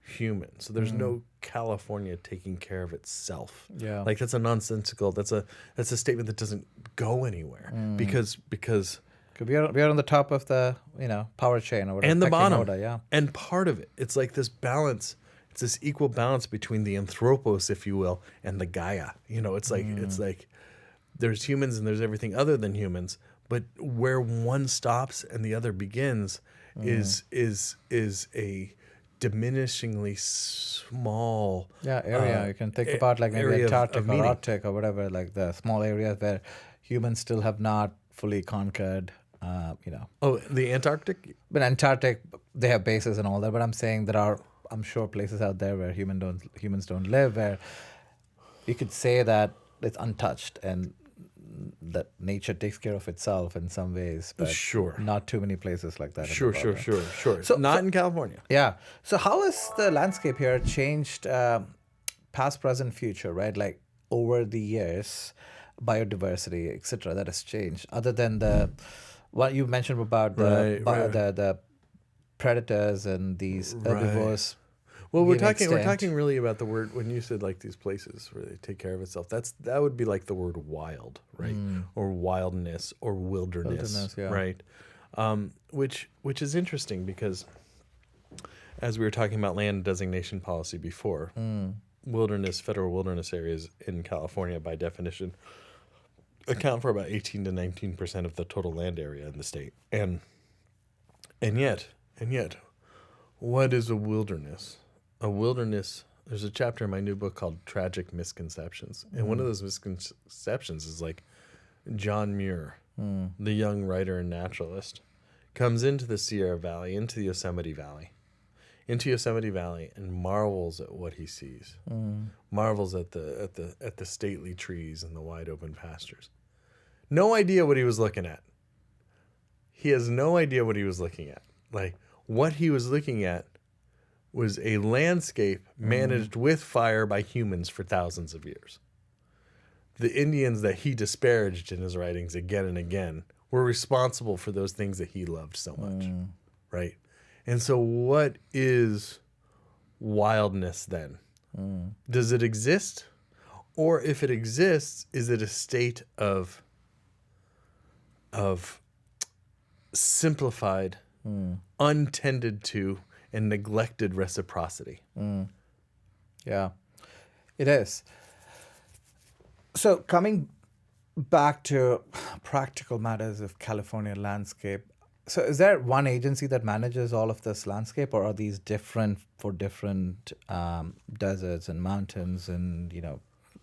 humans. So there's no California taking care of itself. Yeah. Like that's a nonsensical, that's a statement that doesn't go anywhere because we are on the top of the power chain or whatever. And the bottom. Order, yeah. And part of it, it's like this balance. It's this equal balance between the anthropos, if you will, and the Gaia. It's like there's humans and there's everything other than humans, but where one stops and the other begins is a diminishingly small area. You can think about like maybe Antarctic or Arctic or whatever, like the small areas where humans still have not fully conquered. Oh, the Antarctic? But Antarctic, they have bases and all that. But I'm saying there are, I'm sure, places out there where humans don't live, where you could say that it's untouched and that nature takes care of itself in some ways. But sure. Not too many places like that. Sure. So not in California. Yeah. So how has the landscape here changed, past, present, future, right? Like over the years, biodiversity, etc. That has changed. Other than what you mentioned about the predators and these herbivores. Well, we're talking really about the word, when you said like these places where they take care of itself, that would be like the word wild, right? Or wildness or wilderness, yeah. right? Which is interesting because as we were talking about land designation policy before, federal wilderness areas in California by definition account for about 18 to 19% of the total land area in the state. And yet, what is a wilderness? A wilderness, there's a chapter in my new book called Tragic Misconceptions. And one of those misconceptions is like John Muir, the young writer and naturalist, comes into the Sierra Valley, into the Yosemite Valley, and marvels at what he sees. Marvels at the stately trees and the wide open pastures. No idea what he was looking at. He has no idea what he was looking at. Like, what he was looking at was a landscape managed with fire by humans for thousands of years. The Indians that he disparaged in his writings again and again were responsible for those things that he loved so much, right? And so what is wildness then? Does it exist? Or if it exists, is it a state of simplified, untended to, and neglected reciprocity. Yeah, it is. So coming back to practical matters of California landscape, so is there one agency that manages all of this landscape, or are these different for different deserts and mountains and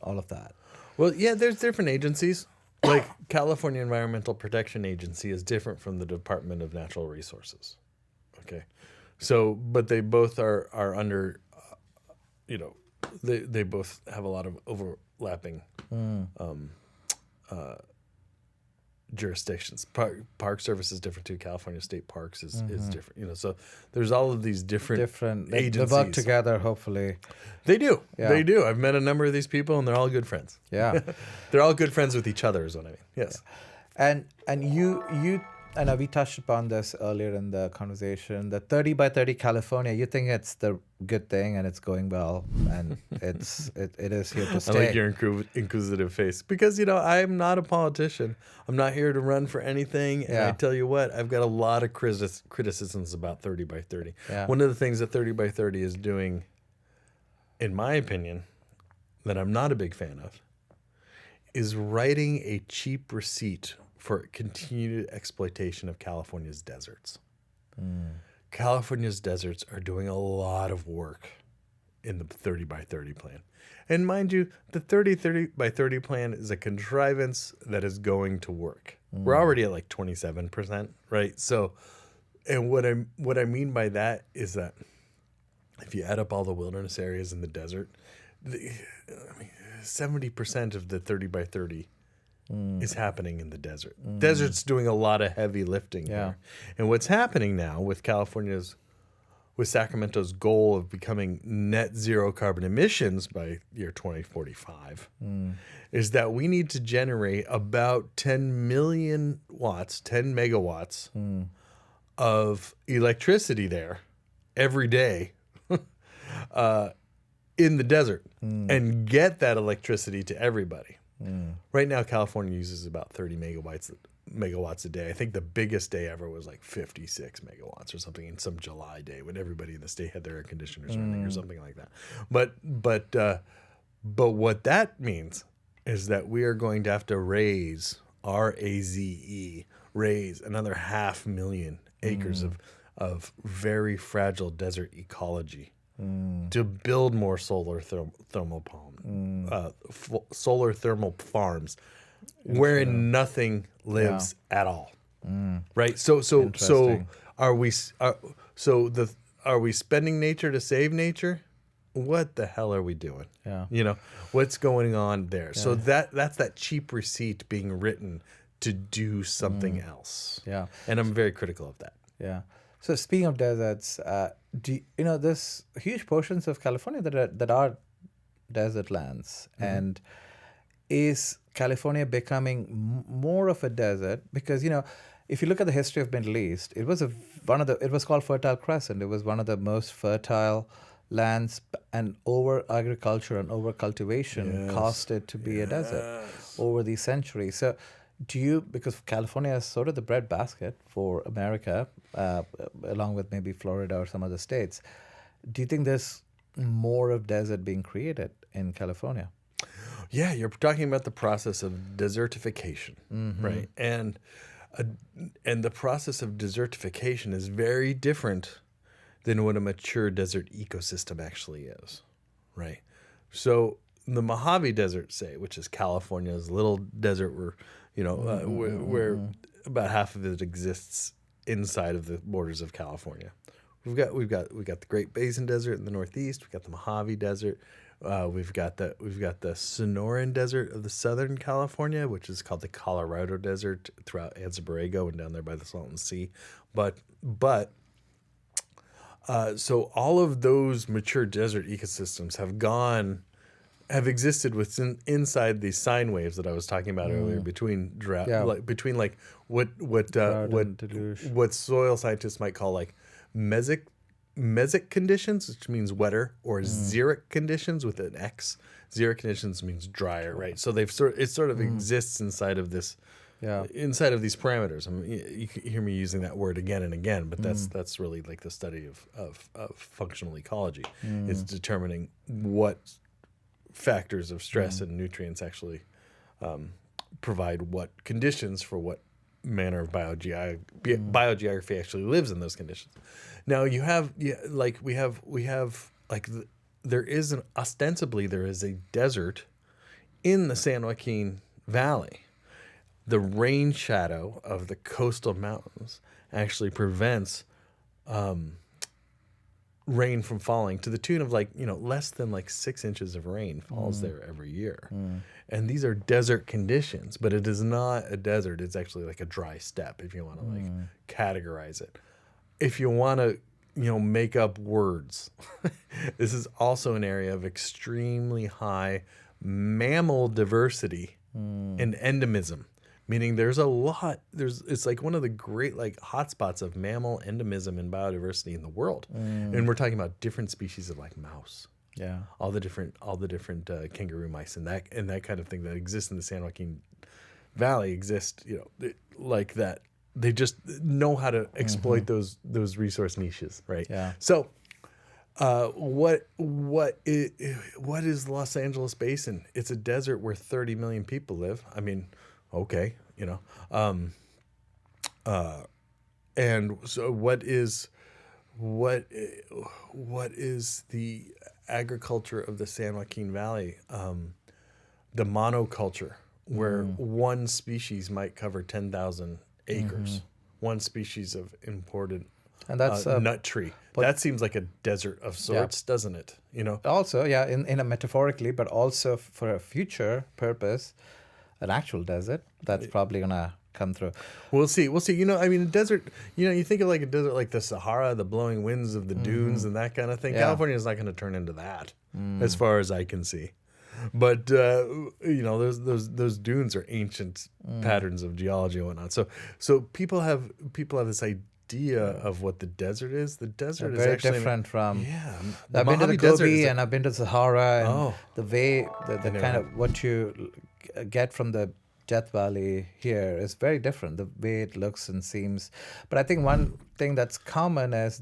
all of that? Well, yeah, there's different agencies. Like California Environmental Protection Agency is different from the Department of Natural Resources. Okay, so but they both are under, they both have a lot of overlapping jurisdictions. Park Service is different too. California State Parks is different. So there's all of these different agencies. They work together, hopefully. They do. Yeah. They do. I've met a number of these people, and they're all good friends. Yeah. They're all good friends with each other, is what I mean. Yes. And you I know we touched upon this earlier in the conversation. The 30 by 30 California, you think it's the good thing and it's going well, and it is here to stay. I like your inquisitive face because I'm not a politician. I'm not here to run for anything. And I tell you what, I've got a lot of criticisms about 30 by 30. Yeah. One of the things that 30 by 30 is doing, in my opinion, that I'm not a big fan of, is writing a cheap receipt for continued exploitation of California's deserts. California's deserts are doing a lot of work in the 30 by 30 plan. And mind you, the 30 by 30 plan is a contrivance that is going to work. We're already at like 27%, right? So, and what I mean by that is that if you add up all the wilderness areas in the desert, 70% of the 30 by 30 is happening in the desert. Desert's doing a lot of heavy lifting here. And what's happening now with Sacramento's goal of becoming net zero carbon emissions by year 2045 is that we need to generate about 10 million watts, 10 megawatts of electricity there every day in the desert and get that electricity to everybody. Right now, California uses about 30 megawatts a day. I think the biggest day ever was like 56 megawatts or something in some July day when everybody in the state had their air conditioners running or something like that. But what that means is that we are going to have to raise raise another 500,000 acres of very fragile desert ecology to build more solar thermal farms wherein nothing lives at all. Right? So are we spending nature to save nature? What the hell are we doing? Yeah. What's going on there? Yeah. So that's that cheap receipt being written to do something else. Yeah. And I'm very critical of that. Yeah. So speaking of deserts, there's huge portions of California that are desert lands, and is California becoming more of a desert? Because if you look at the history of Middle East, it was it was called Fertile Crescent. It was one of the most fertile lands, and over agriculture and over cultivation caused it to be a desert over these centuries. So because California is sort of the breadbasket for America, along with maybe Florida or some other states, do you think there's more of desert being created in California? Yeah, you're talking about the process of desertification, right? And the process of desertification is very different than what a mature desert ecosystem actually is, right? So the Mojave Desert, say, which is California's little desert where where about half of it exists inside of the borders of California. We've got the Great Basin Desert in the northeast. We've got the Mojave Desert. We've got the Sonoran Desert of the Southern California, which is called the Colorado Desert throughout Anza Borrego and down there by the Salton Sea. So all of those mature desert ecosystems have existed inside these sine waves that I was talking about earlier between drought, between like what soil scientists might call like mesic conditions, which means wetter, or xeric conditions with an X. Xeric conditions means drier, right? So it sort of exists inside of this inside of these parameters. I mean, you can hear me using that word again and again, but that's really like the study of functional ecology. It's determining what factors of stress and nutrients actually provide what conditions for what manner of biogeography actually lives in those conditions. Now you have there is ostensibly there is a desert in the San Joaquin Valley. The rain shadow of the coastal mountains actually prevents rain from falling to the tune of less than 6 inches of rain falls there every year. And these are desert conditions, but it is not a desert. It's actually like a dry steppe, if you want to categorize it. If you want to make up words, this is also an area of extremely high mammal diversity and endemism, meaning there's a lot. It's like one of the great hotspots of mammal endemism and biodiversity in the world, and we're talking about different species of mouse. Yeah, all the different kangaroo mice and that kind of thing that exists in the San Joaquin Valley exist. Like that. They just know how to exploit those resource niches, right? Yeah. So, what is Los Angeles Basin? It's a desert where 30 million people live. I mean, okay, and so what is the agriculture of the San Joaquin Valley? The monoculture, where one species might cover 10,000 acres, one species of imported and that's nut tree. That seems like a desert of sorts, doesn't it? Also, in a metaphorically, but also for a future purpose, an actual desert that's probably gonna come through. We'll see. I mean, desert. You think of like a desert like the Sahara, the blowing winds of the dunes and that kind of thing. California is not going to turn into that, as far as I can see. But those dunes are ancient patterns of geology and whatnot. So people have this idea of what the desert is. The desert is very actually different from. Yeah, I've been to the Gobi and I've been to Sahara, and the way the kind of what you get from the Death Valley here is very different. The way it looks and seems. But I think one thing that's common is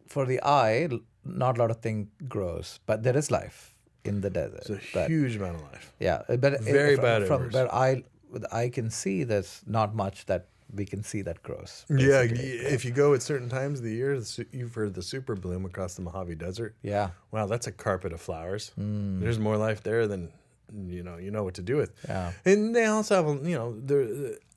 for the eye, not a lot of thing grows, but there is life in the desert. It's a huge amount of life. Yeah, but very bad. From where I can see, there's not much that we can see that grows. Yeah, if you go at certain times of the year, you've heard the super bloom across the Mojave Desert. Yeah. Wow, that's a carpet of flowers. There's more life there than you know what to do with. Yeah. And they also have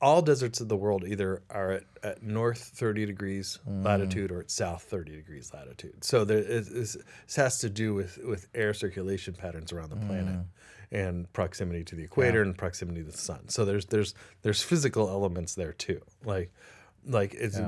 all deserts of the world either are at north 30 degrees latitude or at south 30 degrees latitude. So this has to do with air circulation patterns around the planet and proximity to the equator and proximity to the sun. So there's physical elements there too. Like it's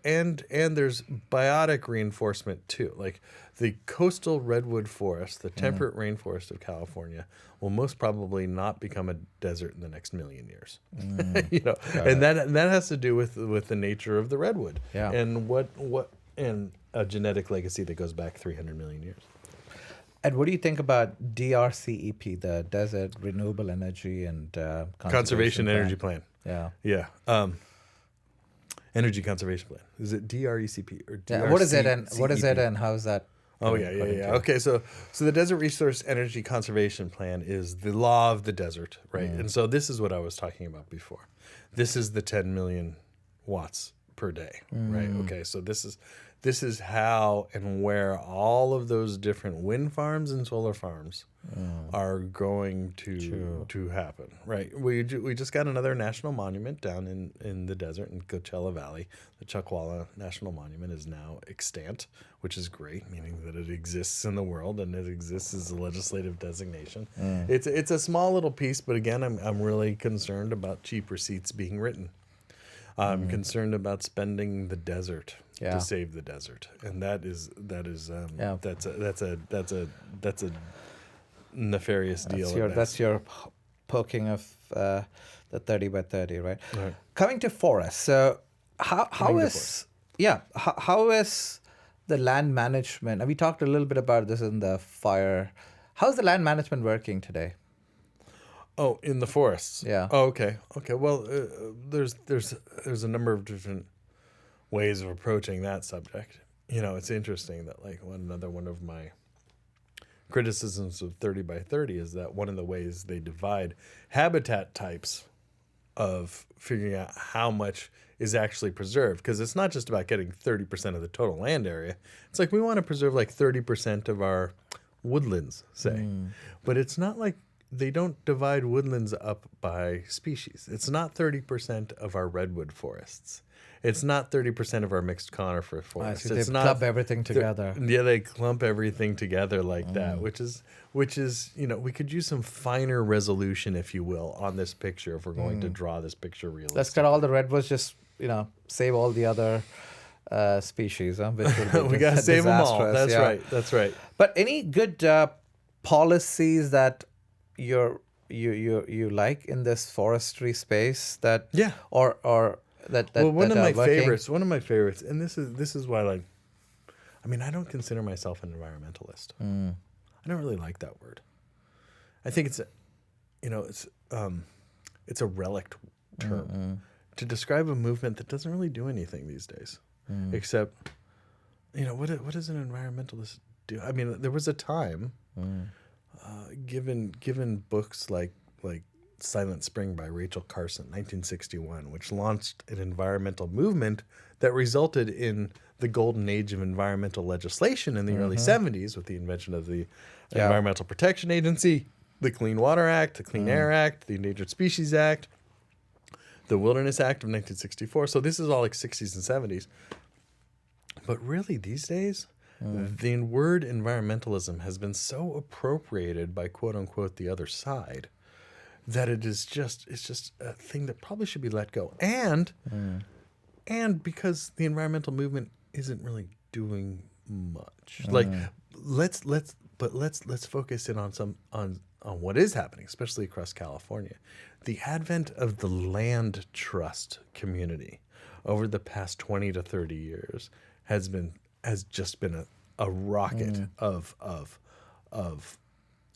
and there's biotic reinforcement too. Like the coastal redwood forest, the temperate rainforest of California, will most probably not become a desert in the next million years. And that has to do with the nature of the redwood and what and a genetic legacy that goes back 300 million years. And what do you think about DRCEP, the Desert Renewable Energy and Conservation Energy Plan? Yeah. Energy Conservation Plan. Is it DRECP or DRC? What is it and how is that? Oh, yeah. Okay, so the Desert Resource Energy Conservation Plan is the law of the desert, right? And so this is what I was talking about before. This is the 10 million watts per day, right? Okay, so this is how and where all of those different wind farms and solar farms are going to happen, right? We just got another national monument down in the desert in Coachella Valley. The Chuckwalla National Monument is now extant, which is great, meaning that it exists in the world and it exists as a legislative designation. It's a small little piece, but again, I'm really concerned about cheap receipts being written. I'm concerned about spending the desert to save the desert, and that's a nefarious deal. That's your poking of the 30 by 30, right? Coming to forests. So how is the land management? And we talked a little bit about this in the fire How's the land management working today? Oh, in the forests. Yeah. Oh, okay. Okay. Well, there's a number of different ways of approaching that subject. It's interesting that like another one of my criticisms of 30 by 30 is that one of the ways they divide habitat types of figuring out how much is actually preserved, because it's not just about getting 30% of the total land area. It's like we want to preserve like 30% of our woodlands, say. But it's not like they don't divide woodlands up by species. It's not 30% of our redwood forests. It's not 30% of our mixed conifer forests. They It's not club everything together. Yeah, they clump everything together like that, which is we could use some finer resolution, if you will, on this picture if we're going to draw this picture realistically. Let's cut all the redwoods. Just save all the other species. Which will be We gotta save them all. disastrous, That's yeah. right. That's right. But any good policies that you like in this forestry space that or that Well, one that of my are working? favorites, and this is why, like, I mean, I don't consider myself an environmentalist. I don't really like that word. I think it's a relic term to describe a movement that doesn't really do anything these days, except, what does an environmentalist do? I mean, there was a time, given books like Silent Spring by Rachel Carson, 1961, which launched an environmental movement that resulted in the golden age of environmental legislation in the early 70s with the invention of the Environmental Protection Agency, the Clean Water Act, the Clean Air Act, the Endangered Species Act, the Wilderness Act of 1964. So this is all like 60s and 70s. But really these days, the word environmentalism has been so appropriated by quote unquote the other side that it's just a thing that probably should be let go. And because the environmental movement isn't really doing much. Like let's focus in on what is happening, especially across California. The advent of the land trust community over the past 20 to 30 years has just been a rocket of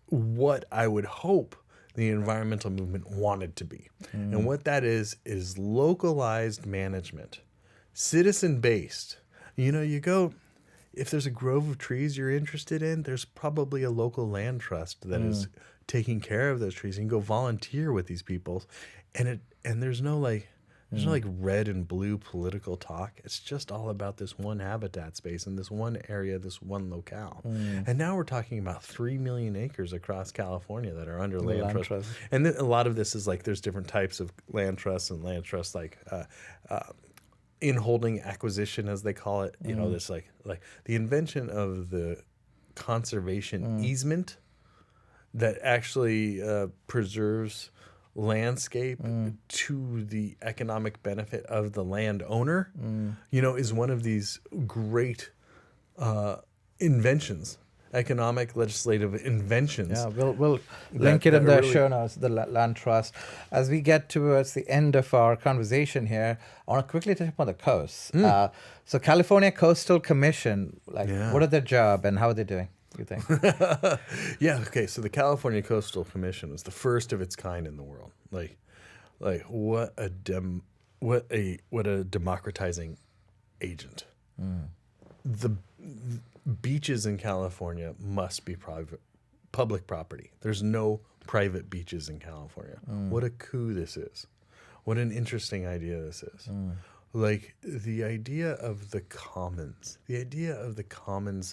what I would hope the environmental movement wanted to be. And what that is localized management, citizen-based. You go, if there's a grove of trees you're interested in, there's probably a local land trust that is taking care of those trees. You can go volunteer with these people, and there's no red and blue political talk. It's just all about this one habitat space in this one area, this one locale. And now we're talking about 3 million acres across California that are under land trust. And a lot of this is like there's different types of land trusts and land trusts, like in-holding acquisition, as they call it. This like the invention of the conservation easement that actually preserves landscape to the economic benefit of the landowner, is one of these great inventions, economic legislative inventions. Yeah, we'll link it in the show notes, the land trust. As we get towards the end of our conversation here, I want to quickly touch upon the coast. So California Coastal Commission, what are their job and how are they doing, you think? Yeah, okay, so the California Coastal Commission was the first of its kind in the world. Like what a democratizing agent. The beaches in California must be public property. There's no private beaches in California. What a coup this is. What an interesting idea this is. Like the idea of the commons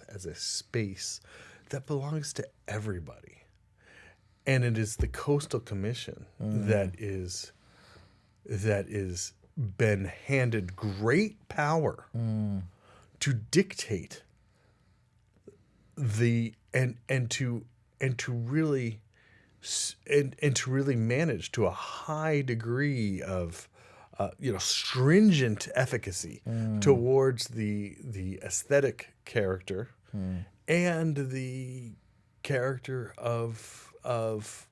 as a space that belongs to everybody. And it is the Coastal Commission that is been handed great power to dictate and to really manage to a high degree of stringent efficacy towards the aesthetic character and the character of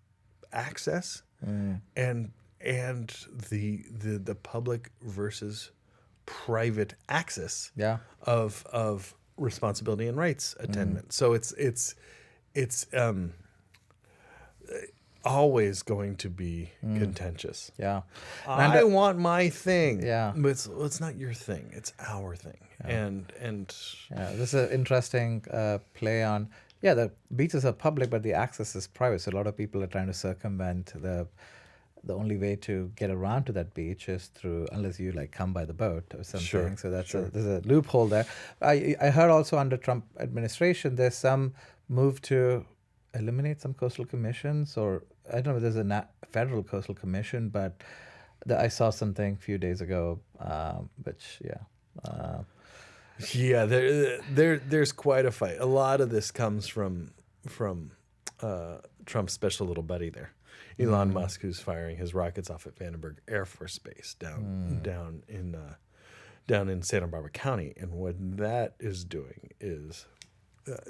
access and the public versus private access of responsibility and rights attainment. So it's always going to be contentious. Yeah. I want my thing. Yeah. But it's not your thing. It's our thing. And Yeah, this is an interesting play on. Yeah, the beaches are public, but the access is private. So a lot of people are trying to circumvent the only way to get around to that beach is through, unless you like come by the boat or something. Sure, So there's a loophole there. I heard also under Trump administration there's some move to eliminate some coastal commissions, or I don't know if there's a federal coastal commission, but I saw something a few days ago, which yeah, there's quite a fight. A lot of this comes from Trump's special little buddy there, Elon Musk, who's firing his rockets off at Vandenberg Air Force Base down in Santa Barbara County, and what that is doing is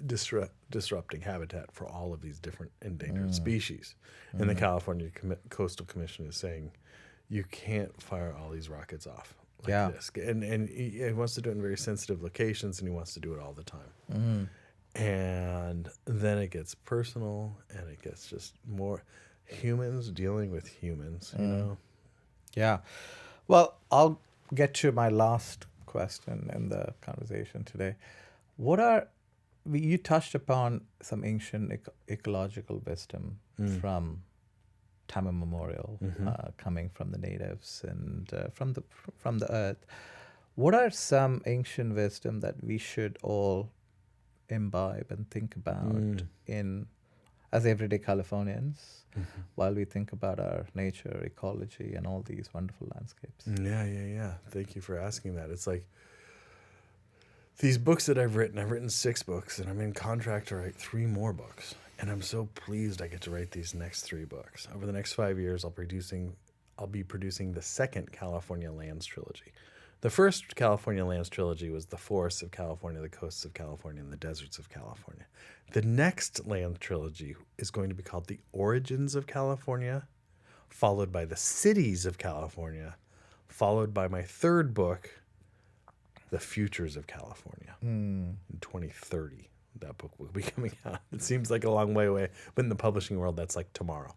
disrupting habitat for all of these different endangered species. And the California Coastal Commission is saying you can't fire all these rockets off like this. And he wants to do it in very sensitive locations, and he wants to do it all the time. And then it gets personal, and it gets just more humans dealing with humans, you know? Yeah. Well, I'll get to my last question in the conversation today. You touched upon some ancient ecological wisdom from time immemorial, coming from the natives and from the earth. What are some ancient wisdom that we should all imbibe and think about as everyday Californians while we think about our nature, ecology, and all these wonderful landscapes? Yeah. Thank you for asking that. It's like these books that I've written 6 books, and I'm in contract to write 3 more books. And I'm so pleased I get to write these next 3 books. Over the next 5 years, I'll be producing the second California Lands trilogy. The first California Lands trilogy was the forests of California, the coasts of California, and the deserts of California. The next land trilogy is going to be called The Origins of California, followed by The Cities of California, followed by my third book, The Futures of California, in 2030. That book will be coming out. It seems like a long way away, but in the publishing world, that's like tomorrow.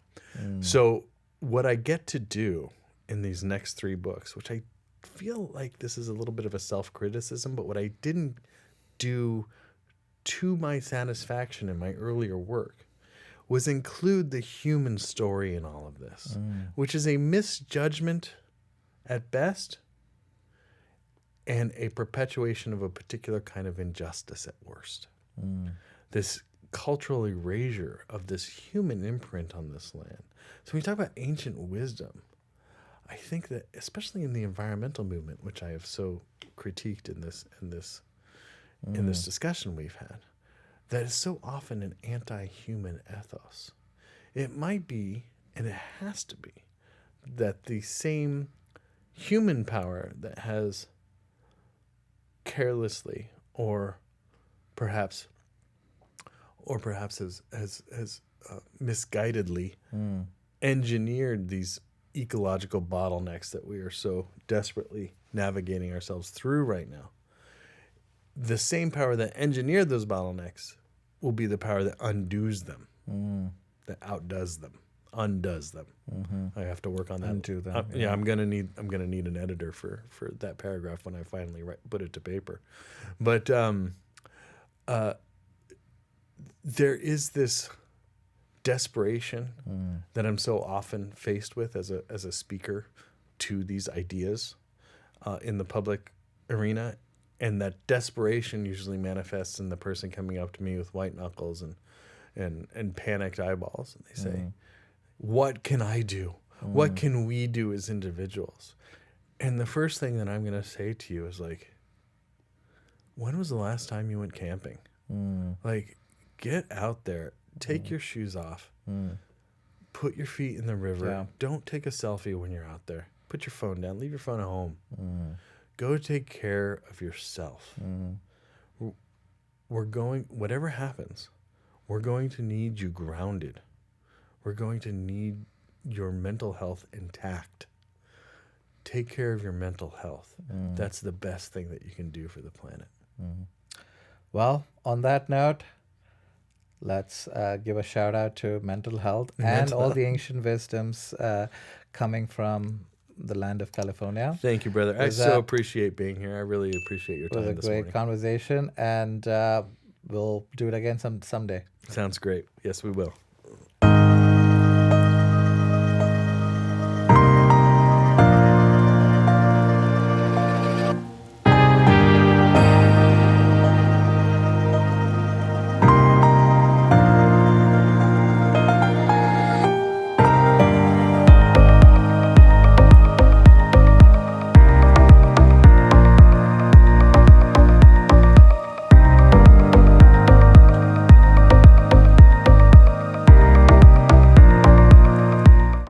So what I get to do in these next 3 books, which I feel like this is a little bit of a self-criticism, but what I didn't do to my satisfaction in my earlier work was include the human story in all of this, which is a misjudgment at best and a perpetuation of a particular kind of injustice at worst. This cultural erasure of this human imprint on this land. So when you talk about ancient wisdom, I think that especially in the environmental movement, which I have so critiqued in this discussion we've had, that is so often an anti-human ethos. It might be, and it has to be, that the same human power that has carelessly or perhaps has misguidedly engineered these ecological bottlenecks that we are so desperately navigating ourselves through right now. The same power that engineered those bottlenecks will be the power that undoes them, that outdoes them, undoes them. I have to work on that. Undo them. Yeah, I'm gonna need an editor for that paragraph when I finally put it to paper. But there is this desperation that I'm so often faced with as a speaker to these ideas in the public arena, and that desperation usually manifests in the person coming up to me with white knuckles and panicked eyeballs, and they say, "What can I do? What can we do as individuals?" And the first thing that I'm going to say to you is like, when was the last time you went camping? Like, get out there, take your shoes off, put your feet in the river. Yeah. Don't take a selfie when you're out there. Put your phone down, leave your phone at home. Go take care of yourself. Whatever happens, we're going to need you grounded. We're going to need your mental health intact. Take care of your mental health. That's the best thing that you can do for the planet. Well, on that note, let's give a shout out to mental health and all the ancient wisdoms coming from the land of California. Thank you, brother. I so appreciate being here. I really appreciate your It was time a this great morning. conversation, and we'll do it again someday. Sounds great. Yes, we will.